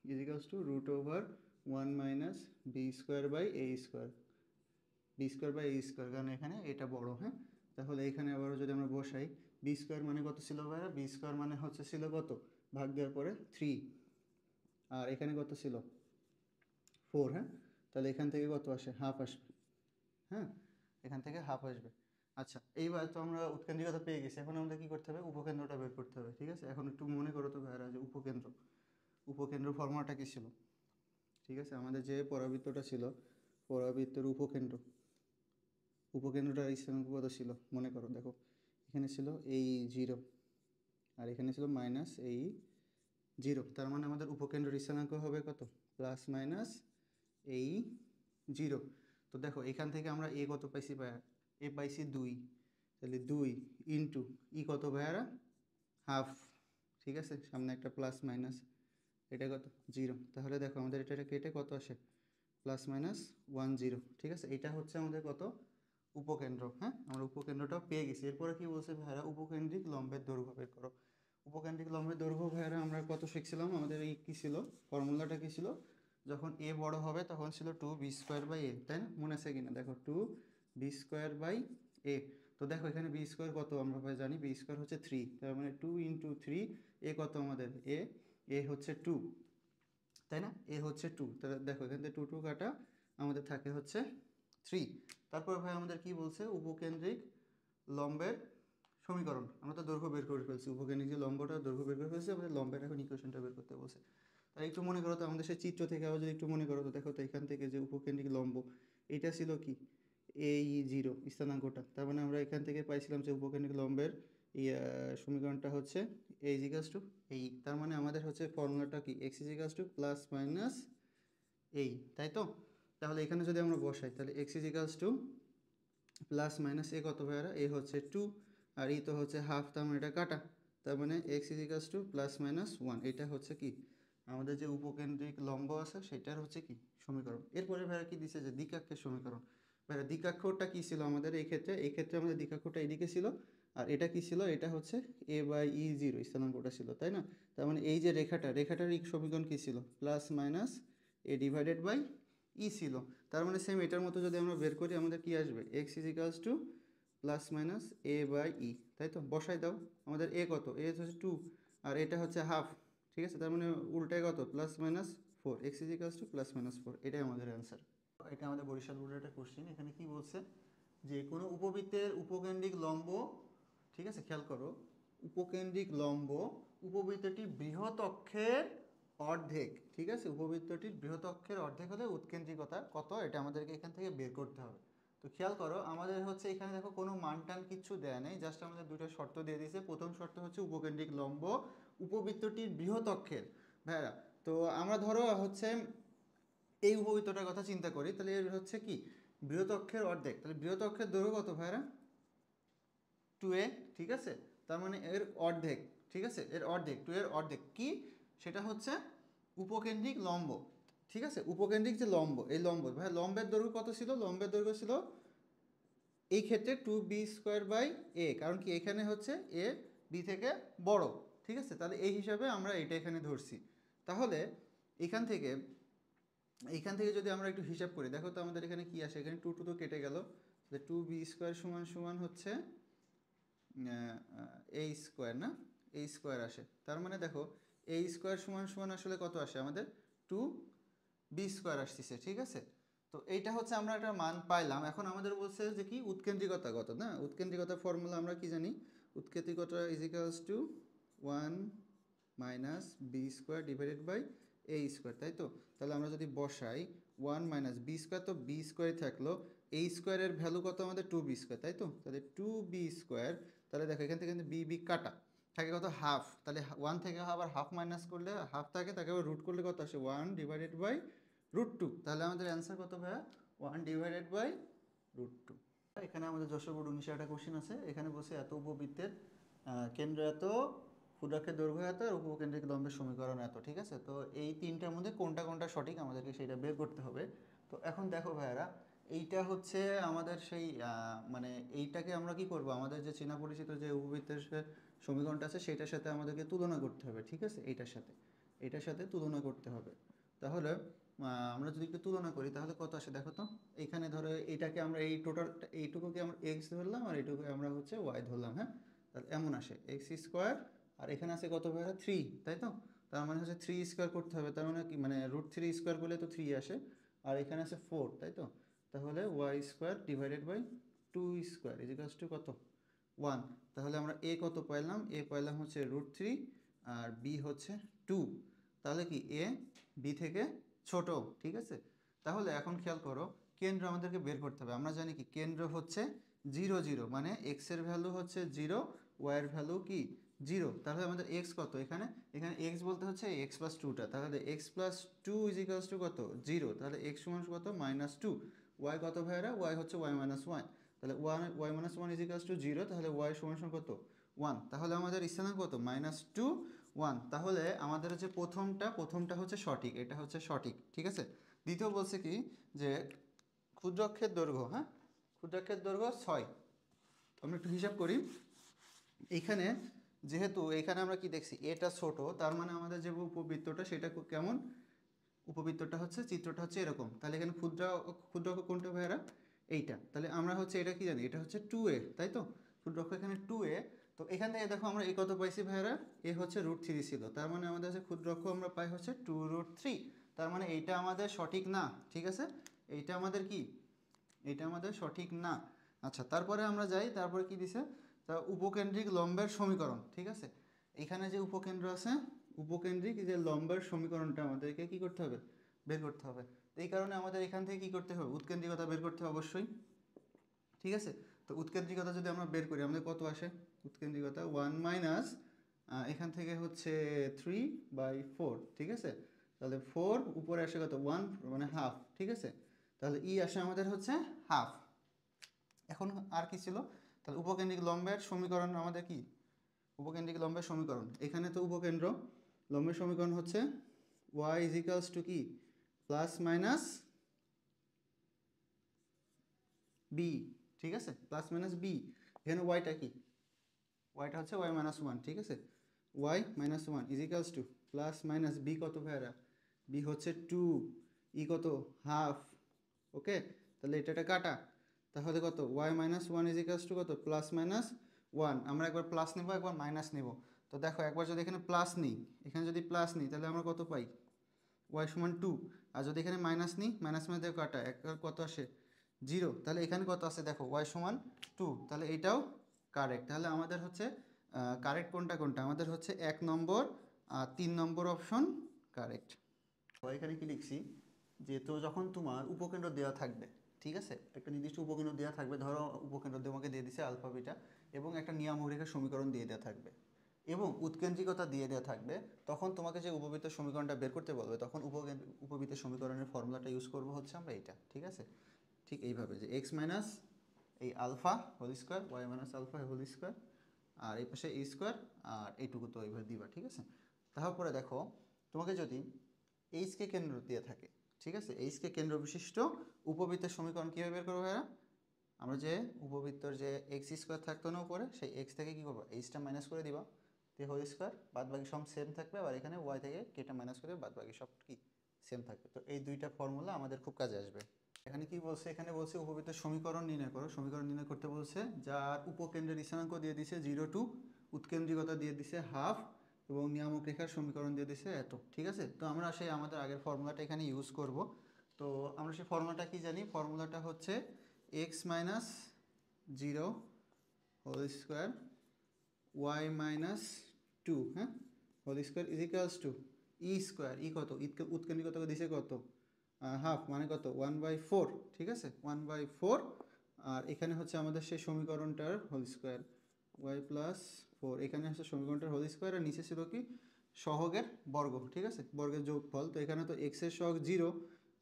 √1 - b² বাই a², কারণ এখানে এটা বড়, হ্যাঁ। তাহলে এখানে আবারও যদি আমরা বসাই b² মানে কত ছিল ভাইয়া, b² মানে হচ্ছে ছিল কত, ভাগ দেওয়ার পরে 3, আর এখানে কত ছিল 4, হ্যাঁ, তাহলে এখান থেকে কত আসে হাফ আসবে, হ্যাঁ, এখান থেকে হাফ আসবে। আচ্ছা, এইবার তো আমরা উৎকেন্দ্রিকতা পেয়ে গেছি, এখন আমাদের কি করতে হবে, উপকেন্দ্রটা বের করতে হবে, ঠিক আছে। এখন একটু মনে করো তো ভাইরা যে উপকেন্দ্র, উপকেন্দ্র ফর্মুলাটা কি ছিল, ঠিক আছে? আমাদের যে পরাবৃত্তটা ছিল, পরাবৃত্তের উপকেন্দ্রটা স্থানাঙ্ক কত ছিল মনে করো, দেখো এখানে ছিল এই 0 আর এখানে ছিল মাইনাস এই 0, তার মানে আমাদের উপকেন্দ্র স্থানাঙ্ক হবে কত, প্লাস মাইনাস এই 0। তো দেখো এখান থেকে আমরা এ কত পাইছি ভাইয়া, এ পাইছি 2, তাহলে 2 ইন্টু কত ভাইয়ারা, হাফ, ঠিক আছে? সামনে একটা প্লাস মাইনাস, এটা কত 0, তাহলে দেখো আমাদের এটা কেটে কত আসে, প্লাস মাইনাস 10, ঠিক আছে? এটা হচ্ছে আমাদের কত, উপকেন্দ্র। হ্যাঁ, আমরা উপকেন্দ্রটাও পেয়ে গেছি। এরপরে কি বলছে ভাইয়ারা, উপকেন্দ্রিক লম্বের দৈর্ঘ্য বের করো। উপকেন্দ্রিক লম্বের দৈর্ঘ্য ভাইয়ারা আমরা কত শিখছিলাম, আমাদের এই কী ছিল, ফর্মুলাটা কী ছিল, যখন এ বড় হবে তখন ছিল 2b² তাই না? মনে আছে কিনা দেখো, 2b² তো দেখো এখানে b² কত আমরা ভাই জানি, b² হচ্ছে 3, তার মানে 2 × 3, এ কত আমাদের, এ হচ্ছে 2, তাই না? এ হচ্ছে 2, তাহলে দেখো এখান থেকে 2 2 কাটা, আমাদের থাকে হচ্ছে 3। তারপর ভাই আমাদের কি বলছে, উপকেন্দ্রিক লম্বের সমীকরণ, আমরা তো দৈর্ঘ্য বের করে ফেলছি, উপকেন্দ্রিক যে লম্বটা দৈর্ঘ্য বের করে ফেলছি, আমাদের লম্বের এখন ইকুয়েশনটা বের করতে বলছে। তাই একটু মনে করো তো, আমাদের সেই চিত্র থেকে আবার যদি একটু মনে করো তো, দেখো তো এখান থেকে যে উপকেন্দ্রিক লম্ব, এটা ছিল কি, এই 0 স্থানাঙ্কটা, তার মানে আমরা এখান থেকে পাইছিলাম যে উপকেন্দ্রিক লম্বের সমীকরণটা হচ্ছে a = এই, তার মানে আমাদের হচ্ছে ফর্মুলাটা কি, x = প্লাস মাইনাস এই, তাই তো? তাহলে এখানে যদি আমরা বসাই, তাহলে x = প্লাস মাইনাস এ কত ভাইয়ারা, এ হচ্ছে 2 আর ই তো হচ্ছে হাফ, তার মানে এটা কাটা, তার মানে x = প্লাস মাইনাস 1, এটা হচ্ছে কি আমাদের যে উপকেন্দ্রিক লম্ব আছে সেটার হচ্ছে কি সমীকরণ। এরপরে ভাইয়া কি দিছে, যে দ্বিকাক্ষের সমীকরণ। ভাইয়া দ্বিকাক্ষরটা কি ছিল আমাদের এই ক্ষেত্রে আমাদের দ্বিকাক্ষরটা এইদিকে ছিল, আর এটা কি ছিল, এটা হচ্ছে a/e0 স্থানাঙ্কটা ছিল, তাই না? তার মানে এই যে রেখাটার সমীকরণ কি ছিল, প্লাস মাইনাস a/e ছিল। তার মানে সেম এটার মতো যদি আমরা বের করি, আমাদের কি আসবে, x = প্লাস মাইনাস a/e, তাই তো? বসাই দাও, আমাদের এ কত, এ হচ্ছে 2 আর এটা হচ্ছে হাফ, ঠিক আছে? তার মানে উল্টায় কত, plus minus 4, x = plus minus 4, এটাই আমাদের অ্যান্সার। এটা আমাদের বরিশাল বোর্ডের একটা কোশ্চেন। এখানে কি বলছে, যে কোনো উপবৃত্তের উপকেন্দ্রিক লম্ব, ঠিক আছে খেয়াল করো, উপকেন্দ্রিক লম্ব উপবৃত্তটি বৃহৎ অক্ষের অর্ধেক, ঠিক আছে? উপবৃত্তটির বৃহৎ অক্ষের অর্ধেক হলে উৎকেন্দ্রিকতা কত, এটা আমাদেরকে এখান থেকে বের করতে হবে। তো খেয়াল করো, আমাদের হচ্ছে এখানে দেখো কোনো মান টান কিচ্ছু দেয়া নেই, জাস্ট আমাদের দুটো শর্ত দিয়ে দিয়েছে। প্রথম শর্ত হচ্ছে উপকেন্দ্রিক লম্ব উপবৃত্তটির বৃহৎ অক্ষের, ভাইরা। তো আমরা ধরো হচ্ছে এই উপবৃত্তটার কথা চিন্তা করি, তাহলে এর হচ্ছে কি বৃহৎ অক্ষের অর্ধেক, তাহলে বৃহৎ অক্ষের দৈর্ঘ্য কত ভাইরা, 2a, ঠিক আছে? তার মানে এর অর্ধেক, ঠিক আছে? এর অর্ধেক, 2 এর অর্ধেক কি, সেটা হচ্ছে উপকেন্দ্রিক লম্ব, ঠিক আছে? উপকেন্দ্রিক যে লম্ব, এই লম্ব ভাই, লম্বের দৈর্ঘ্য কত ছিল, লম্বের দৈর্ঘ্য ছিল এই ক্ষেত্রে 2b²a, কারণ কি এখানে হচ্ছে এ বি থেকে বড়, ঠিক আছে? তাহলে এই হিসাবে আমরা এটা এখানে ধরছি। তাহলে এইখান থেকে যদি আমরা একটু হিসাব করি, দেখো তো আমাদের এখানে কি আসে, এখানে 2 2 তো কেটে গেল, তাহলে 2b² = হচ্ছে a² না, a² আসে। তার মানে দেখো a² = আসলে কত আসে আমাদের, 2b² আসতেছে, ঠিক আছে? তো এইটা হচ্ছে আমরা একটা মান পাইলাম। এখন আমাদের বলছে যে কি উৎকেন্দ্রিকতা কত, না উৎকেন্দ্রিকতার ফর্মুলা আমরা কি জানি, উৎকেন্দ্রিকতা = 1 - b² / a², তাই তো? তাহলে আমরা যদি বসাই 1 - b² তো b² থাকলো, a² এর ভ্যালু কত আমাদের, 2b², তাই তো? তাহলে 2b², তাহলে দেখো এখান থেকে কিন্তু বি কাটা থাকে কত, হাফ, তাহলে 1 থেকে আবার হাফ মাইনাস করলে হাফ থাকে, তাকে আবার রুট করলে কত আসে, 1/√2, তাহলে আমাদের অ্যান্সার কত ভাইয়া, 1/√2। এখানে আমাদের যশোর বোর্ড 19 একটা কোশ্চেন আছে, এখানে বসে এত উপবৃত্তের কেন্দ্র এত, ক্ষুদ্রাক্ষের দৈর্ঘ্য এত আর উপকেন্দ্রিক লম্বের সমীকরণ এত, ঠিক আছে? তো এই তিনটার মধ্যে কোনটা কোনটা সঠিক আমাদেরকে সেটা বের করতে হবে। তো এখন দেখো ভাইয়ারা, এইটা হচ্ছে আমাদের সেই মানে এইটাকে আমরা কি করব, আমাদের যে চেনা পরিচিত যে উপবৃত্তের সমীকরণটা আছে সেটার সাথে আমাদেরকে তুলনা করতে হবে, ঠিক আছে? এটার সাথে তুলনা করতে হবে। তাহলে আমরা যদি একটু তুলনা করি তাহলে কত আসে দেখো তো, এখানে ধরো এইটাকে আমরা এই টোটালটা, এইটুকুকে আমরা এক্স ধরলাম আর এইটুকুকে আমরা হচ্ছে ওয়াই ধরলাম, হ্যাঁ? তাহলে এমন আসে x² আর এখানে আছে কত ভাইয়া, 3, তাই তো? তার মানে হচ্ছে 3² করতে হবে, তার মানে কি, মানে √3² করলে তো 3 আসে, আর এখানে আছে 4, তাই তো? তাহলে y² / 2² কত, 1। তাহলে আমরা এ কত পাইলাম, এ পাইলাম হচ্ছে √3 আর বি হচ্ছে 2। তাহলে কি এ বি থেকে ছোট, ঠিক আছে। তাহলে এখন খেয়াল করো, কেন্দ্র আমাদেরকে বের করতে হবে। আমরা জানি কি কেন্দ্র হচ্ছে 0 0, মানে এক্স এর ভ্যালু হচ্ছে 0, ওয়াই এর ভ্যালু কি 0। তাহলে আমাদের এক্স কত, এখানে এখানে এক্স বলতে হচ্ছে এক্স প্লাস টুটা, তাহলে X plus two is equals to কত 0, তাহলে এক্স সমান কত -2। ওয়াই কত ভাইরা, ওয়াই হচ্ছে ওয়াই মাইনাস ওয়ান, তাহলে Y minus one is equals to 0, তাহলে ওয়াই সমান কত 1। তাহলে আমাদের স্থানাঙ্ক কত -2 1। তাহলে আমাদের হচ্ছে প্রথমটা হচ্ছে সঠিক, এটা হচ্ছে সঠিক, ঠিক আছে। দ্বিতীয় বলছে কি যে ক্ষুদ্রাক্ষের দৈর্ঘ্য, হ্যাঁ ক্ষুদ্রাক্ষের দৈর্ঘ্য 6। আমরা একটু হিসাব করি। এইখানে যেহেতু এখানে আমরা কি দেখছি এটা ছোট, তার মানে আমাদের যে উপবৃত্তটা সেটা কেমন, উপবৃত্তটা হচ্ছে চিত্রটা হচ্ছে এরকম। তাহলে এখানে ক্ষুদ্রাক্ষ কোনটা ভাইয়ারা, এইটা। তাহলে আমরা হচ্ছে এটা কি জানি, এটা হচ্ছে 2a, তাই তো। ক্ষুদ্রাক্ষ এখানে 2a। তো এখান থেকে দেখো আমরা এ কত পাইছি ভাইয়ারা, এ হচ্ছে √3 ছিল, তার মানে আমাদের হচ্ছে ক্ষুদ্রাক্ষ আমরা পাই হচ্ছে 2√3। তার মানে এইটা আমাদের সঠিক না, ঠিক আছে। এইটা আমাদের কি, এটা আমাদের সঠিক না। আচ্ছা, তারপরে আমরা যাই, তারপরে কি দিছে, তা উপকেন্দ্রিক লম্বের সমীকরণ, ঠিক আছে। এখানে যে উপকেন্দ্র আছে, উপকেন্দ্রিক যে লম্বের সমীকরণটা আমাদেরকে কি করতে হবে, বের করতে হবে। তো এই কারণে আমাদের এখান থেকে কি করতে হবে, উৎকেন্দ্রিকতা বের করতে হবে অবশ্যই, ঠিক আছে। তো উৎকেন্দ্রিকতা যদি আমরা বের করি আমাদের কত আসে, উৎকেন্দ্রিকতা 1 মাইনাস এখান থেকে হচ্ছে 3/4, ঠিক আছে। তাহলে 4 উপরে আসে কত 1, মানে হাফ, ঠিক আছে। তাহলে ই আসে আমাদের হচ্ছে হাফ। এখন আর কি ছিল, তাহলে উপকেন্দ্রিক লম্বের সমীকরণ আমাদের কি, উপকেন্দ্রিক লম্বের সমীকরণ। এখানে তো উপকেন্দ্র লম্বের সমীকরণ হচ্ছে y ইজ ইকালস টু কি প্লাস মাইনাস বি, ঠিক আছে, প্লাস মাইনাস বি। এখানে ওয়াইটা কি, ওয়াইটা হচ্ছে ওয়াই মাইনাস ওয়ান, ঠিক আছে। Y minus one is equals to plus minus B কত ভাইয়ারা, বি হচ্ছে 2, ই কত হাফ, ওকে। তাহলে এটা কাটা, তাহলে কত Y minus one is equals to কত প্লাস মাইনাস ওয়ান। আমরা একবার প্লাস নেব একবার মাইনাস নেব। তো দেখো একবার যদি এখানে প্লাস নিই, এখানে যদি প্লাস নিই তাহলে আমরা কত পাই, ওয়াই সমান 2। আর যদি এখানে মাইনাস নিই, মাইনাস মানে দেখো কাটা, একবার কত আসে 0। তাহলে এখানে কত আছে দেখো, ওয়াই সমান 2। তাহলে এটাও কারেক্ট। তাহলে আমাদের হচ্ছে কারেক্ট কোনটা কোনটা, আমাদের হচ্ছে 1 নম্বর আর 3 নম্বর অপশন কারেক্ট। এখানে কি লিখছি, যে তো যখন তোমার উপকেন্দ্র দেওয়া থাকবে, ঠিক আছে, একটা নির্দিষ্ট উপকেন্দ্র দেওয়া থাকবে, ধরো উপকেন্দ্র তোমাকে দিয়ে দিছে আলফা বিটা, এবং একটা নিয়ামক রেখার সমীকরণ দিয়ে দেওয়া থাকবে, এবং উৎকেন্দ্রিকতা দিয়ে দেওয়া থাকবে, তখন তোমাকে যে উপবৃত্তের সমীকরণটা বের করতে বলবে, তখন উপবৃত্তের সমীকরণের ফর্মুলাটা ইউজ করবো হচ্ছে আমরা এইটা, ঠিক আছে। ঠিক এইভাবে যে এক্স মাইনাস এই alpha whole square, y minus alpha whole square, আর এই পাশে এই স্কোয়ার, আর এইটুকু তো এইভাবে দিবা, ঠিক আছে। তারপরে দেখো তোমাকে যদি এইচকে কেন্দ্র দিয়ে থাকে, ঠিক আছে, এইচকে কেন্দ্র বিশিষ্ট উপবৃত্তের সমীকরণ কীভাবে বের করবো ভাইয়া, আমরা যে উপবৃত্তর যে এক্স স্কোয়ার থাকতো না উপরে, সেই এক্স থেকে কী করবো, এইচটা মাইনাস করে দিবা, দিয়ে হোল স্কোয়ার, বাদ বাকি সব সেম থাকবে। আর এখানে ওয়াই থেকে কেটা মাইনাস করে বাদ বাকি সব কি সেম থাকবে। তো এই দুইটা ফর্মুলা আমাদের খুব কাজে আসবে। এখানে কি বলছে, এখানে বলছে উপবৃত্তের সমীকরণ নির্ণয় করো। সমীকরণ নির্ণয় করতে বলছে, যার উপকেন্দ্রের স্থানাঙ্ক দিয়ে দিছে 0 2, উৎকেন্দ্রিকতা দিয়ে দিছে হাফ, এবং নিয়ামক রেখার সমীকরণ দিয়ে দিছে এত, ঠিক আছে। তো আমরা সেই আমাদের আগের ফর্মুলাটা এখানে ইউজ করব। তো আমরা সেই ফর্মুলাটা কি জানি, ফর্মুলাটা হচ্ছে x minus 0 whole square y minus 2, হ্যাঁ, whole square is equals to e square, e কত, উৎকেন্দ্রিকতা দিছে কত হাফ, মানে কত 1/4, ঠিক আছে 1/4। আর এখানে হচ্ছে আমাদের সেই সমীকরণটার হোল স্কোয়ার ওয়াই প্লাস 4, এখানে হচ্ছে সমীকরণটার হোল স্কোয়ার, আর নিচে ছিল কি সহগের বর্গ, ঠিক আছে, বর্গের যোগফল। তো এখানে তো এক্সের সহগ 0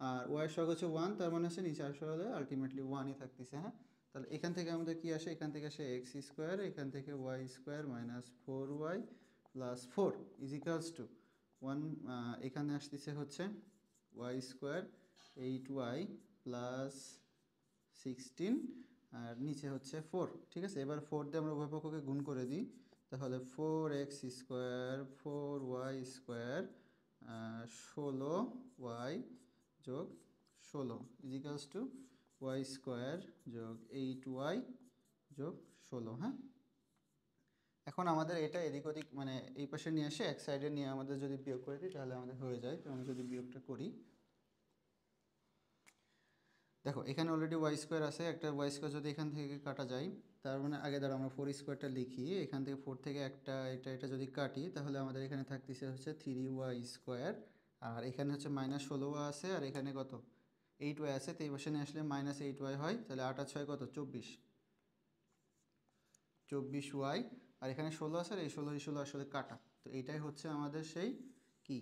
আর ওয়াই সহগ হচ্ছে 1, তার মানে হচ্ছে নিচে আসলে হলে আলটিমেটলি 1ই থাকতেছে, হ্যাঁ। তাহলে এখান থেকে আমাদের কি আসে, এখান থেকে আসে এক্স স্কোয়ার, এখান থেকে ওয়াই স্কোয়ার মাইনাস 4y প্লাস 4 ইজ ইকালস টু 1, এখানে আসতেছে হচ্ছে ওয়াই স্কোয়ার 8y প্লাস 16, আর নিচে হচ্ছে 4, ঠিক আছে। এবার 4 দিয়ে আমরা উভয় পক্ষকে গুণ করে দিই, তাহলে 4x square 4y square 16y যোগ 16 is equals to Y square যোগ 8y যোগ 16, হ্যাঁ। এখন আমাদের এটা এদিক ওদিক মানে এই পাশে নিয়ে আসে এক সাইডে নিয়ে আমাদের যদি বিয়োগ করে দিই তাহলে আমাদের হয়ে যায়। তো আমি যদি বিয়োগটা করি, দেখো এখানে অলরেডি ওয়াই স্কোয়ার আছে, একটা ওয়াই স্কোয়ার যদি এখান থেকে কাটা যায়, তার মানে আগে দ্বারা আমরা 4 স্কোয়ারটা লিখি, এখান থেকে 4 থেকে একটা এটা যদি কাটি, তাহলে আমাদের এখানে থাকতেছে হচ্ছে 3y স্কোয়ার, আর এখানে হচ্ছে -16 আছে, আর এখানে কত 8y আছে, তো এই পাশে নিয়ে আসলে -8y হয়, তাহলে 8 আর 6 কত 24y, আর এখানে 16 আছে, আর এই 16 আসলে কাটা, তো এইটাই হচ্ছে আমাদের সেই কি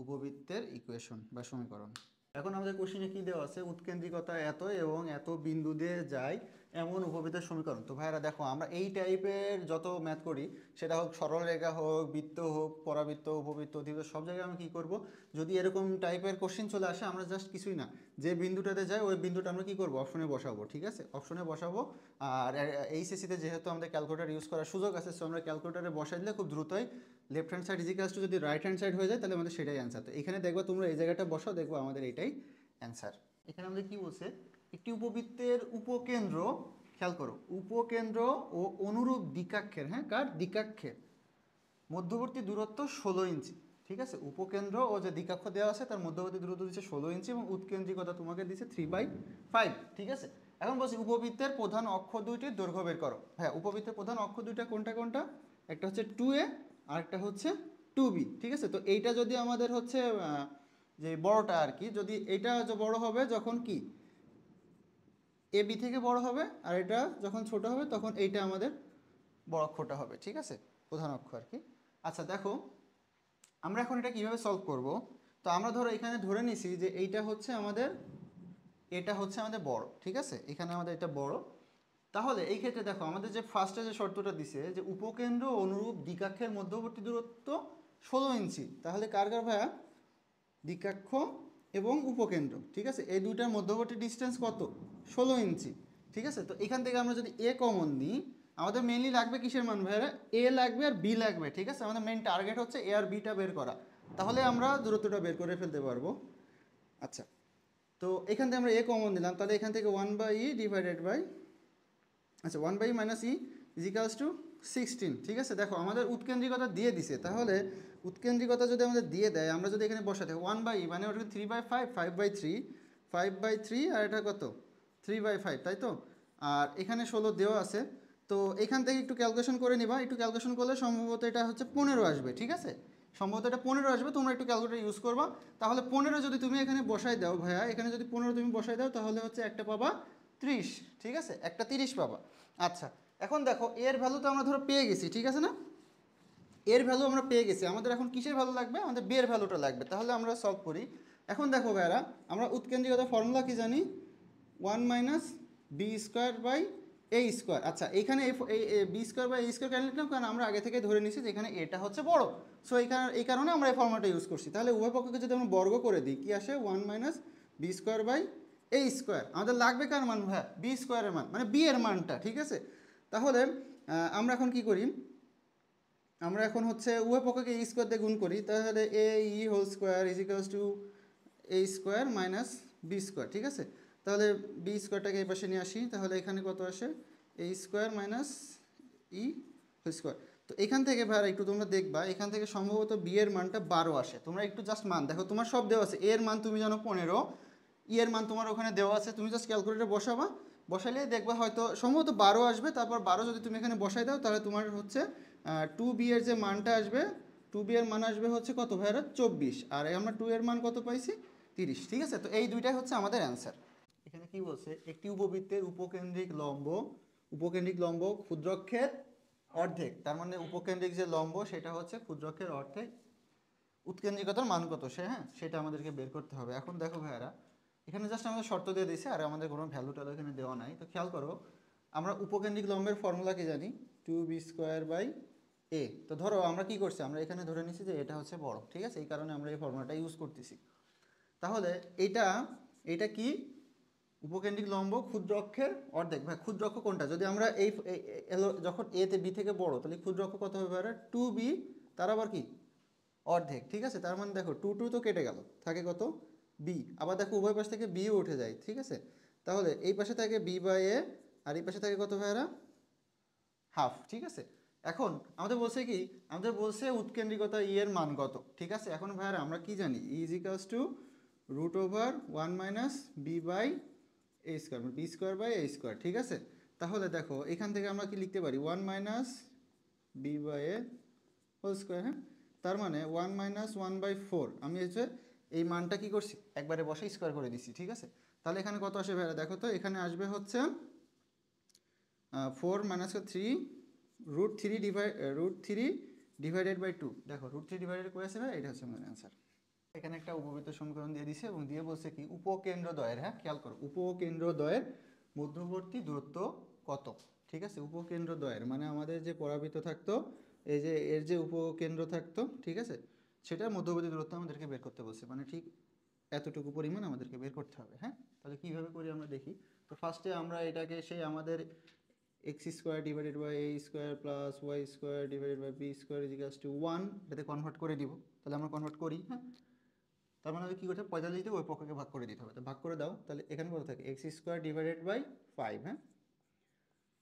উপবৃত্তের ইকুয়েশন বা সমীকরণ। এখন আমাদের কোশ্চেনে কি দেওয়া আছে, উৎকেন্দ্রিকতা এত এবং এত বিন্দু দিয়ে যায় এমন উপবৃত্তের সমীকরণ। তো ভাইরা দেখো আমরা এই টাইপের যত ম্যাথ করি, সেটা হোক সরল রেখা হোক, বৃত্ত হোক, পরাবৃত্ত, উপবৃত্ত, অতিবৃত্ত, সব জায়গায় আমরা কী করব, যদি এরকম টাইপের কোশ্চেন চলে আসে, আমরা জাস্ট কিছুই না, যে বিন্দুটাতে যায় ওই বিন্দুটা আমরা কী করবো, অপশনে বসাবো, ঠিক আছে, অপশনে বসাবো। আর এইচএসসিতে যেহেতু আমাদের ক্যালকুলেটার ইউজ করার সুযোগ আছে, সো আমরা ক্যালকুলেটারে বসাই দিলে খুব দ্রুতই left hand side equals to যদি রাইট হ্যান্ড সাইড হয়ে যায়, তাহলে আমাদের সেটাই অ্যান্সার। তো এখানে দেখবো তোমরা এই জায়গাটা বসাও, দেখবো আমাদের এইটাই অ্যান্সার। এখানে আমাদের কি বলছে, একটি উপবৃত্তের উপকেন্দ্র, খেয়াল করো, উপকেন্দ্র ও অনুরূপ দ্বিকাক্ষের, হ্যাঁ কার দ্বিকাক্ষের মধ্যবর্তী দূরত্ব 16 ইঞ্চি, ঠিক আছে, উপকেন্দ্র ও যে দ্বিকাক্ষ দেওয়া আছে তার মধ্যবর্তী দূরত্ব দিচ্ছে 16 ইঞ্চি এবং উৎকেন্দ্রিকতা তোমাকে দিচ্ছে 3/5, ঠিক আছে। এখন বলছি উপবৃত্তের প্রধান অক্ষ দুইটির দৈর্ঘ্য বের করো। হ্যাঁ, উপবৃত্তের প্রধান অক্ষ দুইটা কোনটা কোনটা, একটা হচ্ছে 2a আর একটা হচ্ছে 2b, ঠিক আছে। তো এইটা যদি আমাদের হচ্ছে যে বড়টা আর কি, যদি এটা বড় হবে যখন কি এ বি থেকে বড় হবে, আর এটা যখন ছোট হবে তখন এইটা আমাদের বড় অক্ষরটা হবে, ঠিক আছে, প্রধান অক্ষ আর কি। আচ্ছা দেখো আমরা এখন এটা কিভাবে সলভ করব। তো আমরা ধরো এখানে ধরে নিছি যে এইটা হচ্ছে আমাদের, এটা হচ্ছে আমাদের বড়, ঠিক আছে, এখানে আমাদের এটা বড়। তাহলে এই ক্ষেত্রে দেখো আমাদের যে ফার্স্টে যে শর্তটা দিছে যে উপকেন্দ্র অনুরূপ দ্বিকাক্ষের মধ্যবর্তী দূরত্ব 16 ইঞ্চি, তাহলে কার কার ভাইয়া, দ্বিকাক্ষ এবং উপকেন্দ্র, ঠিক আছে, এই দুইটার মধ্যবর্তী ডিস্টেন্স কত 16 ইঞ্চি, ঠিক আছে। তো এখান থেকে আমরা যদি এ কমন নিই, আমাদের মেইনলি লাগবে কিসের মান ভাইরা, এ লাগবে আর বি লাগবে, ঠিক আছে, আমাদের মেইন টার্গেট হচ্ছে এ আর বিটা বের করা, তাহলে আমরা দূরত্বটা বের করে ফেলতে পারবো। আচ্ছা, তো এখান থেকে আমরা এ কমন দিলাম, তাহলে এখান থেকে 1/e ডিভাইডেড বাই, আচ্ছা 1/e minus E equals two 16, ঠিক আছে। দেখো আমাদের উৎকেন্দ্রিকতা দিয়ে দিছে, তাহলে উৎকেন্দ্রিকতা যদি আমাদের দিয়ে দেয়, আমরা যদি এখানে বসাতে 1/e মানে ওটা 3/5, 5/3, 5/3, আর এটা কত 3/5, তাই তো। আর এখানে 16 দেওয়া আছে, তো এখান থেকে একটু ক্যালকুলেশন করে নিবা, একটু ক্যালকুলেশন করলে সম্ভবত এটা হচ্ছে 15 আসবে, ঠিক আছে, সম্ভবত এটা 15 আসবে, তোমরা একটু ক্যালকুলেটর ইউজ করবা। তাহলে 15 যদি তুমি এখানে বসাই দাও ভাইয়া, এখানে যদি 15 তুমি বসাই দাও, তাহলে হচ্ছে একটা পাবা 30, ঠিক আছে, একটা 30 পাবা। আচ্ছা এখন দেখো এর ভ্যালু তো আমরা ধরো পেয়ে গেছি, ঠিক আছে না, এর ভ্যালু আমরা পেয়ে গেছি, আমাদের এখন কিসের ভ্যালু লাগবে, আমাদের বি এর ভ্যালুটা লাগবে, তাহলে আমরা সলভ করি। এখন দেখো ভাইয়ারা, আমরা উৎকেন্দ্রিকতার ফর্মুলা কি জানি, 1 minus B square by A square. আচ্ছা এইখানে B square by A square কেন লিখলাম, কারণ আমরা আগে থেকে ধরে নিছি যে এখানে এটা হচ্ছে বড়, সো এই কারণে আমরা এই ফর্মুলাটা ইউজ করছি। তাহলে উভয় পক্ষকে যদি আমরা বর্গ করে দিই, কি আসে 1 minus B square by A square, আমাদের লাগবে কার মান ভাইয়া, বি স্কোয়ারের মান, মানে বি এর মানটা, ঠিক আছে। তাহলে আমরা এখন কি করি, আমরা এখন হচ্ছে উভয় পক্ষকে এ স্কোয়ার দিয়ে গুণ করি, তাহলে এ ই whole square equals to A square minus B square, ঠিক আছে। তাহলে বি স্কোয়ারটাকে এই পাশে নিয়ে আসি, তাহলে এখানে কত আসে এ square minus E whole square. তো এখান থেকে ভাইয়া একটু তোমরা দেখবা, এখান থেকে সম্ভবত বি এর মানটা 12 আসে, তোমরা একটু জাস্ট মান দেখো, তোমার সব দেওয়া আছে, এর মান তুমি জানো 15, ই এর মান তোমার ওখানে দেওয়া আছে, তুমি জাস্ট ক্যালকুলেটর বসাবা, বসাইলে দেখবা হয়তো সম্ভবত 12 আসবে, তারপর 12 যদি তুমি এখানে বসাই দাও, তাহলে তোমার হচ্ছে 2b এর যে মানটা আসবে, 2b এর মান আসবে হচ্ছে কত ভাইয়ারা 24, আর আমরা 2 এর মান কত পাইছি 30, ঠিক আছে। তো এই দুইটাই হচ্ছে আমাদের অ্যান্সার। এখানে কি বলছে, একটি উপবৃত্তের উপকেন্দ্রিক লম্ব ক্ষুদ্রক্ষের অর্ধেক, তার মানে উপকেন্দ্রিক যে লম্ব সেটা হচ্ছে ক্ষুদ্রক্ষের অর্ধেক, উৎকেন্দ্রিকতার মান কত সে, হ্যাঁ সেটা আমাদেরকে বের করতে হবে। এখন দেখো ভাইয়ারা, এখানে জাস্ট আমাদের শর্ত দিয়ে দিয়েছে, আর আমাদের কোনো ভ্যালু ট্যালু এখানে দেওয়া নাই। তো খেয়াল করো, আমরা উপকেন্দ্রিক লম্বের ফর্মুলা কি জানি, 2b স্কোয়ার বাই এ। তো ধরো আমরা কি করছি, আমরা এখানে ধরে নিচ্ছি যে এটা হচ্ছে বড়, ঠিক আছে, এই কারণে আমরা এই ফর্মুলাটা ইউজ করতেছি। তাহলে এটা কি, উপকেন্দ্রিক লম্ব ক্ষুদ্রক্ষের অর্ধেক। ভাই ক্ষুদ্রক্ষ কোনটা, যদি আমরা যখন এ তে বি থেকে বড়, তাহলে ক্ষুদ্রক্ষ কত হবে ভাইরা 2b, তার আবার কি অর্ধেক, ঠিক আছে। তার মানে দেখো 2 তো কেটে গেল, থাকে কত বি, আবার দেখো উভয় পাশ থেকে বিও উঠে যায়, ঠিক আছে। তাহলে এই পাশে থাকে বি বাই এ, আর এই পাশে থাকে কত ভাইয়ারা হাফ, ঠিক আছে। এখন আমাদের বলছে কি, আমাদের বলছে উৎকেন্দ্রিকতা ই এর মান কত, ঠিক আছে। এখন ভাইয়ারা আমরা কি জানি, e equals to √1 minus B by A square মানে b square by A square, ঠিক আছে। তাহলে দেখো এখান থেকে আমরা কি লিখতে পারি, 1 minus B by A whole square, হ্যাঁ। তার মানে 1 মাইনাস 1/4, আমি হচ্ছে এই মানটা কি করছি একবারে বসে স্কোয়ার করে দিছি, ঠিক আছে। তাহলে এখানে কত আসে ভাইরা দেখো তো, এখানে আসবে হচ্ছে 4 মাইনাস 3 √3 ডিভাইডেড বাই 2। দেখো √3 ডিভাইডেড করে আছে ভাই, এটা হচ্ছে আমাদের অ্যান্সার। এখানে একটা উপবৃত্ত সমীকরণ দিয়ে দিছে এবং দিয়ে বলছে কি উপকেন্দ্রদ্বয়ের, হ্যাঁ খেয়াল করো, উপকেন্দ্রদ্বয়ের মধ্যবর্তী দূরত্ব কত, ঠিক আছে। উপকেন্দ্রদ্বয়ের মানে আমাদের যে পরাবৃত্ত থাকতো, এই যে এর যে উপকেন্দ্র থাকতো, ঠিক আছে, সেটার মধ্যবর্তী দূরত্ব আমাদেরকে বের করতে বলছে, মানে ঠিক এতটুকু পরিমাণ আমাদেরকে বের করতে হবে, হ্যাঁ। তাহলে কীভাবে করি আমরা দেখি। তো ফার্স্টে আমরা এটাকে সেই আমাদের X square divided by A square plus Y square divided by B square equals to 1 এটাতে কনভার্ট করে দিব। তাহলে আমরা কনভার্ট করি, হ্যাঁ। তার মানে কী করতে হবে, 45 দিয়ে ওই পক্ষকে ভাগ করে দিতে হবে। তো ভাগ করে দাও, তাহলে এখানে কত থাকে, এক্স স্কোয়ার ডিভাইডেড বাই 5, হ্যাঁ,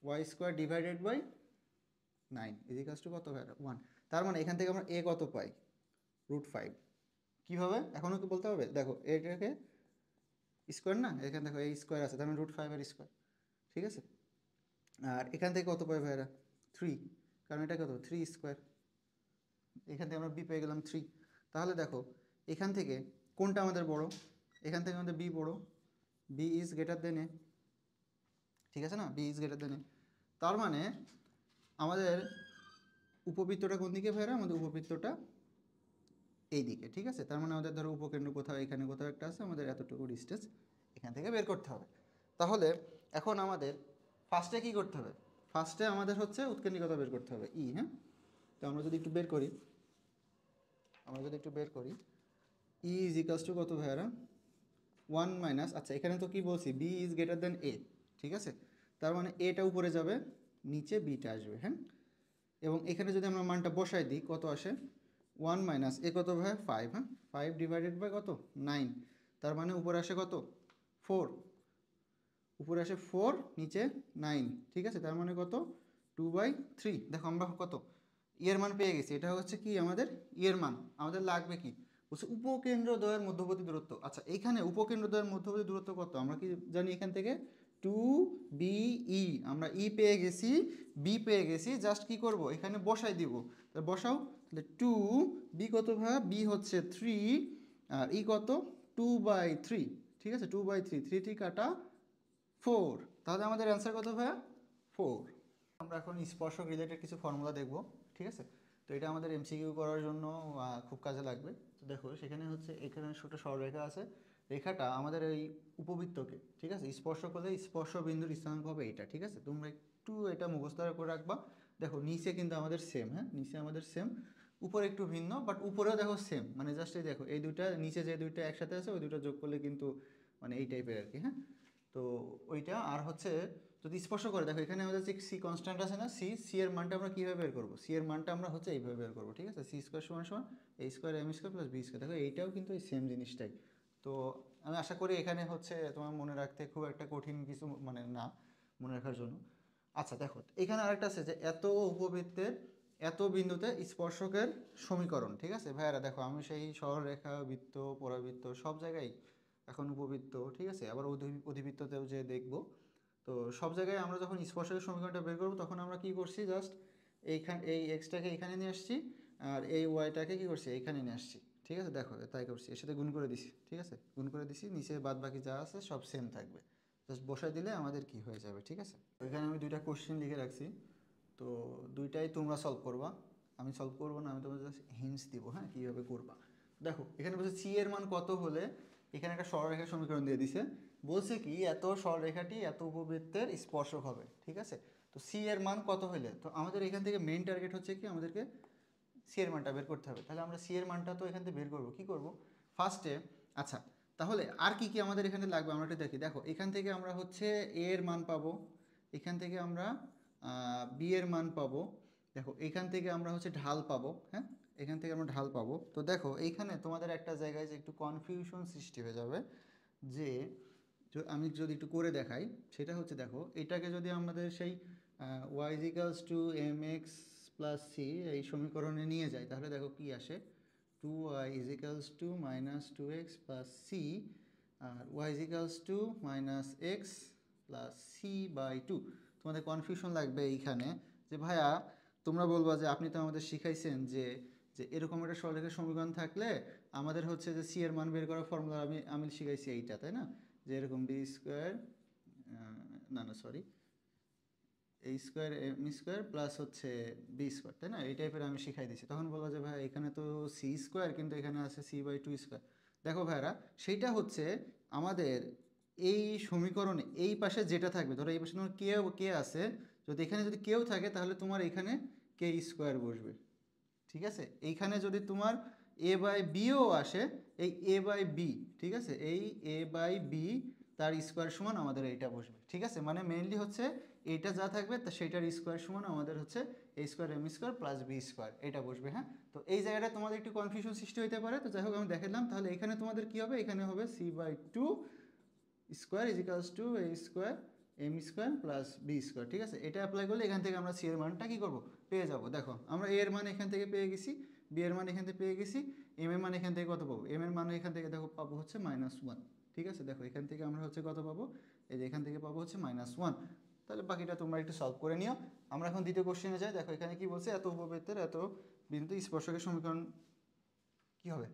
Y square divided by 9 equals to কত হয় 1। তার মানে এখান থেকে আমরা এ কত পাই, √5। কীভাবে এখনও কি বলতে হবে, দেখো এটাকে স্কোয়ার না, এখানে দেখো এই স্কোয়ার আছে, তার মানে √5 এর স্কোয়ার, ঠিক আছে। আর এখান থেকে কত পাই ভাইরা 3, কারণ এটা কত 3 স্কোয়ার, এখান থেকে আমরা বি পেয়ে গেলাম 3। তাহলে দেখো এখান থেকে কোনটা আমাদের বড়, এখান থেকে আমাদের বি বড়, বি ইজ গ্রেটার দেন এ, ঠিক আছে না, বি ইজ গ্রেটার দেন এ। তার মানে আমাদের উপবৃত্তটা কোন দিকে ভাইরা, আমাদের উপবৃত্তটা এই দিকে, ঠিক আছে। তার মানে আমাদের ধরো উপকেন্দ্র কোথাও এখানে কোথাও একটা আছে, আমাদের এতটুকু ডিস্টেন্স এখান থেকে বের করতে হবে। তাহলে এখন আমাদের ফার্স্টে কী করতে হবে, ফার্স্টে আমাদের হচ্ছে উৎকেন্দ্রিকতা বের করতে হবে ই, হ্যাঁ। তো আমরা যদি একটু বের করি, ই ইজ ইকালস টু কত ভাইয়ারা 1 মাইনাস, আচ্ছা এখানে তো কি বলছি বি ইজ গ্রেটার দেন এ, ঠিক আছে। তার মানে এটা উপরে যাবে, নিচে বিটা আসবে, হ্যাঁ। এবং এখানে যদি আমরা মানটা বসাই দিই কত আসে 1 মাইনাস এ কত ভাই 5, হ্যাঁ, 5 ডিভাইডেড বাই কত 9। তার মানে উপরে আসে কত 4, উপরে আসে 4 নিচে 9, ঠিক আছে। তার মানে কত 2/3। দেখো আমরা কত ইয়ের মান পেয়ে গেছি, এটা হচ্ছে কি আমাদের ইয়ের মান। আমাদের লাগবে কি বলছে উপকেন্দ্রদ্বয়ের মধ্যবর্তী দূরত্ব। আচ্ছা এইখানে উপকেন্দ্রদ্বয়ের মধ্যবর্তী দূরত্ব কত আমরা কি জানি, এখান থেকে 2BE, আমরা ই পেয়ে গেছি, বি পেয়ে গেছি, জাস্ট কি করব এখানে বসাই দিব। তাহলে বসাও, তাহলে 2B কত ভাই, বি হচ্ছে 3 আর ই কত 2/3, ঠিক আছে। 2/3, 3 কাটা 4, তাহলে আমাদের অ্যান্সার কত ভাইয়া 4। আমরা এখন স্পর্শক রিলেটেড কিছু ফর্মুলা দেখব, ঠিক আছে। তো এটা আমাদের এমসিকিউ করার জন্য খুব কাজে লাগবে। তো দেখো সেখানে হচ্ছে এখানে ছোটো সরলরেখা আছে, রেখাটা আমাদের এই উপবৃত্তকে, ঠিক আছে, স্পর্শ করলে স্পর্শ বিন্দুর স্থানাঙ্ক হবে এটা, ঠিক আছে। তোমরা একটু এটা মুখস্থ করে রাখবা। দেখো নিচে কিন্তু আমাদের সেম, হ্যাঁ, নিচে আমাদের সেম, উপরে একটু ভিন্ন, বাট উপরেও দেখো সেম, মানে জাস্ট এই দেখো এই দুইটা নিচে যে দুইটা একসাথে আছে ওই দুটো যোগ করলে কিন্তু মানে এই টাইপের আর কি, হ্যাঁ। তো ওইটা আর হচ্ছে যদি স্পর্শ করে, দেখো এখানে আমাদের যে সি কনস্ট্যান্ট আছে না, সি এর মানটা আমরা কীভাবে বের করবো, সি এর মানটা আমরা হচ্ছে এইভাবে বের করবো, ঠিক আছে। সি স্কোয়ার সমান সমান a square M square plus B square. দেখো এইটাও কিন্তু এই সেম জিনিসটাই। তো আমি আশা করি এখানে হচ্ছে তোমার মনে রাখতে খুব একটা কঠিন কিছু মানে না মনে রাখার জন্য। আচ্ছা দেখো এখানে আরেকটা আছে যে এত উপবৃত্তের এত বিন্দুতে স্পর্শকের সমীকরণ, ঠিক আছে ভাইয়ারা। দেখো আমি সেই সরলরেখা, বৃত্ত, পরাবৃত্ত সব জায়গায় এখন উপবৃত্ত, ঠিক আছে, আবার অধিবৃত্ততেও যে দেখবো। তো সব জায়গায় আমরা যখন স্পর্শকের সমীকরণটা বের করবো তখন আমরা কি করছি, জাস্ট এই এক্সটাকে এখানে নিয়ে আসছি আর এই ওয়াইটাকে কি করছি এইখানে নিয়ে আসছি, ঠিক আছে। দেখো তাই করছি, এর সাথে গুণ করে দিছি, ঠিক আছে, গুণ করে দিছি, নিচে বাদ বাকি যা আছে সব সেম থাকবে, জাস্ট বসাই দিলে আমাদের কি হয়ে যাবে, ঠিক আছে। এখানে আমি দুইটা কোশ্চেন লিখে রাখছি, তো দুইটাই তোমরা সলভ করবা, আমি সলভ করবো না, আমি তোমাদের জাস্ট হিন্টস দিব, হ্যাঁ, কীভাবে করবা। দেখো এখানে বলছে সি এর মান কত হলে, এখানে একটা সরলরেখার সমীকরণ দিয়ে দিছে, বলছে কি এত সরলরেখাটি এত উপবৃত্তের স্পর্শক হবে, ঠিক আছে। তো সি এর মান কত হলে, তো আমাদের এখান থেকে মেইন টার্গেট হচ্ছে কি আমাদেরকে সি এর মানটা বের করতে হবে। তাহলে আমরা সি এর মানটা তো এখান থেকে বের করবো, কী করবো ফার্স্টে। আচ্ছা তাহলে আর কি কি আমাদের এখানে লাগবে আমরা একটু দেখি। দেখো এখান থেকে আমরা হচ্ছে এ এর মান পাবো, এখান থেকে আমরা বি এর মান পাবো, দেখো এখান থেকে আমরা হচ্ছে ঢাল পাবো, হ্যাঁ, এখান থেকে আমরা ঢাল পাবো। তো দেখো এইখানে তোমাদের একটা জায়গায় যে একটু কনফিউশন সৃষ্টি হয়ে যাবে, যে আমি যদি একটু করে দেখাই, সেটা হচ্ছে দেখো এটাকে যদি আমাদের সেই Y equals to M X plus C এই সমীকরণে নিয়ে যাই, তাহলে দেখো কি আসে 2y equals to -2x plus C আর Y equals to minus X plus C by two. তোমাদের কনফিউশন লাগবে এইখানে যে ভাইয়া তোমরা বলবা যে আপনি তো আমাদের শিখাইছেন যে যে এরকম একটা সরলরেখার সমীকরণ থাকলে আমাদের হচ্ছে যে সি এর মান বের করার ফর্মুলা আমি আমি শিখাইছি এইটা, তাই না? যে এরকম বি স্কোয়ার, না না সরি, এই স্কোয়ার এম স্কোয়ার প্লাস হচ্ছে বি স্কোয়ার, তাই না? এই টাইপের আমি শিখাই দিছি। তখন বলা যে ভাই এখানে তো সি স্কোয়ার কিন্তু এখানে আছে সি বাই টু স্কোয়ার। দেখো ভাইরা, সেইটা হচ্ছে আমাদের এই সমীকরণে এই পাশে যেটা থাকবে, ধরো এই পাশে তোমার কে আছে, যদি এখানে যদি কেউ থাকে তাহলে তোমার এখানে কে স্কোয়ার বসবে, ঠিক আছে? এইখানে যদি তোমার এ বাই বিও আসে, এই এ বাই বি, ঠিক আছে, এই এ বাই বি তার স্কোয়ার সমান আমাদের এইটা বসবে, ঠিক আছে? মানে মেইনলি হচ্ছে এইটা যা থাকবে তা সেইটার স্কোয়ার সমান আমাদের হচ্ছে a square M square plus B square, এটা বসবে। হ্যাঁ, তো এই জায়গাটা তোমাদের একটু কনফিউশন সৃষ্টি হতে পারে, তো যাই হোক আমি দেখালাম। তাহলে এখানে তোমাদের কি হবে, এখানে হবে C by two square equals to A square M square plus B square, ঠিক আছে? এটা অ্যাপ্লাই করলে এখান থেকে আমরা সি এর মানটা কী করবো, পেয়ে যাবো। দেখো আমরা এ এর মান এখান থেকে পেয়ে গেছি, বি এর মান এখান থেকে পেয়ে গেছি, এম এর মান এখান থেকে কত পাবো, এম এর মান এখান থেকে দেখো পাবো হচ্ছে -1, ঠিক আছে? দেখো এখান থেকে আমরা হচ্ছে কত পাবো, এই যে এখান থেকে পাবো হচ্ছে -1। তাহলে বাকিটা তোমরা একটু সলভ করে নিও। আমরা এখন দ্বিতীয় কোশ্চেনে যাই। দেখো এখানে কি বলছে, এত উপবৃত্তের এত বিন্দু স্পর্শকের সমীকরণ কি হবে।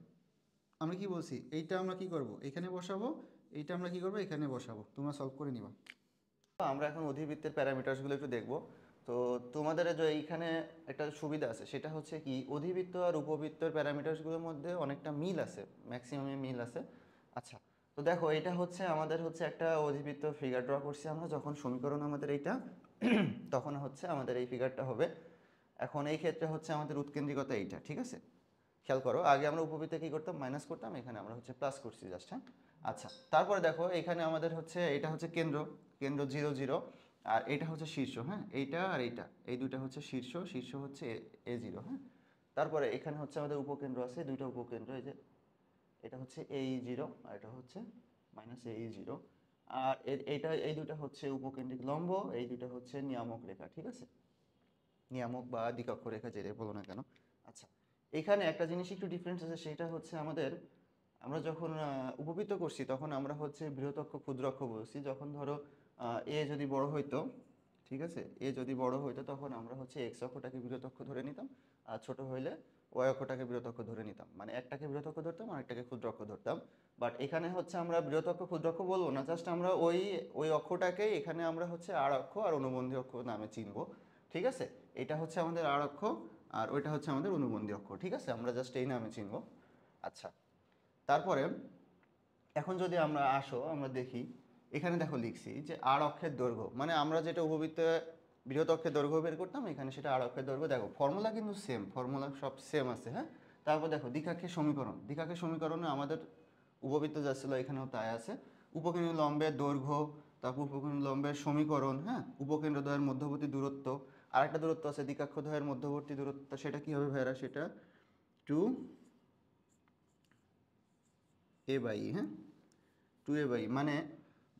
আমরা কি বলছি, এইটা আমরা কি করব, এখানে বসাবো, এইটা আমরা কি করবো, এখানে বসাবো। তোমরা সলভ করে নিবা। আমরা এখন অধিবৃত্তের প্যারামিটারসগুলো একটু দেখব। তো তোমাদের যে এইখানে একটা সুবিধা আছে, সেটা হচ্ছে কি অধিবৃত্ত আর উপবৃত্তের প্যারামিটারসগুলোর মধ্যে অনেকটা মিল আছে, ম্যাক্সিমামে মিল আছে। আচ্ছা, তো দেখো এটা হচ্ছে আমাদের হচ্ছে একটা অধিবৃত্ত ফিগার ড্র করছি আমরা, যখন সমীকরণ আমাদের এইটা তখন হচ্ছে আমাদের এই ফিগারটা হবে। এখন এই ক্ষেত্রে হচ্ছে আমাদের উৎকেন্দ্রিকতা এইটা, ঠিক আছে? খেয়াল করো, আগে আমরা উপবৃত্তে কী করতাম, মাইনাস করতাম, এখানে আমরা হচ্ছে প্লাস করছি জাস্ট। হ্যাঁ, আচ্ছা, তারপরে দেখো এখানে আমাদের হচ্ছে এটা হচ্ছে কেন্দ্র, কেন্দ্র 0 0, আর এটা হচ্ছে শীর্ষ। হ্যাঁ, এইটা আর এইটা, এই দুইটা হচ্ছে শীর্ষ, শীর্ষ হচ্ছে A0। হ্যাঁ, তারপরে এখানে হচ্ছে আমাদের উপকেন্দ্র আছে, দুইটা উপকেন্দ্র, এই যে এটা হচ্ছে A0 আর এটা হচ্ছে -A0। আর এইটা, এই দুইটা হচ্ছে উপকেন্দ্রিক লম্ব, এই দুইটা হচ্ছে নিয়ামক রেখা, ঠিক আছে? নিয়ামক বা দ্বিকক্ষ রেখা যেটাই বলো না কেন। আচ্ছা, এখানে একটা জিনিস একটু ডিফারেন্স আছে, সেটা হচ্ছে আমাদের আমরা যখন উপবৃত্ত করছি তখন আমরা হচ্ছে বৃহৎ অক্ষ ক্ষুদ্র অক্ষ বলছি। যখন ধরো এ যদি বড় হইতো, ঠিক আছে, এ যদি বড় হইতো তখন আমরা হচ্ছে এক্স অক্ষটাকে বৃহৎ অক্ষ ধরে নিতাম, আর ছোট হইলে ওয়াই অক্ষটাকে বৃহৎ অক্ষ ধরে নিতাম। মানে একটাকে বৃহৎ অক্ষ ধরতাম আর একটাকে ক্ষুদ্র অক্ষ ধরতাম। বাট এখানে হচ্ছে আমরা বৃহৎ অক্ষ ক্ষুদ্র অক্ষ বলবো না, জাস্ট আমরা ওই ওই অক্ষটাকে এখানে আমরা হচ্ছে আর অক্ষ আর অনুবন্ধী অক্ষ নামে চিনবো, ঠিক আছে? এটা হচ্ছে আমাদের আর অক্ষ আর ওইটা হচ্ছে আমাদের অনুবন্ধী অক্ষ, ঠিক আছে? আমরা জাস্ট এই নামে চিনবো। আচ্ছা, তারপরে এখন যদি আমরা আমরা দেখি, এখানে দেখো লিখছি যে আর অক্ষের দৈর্ঘ্য, মানে আমরা যেটা উপবৃত্তে বৃহৎ অক্ষের দৈর্ঘ্য বের করতাম, এখানে সেটা আর অক্ষের দৈর্ঘ্য। দেখো ফর্মুলা কিন্তু সেম, ফর্মুলা সব সেম আছে। হ্যাঁ, তারপর দেখো দ্বিঘাক্ষের সমীকরণ, দ্বিঘাক্ষের সমীকরণে আমাদের উপবৃত্ত যা ছিল এখানেও তাই আছে। উপকেন্দ্র লম্বের দৈর্ঘ্য, তারপর উপকেন্দ্র লম্বের সমীকরণ, হ্যাঁ, উপকেন্দ্র দ্বয়ের মধ্যবর্তী দূরত্ব, আর একটা দূরত্ব আছে দ্বিকক্ষ দ্বয়ের মধ্যবর্তী দূরত্ব, সেটা কি হবে ভাইরা, সেটা 2a/e। হ্যাঁ, 2a/e মানে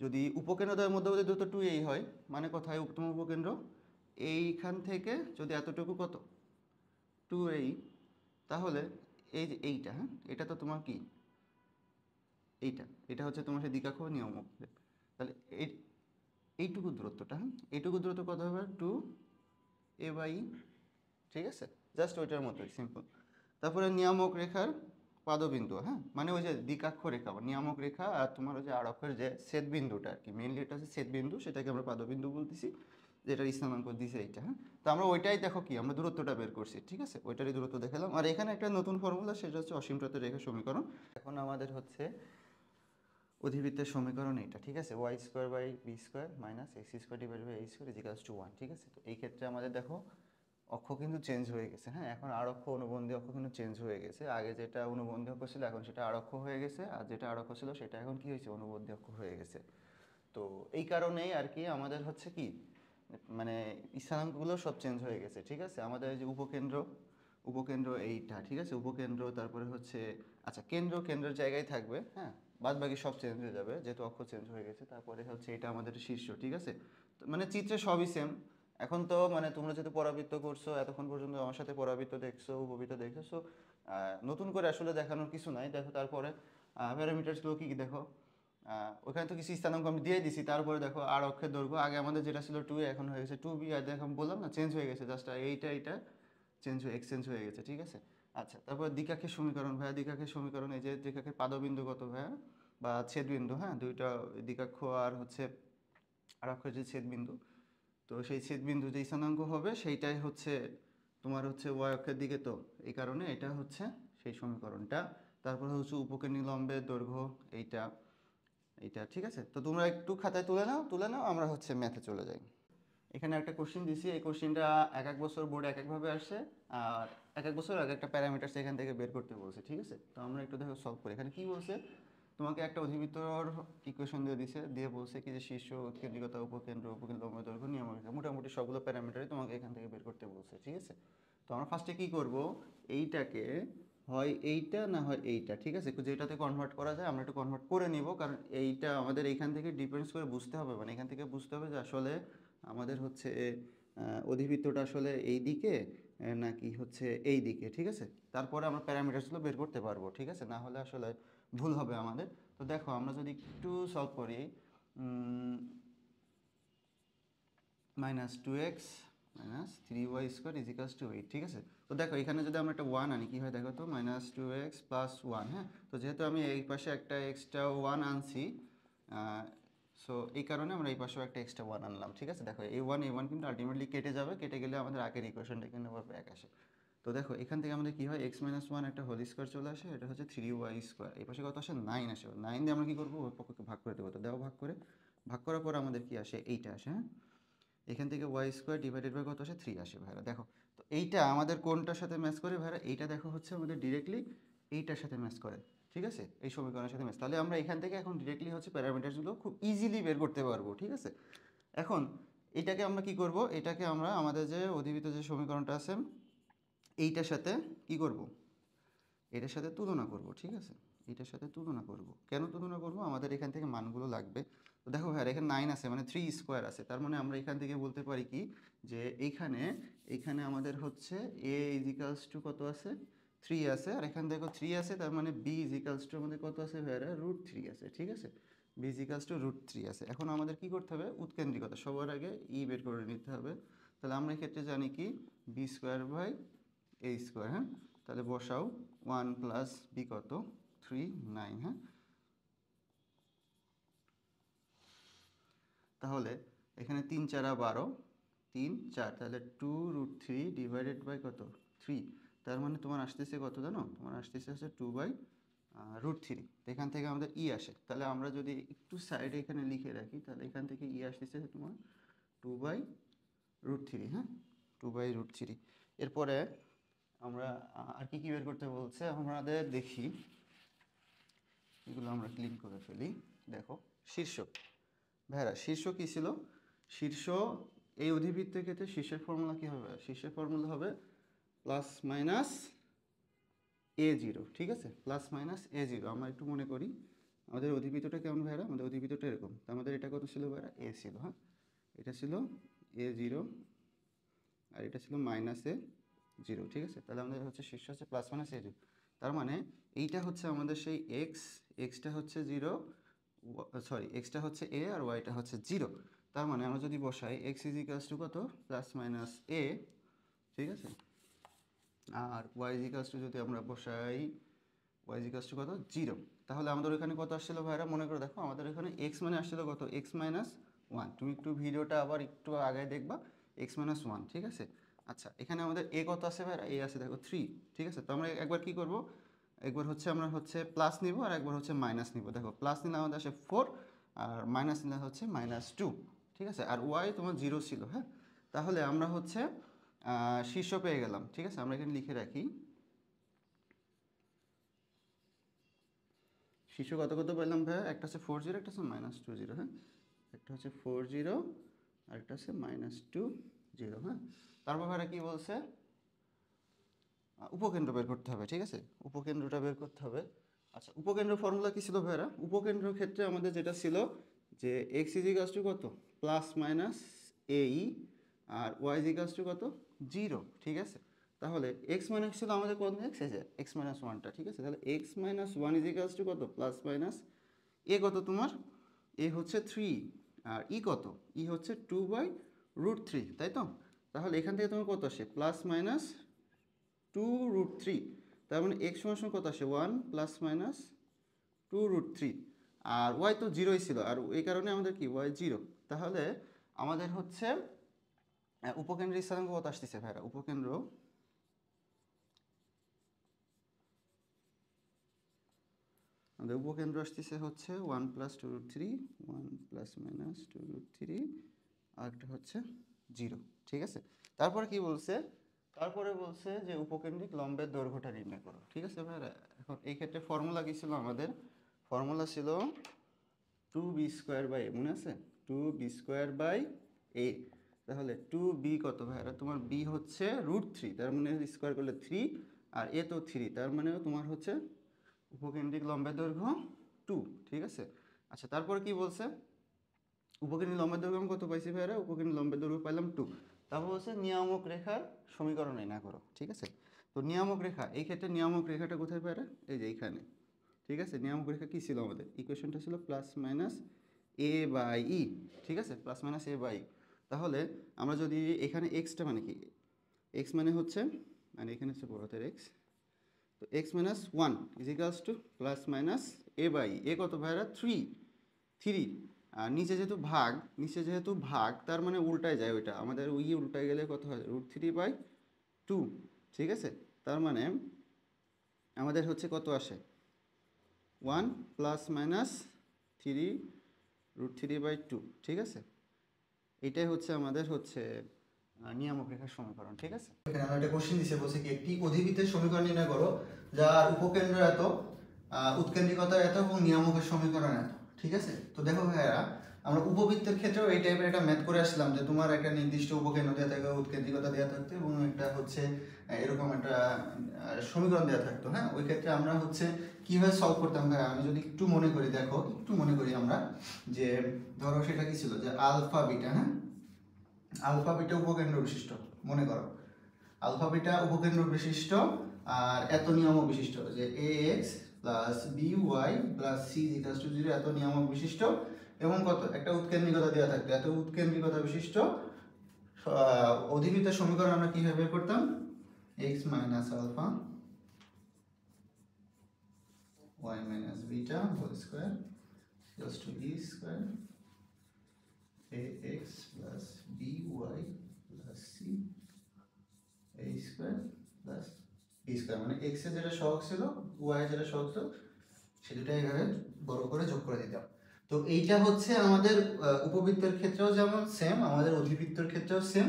যদি উপকেন্দ্র দ্বয়ের মধ্যবর্তী দূরত্ব 2a হয়, মানে কোথায় উত্তম উপকেন্দ্র, এইখান থেকে যদি এতটুকু কত 2a, তাহলে এই যে এইটা, হ্যাঁ, এটা তো তোমার কি এইটা, এটা হচ্ছে তোমার সেই দ্বিকক্ষ নিয়ামক। তাহলে এই এইটুকু দূরত্বটা, হ্যাঁ, এইটুকু দূরত্ব কত হবে, 2a/e, ঠিক আছে? জাস্ট ওইটার মতোই সিম্পল। তারপরে নিয়ামক রেখার পাদবিন্দু, হ্যাঁ, মানে ওই যে দ্বিকাক্ষ রেখা বা নিয়ামক রেখা আর তোমার ওই যে আর অক্ষের যে ছেদবিন্দুটা আর কি, মেইনলি এটা হচ্ছে ছেদবিন্দু, সেটাকে আমরা পাদবিন্দু বলতেছি, যেটা স্থানাঙ্ক দিছে এইটা। হ্যাঁ, তো আমরা ওইটাই দেখো কি আমরা দূরত্বটা বের করছি, ঠিক আছে? ওইটারই দূরত্ব দেখালাম। আর এখানে একটা নতুন ফর্মুলা, সেটা হচ্ছে অসীম প্রান্তের রেখা সমীকরণ। এখন আমাদের হচ্ছে অধিবৃত্তের সমীকরণ এটা, ঠিক আছে? Y square by B square minus X square divide by A square equals to 1, ঠিক আছে? তো এই ক্ষেত্রে আমাদের দেখো অক্ষ কিন্তু চেঞ্জ হয়ে গেছে। হ্যাঁ, এখন আর অক্ষ অনুবন্ধী অক্ষ কিন্তু চেঞ্জ হয়ে গেছে। আগে যেটা অনুবন্ধী অক্ষ ছিল এখন সেটা আর অক্ষ হয়ে গেছে, আর যেটা আর অক্ষ ছিল সেটা এখন কি হয়েছে, অনুবন্ধী অক্ষ হয়ে গেছে। তো এই কারণেই আর কি আমাদের হচ্ছে কি, মানে স্থানাঙ্কগুলো সব চেঞ্জ হয়ে গেছে, ঠিক আছে? আমাদের এই যে উপকেন্দ্র, উপকেন্দ্র এইটা, ঠিক আছে? উপকেন্দ্র, তারপরে হচ্ছে আচ্ছা কেন্দ্র, কেন্দ্রের জায়গায় থাকবে। হ্যাঁ, বাদ বাকি সব চেঞ্জ হয়ে যাবে যেহেতু অক্ষ চেঞ্জ হয়ে গেছে। তারপরে হচ্ছে এটা আমাদের শীর্ষ, ঠিক আছে? তো মানে চিত্রে সবই সেম। এখন তো মানে তোমরা যেহেতু পরাবৃত্ত করছো, এতক্ষণ পর্যন্ত আমার সাথে পরাবৃত্ত দেখছো, উপবৃত্ত দেখছো, নতুন করে আসলে দেখানোর কিছু নাই। দেখো তারপরে প্যারামিটারসগুলো কী কী দেখো, ওখানে তো কিছু স্থানাঙ্ক আমি দিয়ে দিছি, তারপরে দেখো আর অক্ষের দৈর্ঘ্য আগে আমাদের যেটা ছিল 2a এখন হয়ে গেছে 2b, আর দেখো আমি বললাম না চেঞ্জ হয়ে গেছে, জাস্ট এইটা চেঞ্জ হয়ে এক্সচেঞ্জ হয়ে গেছে, ঠিক আছে। আচ্ছা, তারপর দ্বিঘাক্ষের সমীকরণ ভাইয়া, দ্বিঘাক্ষের সমীকরণ এই যে দ্বিঘাক্ষের পাদবিন্দু কত ভাইয়া বা ছেদবিন্দু, হ্যাঁ দুইটা দ্বিঘাক্ষ আর হচ্ছে আর অক্ষের যে ছেদবিন্দু, তো সেই ছেদবিন্দু যে স্থানাঙ্ক হবে সেইটাই হচ্ছে তোমার হচ্ছে ওয়াই অক্ষের দিকে, তো এই কারণে এটা হচ্ছে সেই সমীকরণটা। তারপর হচ্ছে উপকেন্দ্রী লম্বের দৈর্ঘ্য এইটা এইটা, ঠিক আছে। তো তোমরা একটু খাতায় তুলে নাও, আমরা হচ্ছে ম্যাথে চলে যাই। এখানে একটা কোশ্চেন দিছি, এই কোশ্চেনটা এক এক বছর বোর্ডে এক একভাবে আসছে, আর এক এক বছর এক একটা প্যারামিটার এখান থেকে বের করতে বলছে, ঠিক আছে। তো আমরা একটু দেখো সলভ করি। এখানে কি বলছে, তোমাকে একটা অধিবৃত্তর ইকুয়েশন দিয়ে দিছে, দিয়ে বলছে কি যে শীর্ষ, উৎকেন্দ্রিকতা, উপকেন্দ্র, উপকেন্দ্র লম্ব দৈর্ঘ্য, নিয়মরেখা, মোটামুটি সবগুলো প্যারামিটারই তোমাকে এখান থেকে বের করতে বলছে, ঠিক আছে। তো আমরা ফার্স্টে কি করব, এইটাকে হয় এইটা না হয় এইটা, ঠিক আছে। যেটাতে কনভার্ট করা যায় আমরা একটু কনভার্ট করে নিব, কারণ এইটা আমাদের এইখান থেকে ডিপেন্ডস করে বুঝতে হবে, মানে এখান থেকে বুঝতে হবে যে আসলে আমাদের হচ্ছে অধিবৃত্তটা আসলে এই দিকে নাকি হচ্ছে এই দিকে, ঠিক আছে। তারপরে আমরা প্যারামিটারসগুলো বের করতে পারবো, ঠিক আছে, না হলে আসলে ভুল হবে আমাদের। তো দেখো আমরা যদি একটু সলভ করি, -2x - 3y² = 8, ঠিক আছে। তো দেখো এখানে যদি আমরা একটা 1 আনি কি হয় দেখো তো, -2x + 1, হ্যাঁ। তো যেহেতু আমি এই পাশে একটা এক্সট্রা 1 আনছি, সো এই কারণে আমরা এই পাশেও একটা এক্সট্রা 1 আনলাম, ঠিক আছে। দেখো এই 1 কিন্তু আলটিমেটলি কেটে যাবে, কেটে গেলে আমাদের আগের ইকুয়েশনটা কিন্তু আবার ব্যাক আসে। তো দেখো এখান থেকে আমাদের কি হয়, x - 1 একটা হোল স্কোয়ার চলে আসে, এটা হচ্ছে 3y²। এই পাশে কত আসে, 9 আসে। 9 দিয়ে আমরা কি করবো, ওই পক্ষকে ভাগ করে দেবো। তো দেওয়া ভাগ করার পর আমাদের কি আসে, এইটা আসে, হ্যাঁ। এখান থেকে y² / কত আসে, 3 আসে ভাইরা। দেখো তো এইটা আমাদের কোনটার সাথে ম্যাচ করে ভাইরা, এইটা দেখো হচ্ছে আমাদের ডিরেক্টলি এইটার সাথে ম্যাচ করে, ঠিক আছে, এই সমীকরণের সাথে ম্যাচ। তাহলে আমরা এখান থেকে এখন ডিরেক্টলি হচ্ছে প্যারামিটারসগুলো খুব ইজিলি বের করতে পারবো, ঠিক আছে। এখন এইটাকে আমরা কি করব, এটাকে আমরা আমাদের যে অধিবৃত্ত যে সমীকরণটা আছে এইটার সাথে কি করব, এটার সাথে তুলনা করব, ঠিক আছে। এটার সাথে তুলনা করব, কেন তুলনা করব, আমাদের এখান থেকে মানগুলো লাগবে। তো দেখো ভাই এখানে 9 আছে, মানে 3² আছে, তার মানে আমরা এখান থেকে বলতে পারি কি যে এইখানে আমাদের হচ্ছে a = কত আছে, 3 আছে, আর এখানে দেখো 3 আছে, তার মানে b = আমাদের কত আছে ভাইরা, √3 আছে, ঠিক আছে। b = √3 আছে। এখন আমাদের কি করতে হবে, উৎকেন্দ্রিকতা সবার আগে বের করে নিতে হবে। তাহলে আমরা এক্ষেত্রে জানি কি b² / a², হ্যাঁ। তাহলে বসাও 1 + b কত, 3, 9, হ্যাঁ। তাহলে এখানে 3 × 4 = 12, 3, 4, তাহলে 2√3 / কত, 3। তার মানে তোমার আসতেছে কত জানো, তোমার আসতেছে হচ্ছে 2/√3। তো এখান থেকে আমাদের আসে, তাহলে আমরা যদি একটু সাইডে এখানে লিখে রাখি, তাহলে এখান থেকে আসতেছে তোমার 2/√3, হ্যাঁ, 2/√3। এরপরে আমরা আর কি বের করতে বলছে আমাদের, দেখি এগুলো আমরা ক্লিন করে ফেলি। দেখো শীর্ষ ভাইরা, শীর্ষ কি ছিল, শীর্ষ এই অধিবৃত্তের ক্ষেত্রে শীর্ষের ফর্মুলা কি হবে, শীর্ষের ফর্মুলা হবে +-a0, ঠিক আছে, +-a0। আমরা একটু মনে করি আমাদের অধিবৃত্তটা কেমন ভাইরা, আমাদের অধিবৃত্তটা এরকম, তো আমাদের এটা কত ছিল ভাইরা, a ছিল, হ্যাঁ, এটা ছিল a0 আর এটা ছিল -a0, ঠিক আছে। তাহলে আমাদের হচ্ছে শীর্ষ হচ্ছে +-a0, তার মানে এইটা হচ্ছে আমাদের সেই এক্সটা হচ্ছে 0, এক্সটা হচ্ছে a আর ওয়াইটা হচ্ছে 0। তার মানে আমরা যদি বসাই x = কত, +-a, ঠিক আছে, আর y যদি আমরা বসাই y কত, 0, তাহলে আমাদের ওখানে কত আসছিল ভাইরা, মনে করে দেখো আমাদের এখানে x মানে আসছিল কত, x - 1। তুমি একটু ভিডিওটা আবার একটু আগে দেখবা, x - 1, ঠিক আছে। আচ্ছা এখানে আমাদের a কত আছে ভাইরা, a আছে দেখো 3, ঠিক আছে। তো আমরা একবার কি করব, একবার হচ্ছে আমরা হচ্ছে প্লাস নিব আর একবার হচ্ছে মাইনাস নিব। দেখো প্লাস নিলে আমাদের আসে 4 আর মাইনাস নিলে হচ্ছে -2, ঠিক আছে। আর y তোমার 0 ছিল, হ্যাঁ। তাহলে আমরা হচ্ছে শীর্ষ পেয়ে গেলাম, ঠিক আছে। আমরা এখানে লিখে রাখি শীর্ষ কত কত পেলাম ভাইয়া, একটা হচ্ছে 40, একটা হচ্ছে -20, হ্যাঁ, একটা হচ্ছে 40 আর একটা হচ্ছে -20, হ্যাঁ। তারপর ভাইরা কি বলছে, উপকেন্দ্র বের করতে হবে, ঠিক আছে, উপকেন্দ্রটা বের করতে হবে। আচ্ছা উপকেন্দ্র ফর্মুলা কি ছিল ভাইরা, উপকেন্দ্রের ক্ষেত্রে আমাদের যেটা ছিল যে x = কত, +-ae আর y = কত, 0, ঠিক আছে। তাহলে x মানে ছিল আমাদের কোন x, এই যে x - 1টা, ঠিক আছে। তাহলে x - 1 = কত, +-a এ কত তোমার? এ হচ্ছে 3, আর ই কত? ই হচ্ছে 2/√3, তাই তো? তাহলে এখান থেকে তোমার কত আসে? প্লাস মাইনাস 2√3, তার মানে এক্স সমান কত আসে? 1 প্লাস মাইনাস 2√3, আর ওয়াই তো জিরোই ছিল, আর এই কারণে আমাদের কি ওয়াই 0। তাহলে আমাদের হচ্ছে উপকেন্দ্রের স্থানাঙ্ক কত আসতেছে ভাইরা? আমাদের উপকেন্দ্র আসতেছে হচ্ছে 1 প্লাস 2√3, 1 প্লাস মাইনাস 2√3, আর একটা হচ্ছে 0, ঠিক আছে? তারপরে কি বলছে? তারপরে বলছে যে উপকেন্দ্রিক লম্বের দৈর্ঘ্যটা নির্ণয় করো, ঠিক আছে ভাইরা? এখন এই ক্ষেত্রে ফর্মুলা কি ছিল আমাদের? ফর্মুলা ছিল 2b² a, মনে আছে? 2b²a। তাহলে 2b কত ভাইরা? তোমার b হচ্ছে √3, তার মানে স্কোয়ার করলে 3, আর a তো 3, তার মানে তোমার হচ্ছে উপকেন্দ্রিক লম্বের দৈর্ঘ্য 2, ঠিক আছে? আচ্ছা, তারপরে কি বলছে? উপকেন্দ্রিক লম্বের দৈর্ঘ্য আমি কত পাইছি ভাইরা? উপকেন্দ্রিক লম্বের দৈর্ঘ্য পাইলাম 2। তারপর বলছে নিয়ামক রেখার সমীকরণ নির্ণয় করো, ঠিক আছে? তো নিয়ামক রেখা, এই ক্ষেত্রে নিয়ামক রেখাটা কোথায় ভাইরা? এই যে এইখানে, ঠিক আছে? নিয়ামক রেখা কী ছিল আমাদের? ইকুয়েশনটা ছিল প্লাস মাইনাস a/e, ঠিক আছে? Plus minus a/e। তাহলে আমরা যদি এখানে এক্সটা মানে কি? এক্স মানে হচ্ছে, মানে এখানে হচ্ছে বড় হাতের এক্স, তো x minus 1 is equals to plus minus a/e। এ কত ভাইরা? 3। আর নিচে যেহেতু ভাগ, তার মানে উল্টায় যায় ওইটা, আমাদের ওই উল্টায় গেলে কত হয়? √3/2, ঠিক আছে? তার মানে আমাদের হচ্ছে কত আসে? 1 প্লাস মাইনাস 3√3/2, ঠিক আছে? এটাই হচ্ছে আমাদের হচ্ছে নিয়ামক রেখার সমীকরণ, ঠিক আছে? এখানে আমরা একটা কোশ্চেন দিছে, বলছে কি একটি অধিবৃত্তের সমীকরণ নির্ণয় করো যার উপকেন্দ্র এত, উৎকেন্দ্রিকতা এত এবং নিয়ামকের সমীকরণ এত, ঠিক আছে? তো দেখো ভাইয়া, আমরা উপবৃত্তের ক্ষেত্রেও এই টাইপের একটা ম্যাথ করে আসলাম যে তোমার একটা নির্দিষ্ট উপকেন্দ্র দেওয়া থাকবে, উৎকেন্দ্রিকতা দেওয়া থাকতো এবং একটা হচ্ছে এরকম একটা সমীকরণ দেওয়া থাকতো। হ্যাঁ, ওই ক্ষেত্রে আমরা হচ্ছে কিভাবে সলভ করতাম ভাইয়া, আমি যদি একটু মনে করি, দেখো একটু মনে করি আমরা, যে ধরো সেটা কি ছিল, যে আলফা বিটা, হ্যাঁ আলফা বিটা উপকেন্দ্র বিশিষ্ট, মনে করো আলফা বিটা উপকেন্দ্র বিশিষ্ট আর এত নিয়ামক বিশিষ্ট, যে ax plus by plus c equals to 0 এত নিয়ামক বিশিষ্ট, এবং কত একটা উৎকেন্দ্রিকতা দেওয়া থাকতো, এত উৎকেন্দ্রিকতা বিশিষ্ট অধিবৃত্তের সমীকরণ আমরা কিভাবে বের করতাম? x minus alpha y minus beta whole square equals to e square ax plus by plus c a square plus b square, মানে x এর যেটা সহগ ছিল, y এর যেটা সহগ ছিল, সে দুটো এভাবে বড় করে যোগ করে দিতাম। তো এইটা হচ্ছে আমাদের উপবৃত্তের ক্ষেত্রেও যেমন সেম, আমাদের অধিবৃত্তের ক্ষেত্রেও সেম,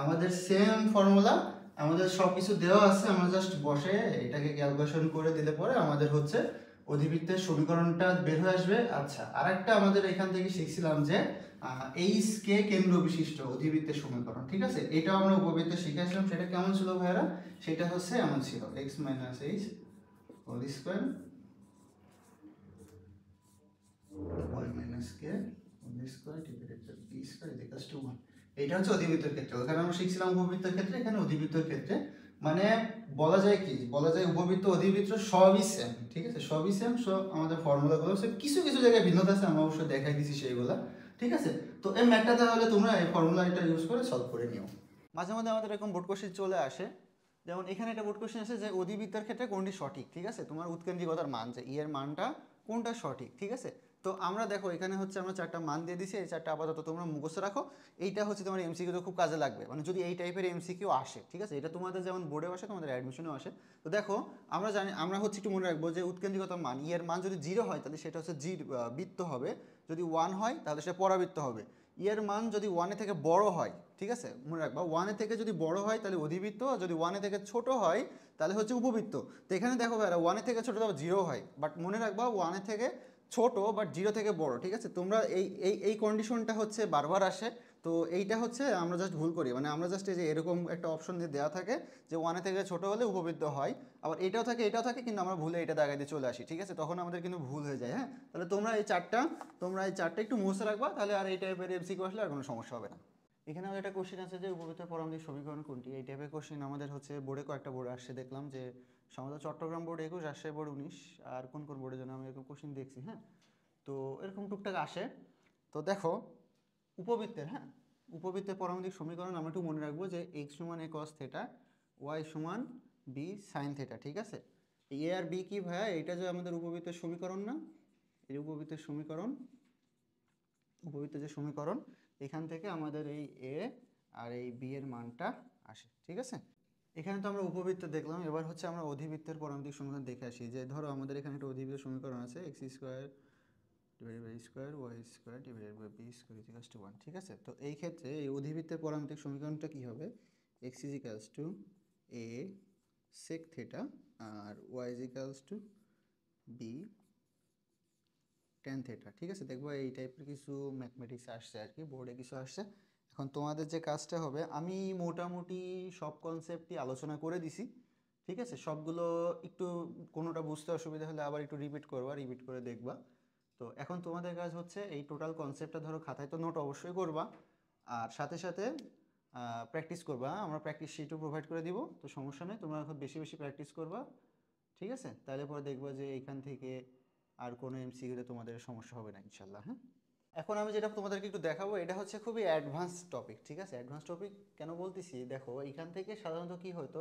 আমাদের সেম ফর্মুলা, আমাদের সব কিছু দেওয়া আছে, আমরা জাস্ট বসে এটাকে ক্যালকুলেশন করে দিলে পরে আমাদের হচ্ছে অধিবৃত্তের সমীকরণটা বের হয়ে আসবে। আচ্ছা, আরেকটা আমাদের এখান থেকে শিখছিলাম যে এইচ কে কেন্দ্র বিশিষ্ট অধিবৃত্তের সমীকরণ, ঠিক আছে? এটাও আমরা উপবৃত্তে শিখেছিলাম, সেটা কেমন ছিল ভাইরা? সেটা হচ্ছে এমন ছিল x minus H whole square y minus K whole square divided by b square equals to 1। এটা হচ্ছে অধিবৃত্তের ক্ষেত্রে, ওখানে আমরা শিখছিলাম উপবৃত্তের ক্ষেত্রে, এখানে অধিবৃত্তের ক্ষেত্রে মানে বলা যায় কি, বলা যায় উপবৃত্ত অধিবৃত্ত সবই সেম, ঠিক আছে? সবই সেম, সব আমাদের ফর্মুলাগুলো সেম, কিছু কিছু জায়গায় ভিন্নতা আছে, আমরা অবশ্যই দেখাই দিছি সেইগুলা, ঠিক আছে? তো এই ম্যাথটা তাহলে তোমরা এই ফর্মুলাটা ইউজ করে সলভ করে নিও। মাঝে মাঝে আমাদের এরকম বোর্ড কোশ্চেন চলে আসে, যেমন এখানে একটা বোর্ড কোশ্চেন আছে যে অধিবৃত্তের ক্ষেত্রে কোনটি সঠিক, ঠিক আছে? তোমার উৎকেন্দ্রিকতার মান, যে এর মানটা কোনটা সঠিক, ঠিক আছে? তো আমরা দেখো এখানে হচ্ছে আমরা 4টা মান দিয়ে দিছি, এই 4টা আপাতত তোমরা মুখস্থ রাখো। এইটা হচ্ছে তোমার এমসিকিউতে খুব কাজে লাগবে, মানে যদি এই টাইপের এমসিকিউ আসে, ঠিক আছে? এটা তোমাদের যেমন বোর্ডেও আসে, তোমাদের অ্যাডমিশনেও আসে। তো দেখো আমরা জানি, আমরা হচ্ছে একটু মনে রাখবো যে উৎকেন্দ্রিকতার মান, এর মান যদি 0 হয় তাহলে সেটা হচ্ছে বৃত্ত হবে, যদি 1 হয় তাহলে সেটা পরাবৃত্ত হবে। এর মান যদি 1 থেকে বড় হয়, ঠিক আছে, মনে রাখবা 1 থেকে যদি বড় হয় তাহলে অধিবৃত্ত, আর যদি 1 থেকে ছোট হয় তাহলে হচ্ছে উপবৃত্ত। তো এখানে দেখো ভাইরা 1 থেকে ছোট তো 0 হয়, বাট মনে রাখবা 1 থেকে ছোট বাট 0 থেকে বড়, ঠিক আছে? তোমরা এই কন্ডিশনটা হচ্ছে বারবার আসে। তো এইটা হচ্ছে আমরা জাস্ট ভুল করি, মানে আমরা জাস্ট এই যে এরকম একটা অপশন দিয়ে দেওয়া থাকে যে 1 থেকে ছোট হলে উপবৃত্ত হয়, আবার এটাও থাকে, কিন্তু আমরা ভুলে এটা দাগাই দিয়ে চলে আসি, ঠিক আছে? তখন আমাদের কিন্তু ভুল হয়ে যায়। হ্যাঁ, তাহলে তোমরা এই চারটা একটু মুছে রাখবা, তাহলে আর এই টাইপের এমসিকিউ আসলে আর কোনো সমস্যা হবে না। এখানে আমাদের একটা কোশ্চেন আছে যে উপবৃত্তের পরামিতিক সমীকরণ কোনটি? এই টাইপের কোশ্চেন আমাদের হচ্ছে বোর্ডে কয়েকটা বোর্ডে আসছে, দেখলাম যে সম্ভবত চট্টগ্রাম বোর্ড 21, রাজশাহী বোর্ড 19, আর কোন কোন বোর্ডের জন্য আমি এরকম কোশ্চেন দেখছি। হ্যাঁ, তো এরকম টুকটাক আসে। তো দেখো উপবৃত্তের, হ্যাঁ, উপবৃত্তের পারমাণবিক সমীকরণ আমরা একটু মনে রাখবো যে x সমান a cos থিটা, y সমান b sin থিটা, ঠিক আছে। এ আর বি কি ভাইয়া, এটা যে আমাদের উপবৃত্তের সমীকরণ না, এই উপবৃত্তের সমীকরণ, উপবৃত্তের যে সমীকরণ, এখান থেকে আমাদের এই এ আর এই বি এর মানটা আসে, ঠিক আছে। এখানে তো আমরা উপবৃত্ত দেখলাম, এবার হচ্ছে আমরা অধিবৃত্তের পারমাণবিক সমীকরণ দেখে আসি। যে ধরো আমাদের এখানে একটা অধিবৃত্ত সমীকরণ আছে, X square divided by square Y square divided by B square equals to 1, ঠিক আছে। তো এই ক্ষেত্রে এই অধিবৃত্তের পারমাণবিক সমীকরণটা কি হবে, x equals to a sec theta আর Y equals to b tan theta, ঠিক আছে। দেখবো এই টাইপের কিছু ম্যাথমেটিক্স আসছে আর কি, বোর্ডে কিছু আসছে। এখন তোমাদের যে কাজটা হবে, আমি মোটামুটি সব কনসেপ্টই আলোচনা করে দিছি, ঠিক আছে। সবগুলো একটু কোনোটা বুঝতে অসুবিধা হলে আবার একটু রিপিট করবা, রিপিট করে দেখবা। তো এখন তোমাদের কাজ হচ্ছে এই টোটাল কনসেপ্টটা ধরো খাতায় তো নোট অবশ্যই করবা, আর সাথে সাথে প্র্যাকটিস করবা। আমরা প্র্যাকটিস শিটও প্রোভাইড করে দিব, তো সমস্যা নেই, তোমরা এখন বেশি বেশি প্র্যাকটিস করবা, ঠিক আছে। তাহলে পরে দেখবা যে এখান থেকে আর কোনো এমসিকিউতে তোমাদের সমস্যা হবে না ইনশাল্লাহ, হ্যাঁ। এখন আমি যেটা তোমাদেরকে একটু দেখাবো, এটা হচ্ছে খুবই অ্যাডভান্স টপিক, ঠিক আছে। অ্যাডভান্স টপিক কেন বলতেছি, দেখো এখান থেকে সাধারণত কি হতো,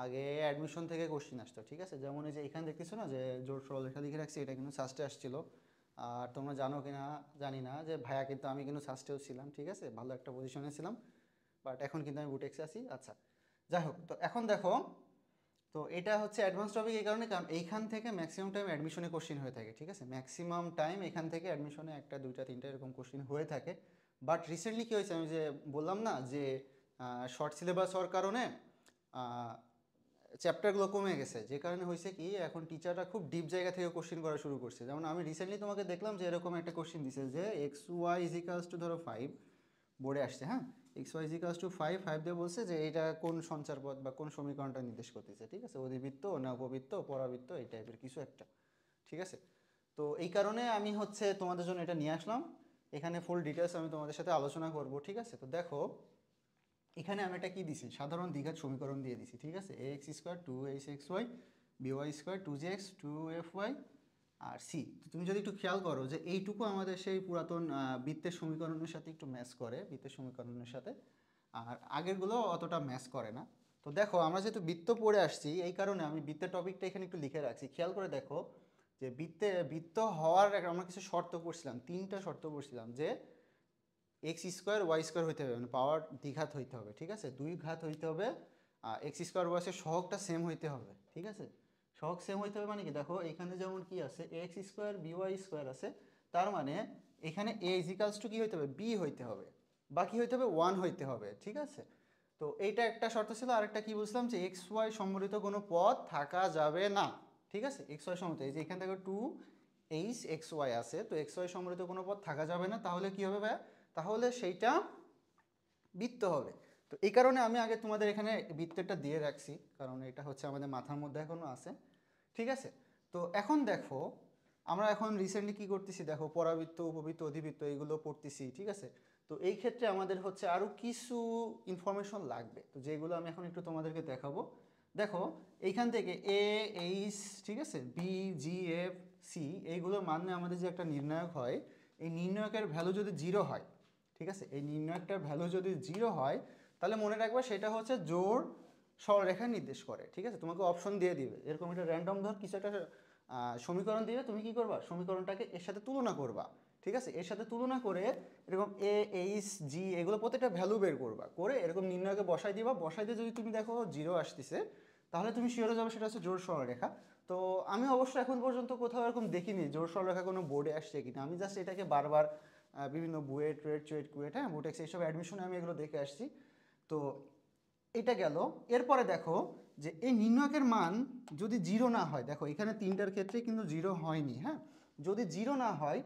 আগে অ্যাডমিশন থেকে কোশ্চিন আসতো, ঠিক আছে। যেমন এই যে এখানে দেখতেছো না যে জোর সরলরেখা লিখে রাখছি, এটা কিন্তু সাস্টে আসছিল। আর তোমরা জানো কি না জানি না যে ভাইয়া কিন্তু আমি কিন্তু সাস্টেও ছিলাম, ঠিক আছে, ভালো একটা পজিশনে ছিলাম, বাট এখন কিন্তু আমি বুটেক্সে আছি। আচ্ছা, যাই হোক, তো এখন দেখো, তো এটা হচ্ছে অ্যাডভান্স টপিক এই কারণে, কারণ এইখান থেকে ম্যাক্সিমাম টাইম অ্যাডমিশনে কোশ্চিন হয়ে থাকে, ঠিক আছে। ম্যাক্সিমাম টাইম এখান থেকে অ্যাডমিশনে একটা দুইটা তিনটা এরকম কোশ্চিন হয়ে থাকে। বাট রিসেন্টলি কী হয়েছে, আমি যে বললাম না যে শর্ট সিলেবাস হওয়ার কারণে চ্যাপ্টারগুলো কমে গেছে, যে কারণে হয়েছে কি এখন টিচাররা খুব ডিপ জায়গা থেকে কোশ্চিন করা শুরু করছে। যেমন আমি রিসেন্টলি তোমাকে দেখলাম যে এরকম একটা কোশ্চিন দিছে যে এক্স ওয়াই ইজিক্যালস টু ধরো 5, বোর্ডে আসছে, হ্যাঁ, এক্স ওয়াই ইজিক্যালস টু 5, 5 দিয়ে বলছে যে এটা কোন সঞ্চার পথ বা কোন সমীকরণটা নির্দেশ করতেছে, ঠিক আছে, অধিবৃত্ত না উপবৃত্ত পরাবৃত্ত এই টাইপের কিছু একটা, ঠিক আছে। তো এই কারণে আমি হচ্ছে তোমাদের জন্য এটা নিয়ে আসলাম, এখানে ফুল ডিটেলস আমি তোমাদের সাথে আলোচনা করব, ঠিক আছে। তো দেখো এখানে আমি এটা কি দিছি, সাধারণ দ্বিঘাত সমীকরণ দিয়ে দিছি, ঠিক আছে। A x square two h x y b Y square two j x two f y আর সি। তো তুমি যদি একটু খেয়াল করো যে এইটুকু আমাদের সেই পুরাতন বৃত্তের সমীকরণের সাথে একটু ম্যাচ করে, বৃত্তের সমীকরণের সাথে, আর আগেরগুলো অতটা ম্যাচ করে না। তো দেখো আমরা যেহেতু বৃত্ত পড়ে আসছি, এই কারণে আমি বৃত্তের টপিকটা এখানে একটু লিখে রাখছি। খেয়াল করে দেখো যে বৃত্ত হওয়ার আমরা কিছু শর্ত পড়ছিলাম, 3টা শর্ত পড়ছিলাম, যে এক্স স্কোয়ার ওয়াই স্কোয়ার হইতে হবে, মানে পাওয়ার দ্বিঘাত হইতে হবে, ঠিক আছে, 2 ঘাত হইতে হবে, এক্স স্কোয়ার ওয়াইসের সহগটা সেম হইতে হবে, ঠিক আছে। সহগ সেম হইতে হবে মানে কি, দেখো এখানে যেমন কি আছে X square B Y square আছে, তার মানে এখানে এ ইজিক্যালস টু কি হইতে হবে, বি হইতে হবে, বা কি হইতে হবে, 1 হইতে হবে, ঠিক আছে। তো এইটা একটা শর্ত ছিল। আরেকটা কি বুঝলাম, যে এক্স ওয়াই সম্বলিত কোনো পদ থাকা যাবে না, ঠিক আছে। এক্স ওয়াই সম্বলিত, এই যে এখান থেকে 2 এইচ এক্স ওয়াই আছে, তো এক্স ওয়াই সম্বলিত কোনো পদ থাকা যাবে না, তাহলে কি হবে ভাই, তাহলে সেইটা বৃত্ত হবে। তো এই কারণে আমি আগে তোমাদের এখানে বৃত্তটা দিয়ে রাখছি, কারণ এটা হচ্ছে আমাদের মাথার মধ্যে এখনও আছে, ঠিক আছে। তো এখন দেখো আমরা এখন রিসেন্টলি কি করতেছি, দেখো পরাবৃত্ত উপবৃত্ত অধিবৃত্ত এইগুলো পড়তেছি, ঠিক আছে। তো এই ক্ষেত্রে আমাদের হচ্ছে আরও কিছু ইনফরমেশন লাগবে, তো যেগুলো আমি এখন একটু তোমাদেরকে দেখাবো। দেখো এইখান থেকে এ এইচ, ঠিক আছে, বি জি এফ সি, এইগুলোর মানে আমাদের যে একটা নির্ণায়ক হয়, এই নির্ণায়কের ভ্যালু যদি 0 হয়, ঠিক আছে, এই নির্ণায়কটার ভ্যালু যদি 0 হয়, তাহলে মনে রাখবে সেটা হচ্ছে জোড় সরলরেখা নির্দেশ করে, ঠিক আছে। তোমাকে অপশন দিয়ে দিবে, এরকম একটা র্যান্ডম ধর কিছু একটা সমীকরণ দিবে, তুমি কি করবা, সমীকরণটাকে এর সাথে তুলনা করবা, ঠিক আছে। এর সাথে তুলনা করে এরকম এ এইচ জি এগুলো প্রত্যেকটা ভ্যালু বের করবা, করে এরকম নির্ণয়কে বসাই দিবা, বসাই দিয়ে যদি তুমি দেখো 0 আসতেছে, তাহলে তুমি শিওরে যাবে সেটা হচ্ছে জোড় সরলরেখা। তো আমি অবশ্য এখন পর্যন্ত কোথাও এরকম দেখিনি জোড় সরলরেখা কোনো বোর্ডে আসছে কিনা, আমি জাস্ট এটাকে বারবার বিভিন্ন বুয়েট চুয়েট কুয়েট, হ্যাঁ, বুটেক্স এইসব অ্যাডমিশনে আমি এগুলো দেখে আসছি। তো এটা গেল। এরপরে দেখো যে এই নির্ণায়কের মান যদি 0 না হয়, দেখো এখানে 3টার ক্ষেত্রে কিন্তু 0 হয়নি, হ্যাঁ, যদি 0 না হয়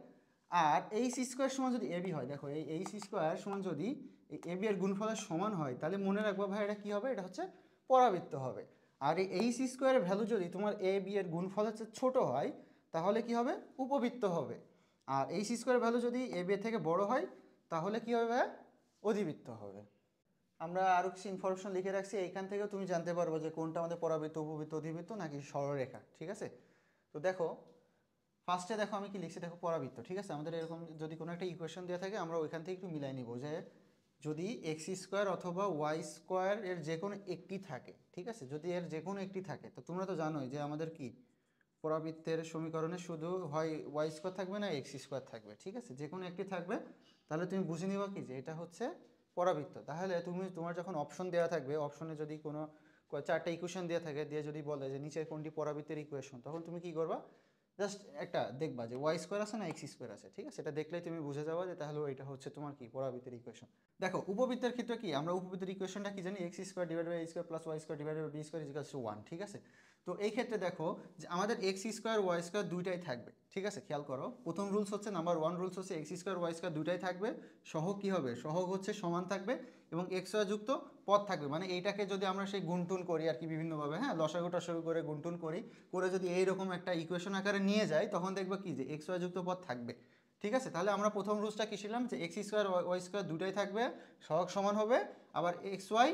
আর এইচ স্কোয়ার সমান যদি এবি হয়, দেখো এই এইচ স্কোয়ার সমান যদি এই এবি এর গুণফলের সমান হয়, তাহলে মনে রাখবো ভাই এটা কী হবে, এটা হচ্ছে পরাবৃত্ত হবে। আর এই এইচ স্কোয়ারের ভ্যালু যদি তোমার এ বি এর গুণফল হচ্ছে ছোটো হয়, তাহলে কি হবে, উপবৃত্ত হবে। আর এইচ স্কোয়ারের ভ্যালু যদি এ বি এর থেকে বড় হয়, তাহলে কি হবে ভাই, অধিবৃত্ত হবে। আমরা আরও কিছু ইনফরমেশন লিখে রাখছি, এইখান থেকেও তুমি জানতে পারবো যে কোনটা আমাদের পরাবৃত্ত উপবৃত্ত অধিবৃত্ত নাকি সরলরেখা, ঠিক আছে। তো দেখো ফার্স্টে দেখো আমি কি লিখছি, দেখো পরাবৃত্ত, ঠিক আছে। আমাদের এরকম যদি কোনো একটা ইকুয়েশন দেওয়া থাকে আমরা ওইখান থেকে একটু মিলাই নিব, যে যদি এক্স স্কোয়ার অথবা ওয়াই স্কোয়ার এর যে কোনো একটি থাকে, ঠিক আছে, যদি এর যে কোনো একটি থাকে, তো তোমরা তো জানোই যে আমাদের কি পরাবৃত্তের সমীকরণে শুধু হয় ওয়াই স্কোয়ার থাকবে না এক্স স্কোয়ার থাকবে, ঠিক আছে, যে কোনো একটি থাকবে। তাহলে তুমি বুঝে নিবা কি যে এটা হচ্ছে পরাবৃত্ত। তাহলে তোমার যখন অপশন দেওয়া থাকবে, অপশনে যদি কোনো 4টা ইকুয়েশন দেওয়া থাকে, দিয়ে যদি বলে যে নিচের কোনটি পরাবৃত্তের ইকুয়েশন, তখন তুমি কি করবা, জাস্ট একটা দেখবা যে ওয়াই স্কোয়ার আছে না এক্স স্কোয়ার আছে, ঠিক আছে, এটা দেখলেই তুমি বুঝে যাবা যে তাহলে এটা হচ্ছে তোমার কি পরাবৃত্তের ইকুয়েশন। দেখো উপবৃত্তের ক্ষেত্রে কি আমরা উপবৃত্তের ইকুয়েশনটা কি জানি, X square divide by A square plus Y square divide by B square equals to 1, ঠিক আছে। তো এই ক্ষেত্রে দেখো যে আমাদের এক্স স্কোয়ার ওয়াই স্কোয়ার দুইটাই থাকবে, ঠিক আছে। খেয়াল করো, প্রথম রুলস হচ্ছে নাম্বার 1 রুলস হচ্ছে এক্স স্কোয়ার ওয়াই স্কোয়ার দুইটাই থাকবে, সহগ কি হবে, সহগ হচ্ছে সমান থাকবে এবং এক্স ওয়াই যুক্ত পদ থাকবে। মানে এইটাকে যদি আমরা সেই গুণটুন করি আর কি বিভিন্নভাবে, হ্যাঁ, লসাগু টসাগু করে গুণটুন করি, করে যদি এইরকম একটা ইকুয়েশন আকারে নিয়ে যাই, তখন দেখবো কি যে এক্স ওয়াই যুক্ত পদ থাকবে, ঠিক আছে। তাহলে আমরা প্রথম রুলসটা কি ছিলাম, যে এক্স স্কোয়ার ওয়াই স্কোয়ার দুটাই থাকবে, সহগ সমান হবে, আবার এক্স ওয়াই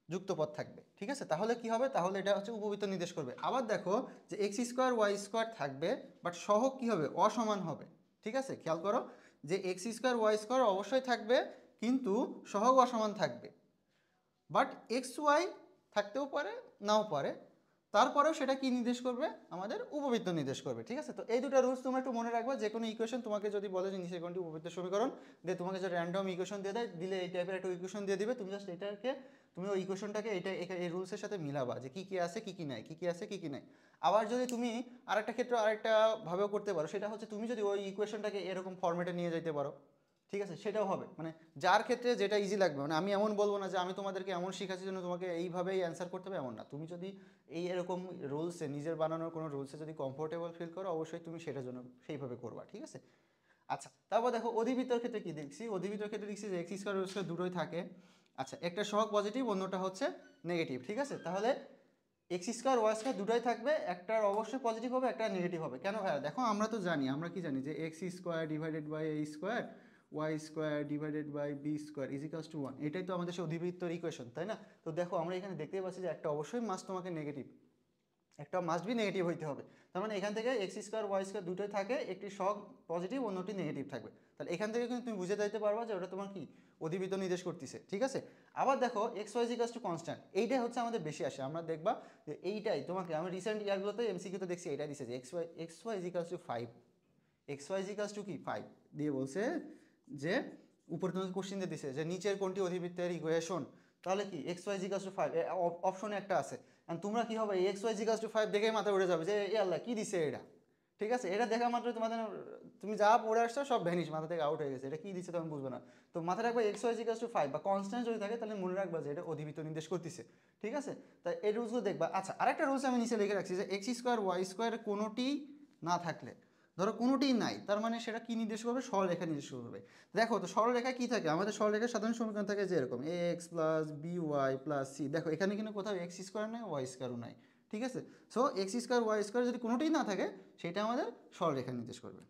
যুক্ত পদ থাকবে, ঠিক আছে। তাহলে কি হবে, তাহলে এটা হচ্ছে উপবৃত্ত নির্দেশ করবে। আবার দেখো যে এক্স স্কোয়ার ওয়াই স্কোয়ার থাকবে, বাট সহগ কি হবে, অসমান হবে, ঠিক আছে। খেয়াল করো যে এক্স স্কোয়ার ওয়াই স্কোয়ার অবশ্যই থাকবে, কিন্তু সহগ অসমান থাকবে, বাট এক্স ওয়াই থাকতেও পারে নাও পারে, তারপরেও সেটা কি নির্দেশ করবে, আমাদের উপবৃত্ত নির্দেশ করবে, ঠিক আছে। তো এই দুটো রুলস তোমরা একটু মনে রাখবা। যে কোনো ইকুয়েশন তোমাকে যদি বলে যে নিচে কোনটি উপবৃত্তের সমীকরণ, দিয়ে তোমাকে যে র্যান্ডম ইকুয়েশন দিয়ে দেয়, দিলে এই টাইপের একটা ইকুয়েশন দিয়ে দিবে, তুমি জাস্ট এটাকে তুমি ওই ইকুয়েশনটাকে এই রুলসের সাথে মিলাবা, যে কী কী আছে কী কী নাই, কী কী আছে কী কী নাই। আবার যদি তুমি আরেকটা ক্ষেত্রে আরেকটা ভাবেও করতে পারো, সেটা হচ্ছে তুমি যদি ওই ইকুয়েশনটাকে এরকম ফর্মেটে নিয়ে যেতে পারো, ঠিক আছে, সেটাও হবে। মানে যার ক্ষেত্রে যেটা ইজি লাগবে, মানে আমি এমন বলবো না যে আমি তোমাদেরকে এমন শিখাচ্ছি জন্য তোমাকে এইভাবেই অ্যান্সার করতে হবে, এমন না। তুমি যদি এই এরকম রুলসে নিজের বানানোর কোনো রুলসে যদি কমফোর্টেবল ফিল করো, অবশ্যই তুমি সেটার জন্য সেইভাবে করবা, ঠিক আছে। আচ্ছা, তারপর দেখো অধিবৃত্তর ক্ষেত্রে কি দেখছি, অধিবৃত্তর ক্ষেত্রে দেখছি যে এক্স স্কোয়ার ওয়াই স্কোয়ার দুটোই থাকে। আচ্ছা, একটা সহগ পজিটিভ, অন্যটা হচ্ছে নেগেটিভ, ঠিক আছে। তাহলে এক্স স্কোয়ার ওয়াই স্কোয়ার দুটোই থাকবে, একটার অবশ্যই পজিটিভ হবে, একটা নেগেটিভ হবে। কেন ভাইয়া, দেখো আমরা তো জানি, আমরা কি জানি যে X square divided by A square Y square divided by B square equals to 1, এটাই তো আমাদের সেই অধিবৃত্তর ইকুয়েশন, তাই না। তো দেখো আমরা এখানে দেখতেই পাচ্ছি যে একটা অবশ্যই মাস তোমাকে নেগেটিভ, একটা মাস্ট বি নেগেটিভ হইতে হবে। তার মানে এখান থেকে এক্স স্কোয়ার ওয়াই স্কোয়ার দুটোই থাকে, একটি সহগ পজিটিভ, অন্যটি নেগেটিভ থাকবে। তাহলে এখান থেকে কিন্তু তুমি বুঝে দিতে পারবা যে ওটা তোমার কি অধিবৃত্ত নির্দেশ করতেছে, ঠিক আছে। আবার দেখো X Y equals to constant, এইটাই হচ্ছে আমাদের বেশি আসে। আমরা দেখবা যে এইটাই তোমাকে আমি রিসেন্ট ইয়ারগুলোতে এমসিকিউতে দেখছি, এইটাই দিচ্ছে যে X Y equals to 5, X Y equals to কি 5 দিয়ে বলছে যে উপরে তোমাকে কোশ্চেন দিয়ে দিছে যে নিচের কোনটি অধিবৃত্তের ইকুয়েশন, তাহলে কি এক্স ওয়াই ইকুয়ালস টু 5 অপশনে একটা আছে। তোমরা কি হবে এক্স ওয়াই ইকুয়ালস টু 5 দেখেই মাথা উড়ে যাবে যে এ আল্লাহ কি দিছে এটা, ঠিক আছে। এটা দেখা মাত্র তোমাদের তুমি যা পড়ে আসছো সব ভ্যানিশ, মাথা থেকে আউট হয়ে গেছে, এটা কি দিচ্ছে তখন বুঝবে না। তো মাথায় রাখবা এক্স ওয়াই ইকুয়ালস টু 5 বা কনস্ট্যান্ট যদি থাকে তাহলে মনে রাখবা যে এটা অধিবৃত্ত নির্দেশ করতেছে, ঠিক আছে। তাই এই রুলসগুলো দেখবা। আচ্ছা, আরেকটা রুলস আমি নিচে লিখে রাখছি যে এক্স স্কোয়ার ওয়াই স্কোয়ার কোনোটি না থাকলে, ধরো কোনোটিই নাই, তার মানে সেটা কি নির্দেশ করবে, সরলরেখা নির্দেশ করবে। দেখো তো সরলরেখা কি থাকে, আমাদের সরলরেখার সাধারণ সমীকরণ থাকে যে এরকম a x plus b y plus c. দেখো এখানে কিন্তু কোথাও এক্স স্কোয়ার নাই, ওয়াই স্কোয়ারও নাই, ঠিক আছে। So x square Y square যদি কোনোটিই না থাকে, সেটা আমাদের সরলরেখা নির্দেশ করবে।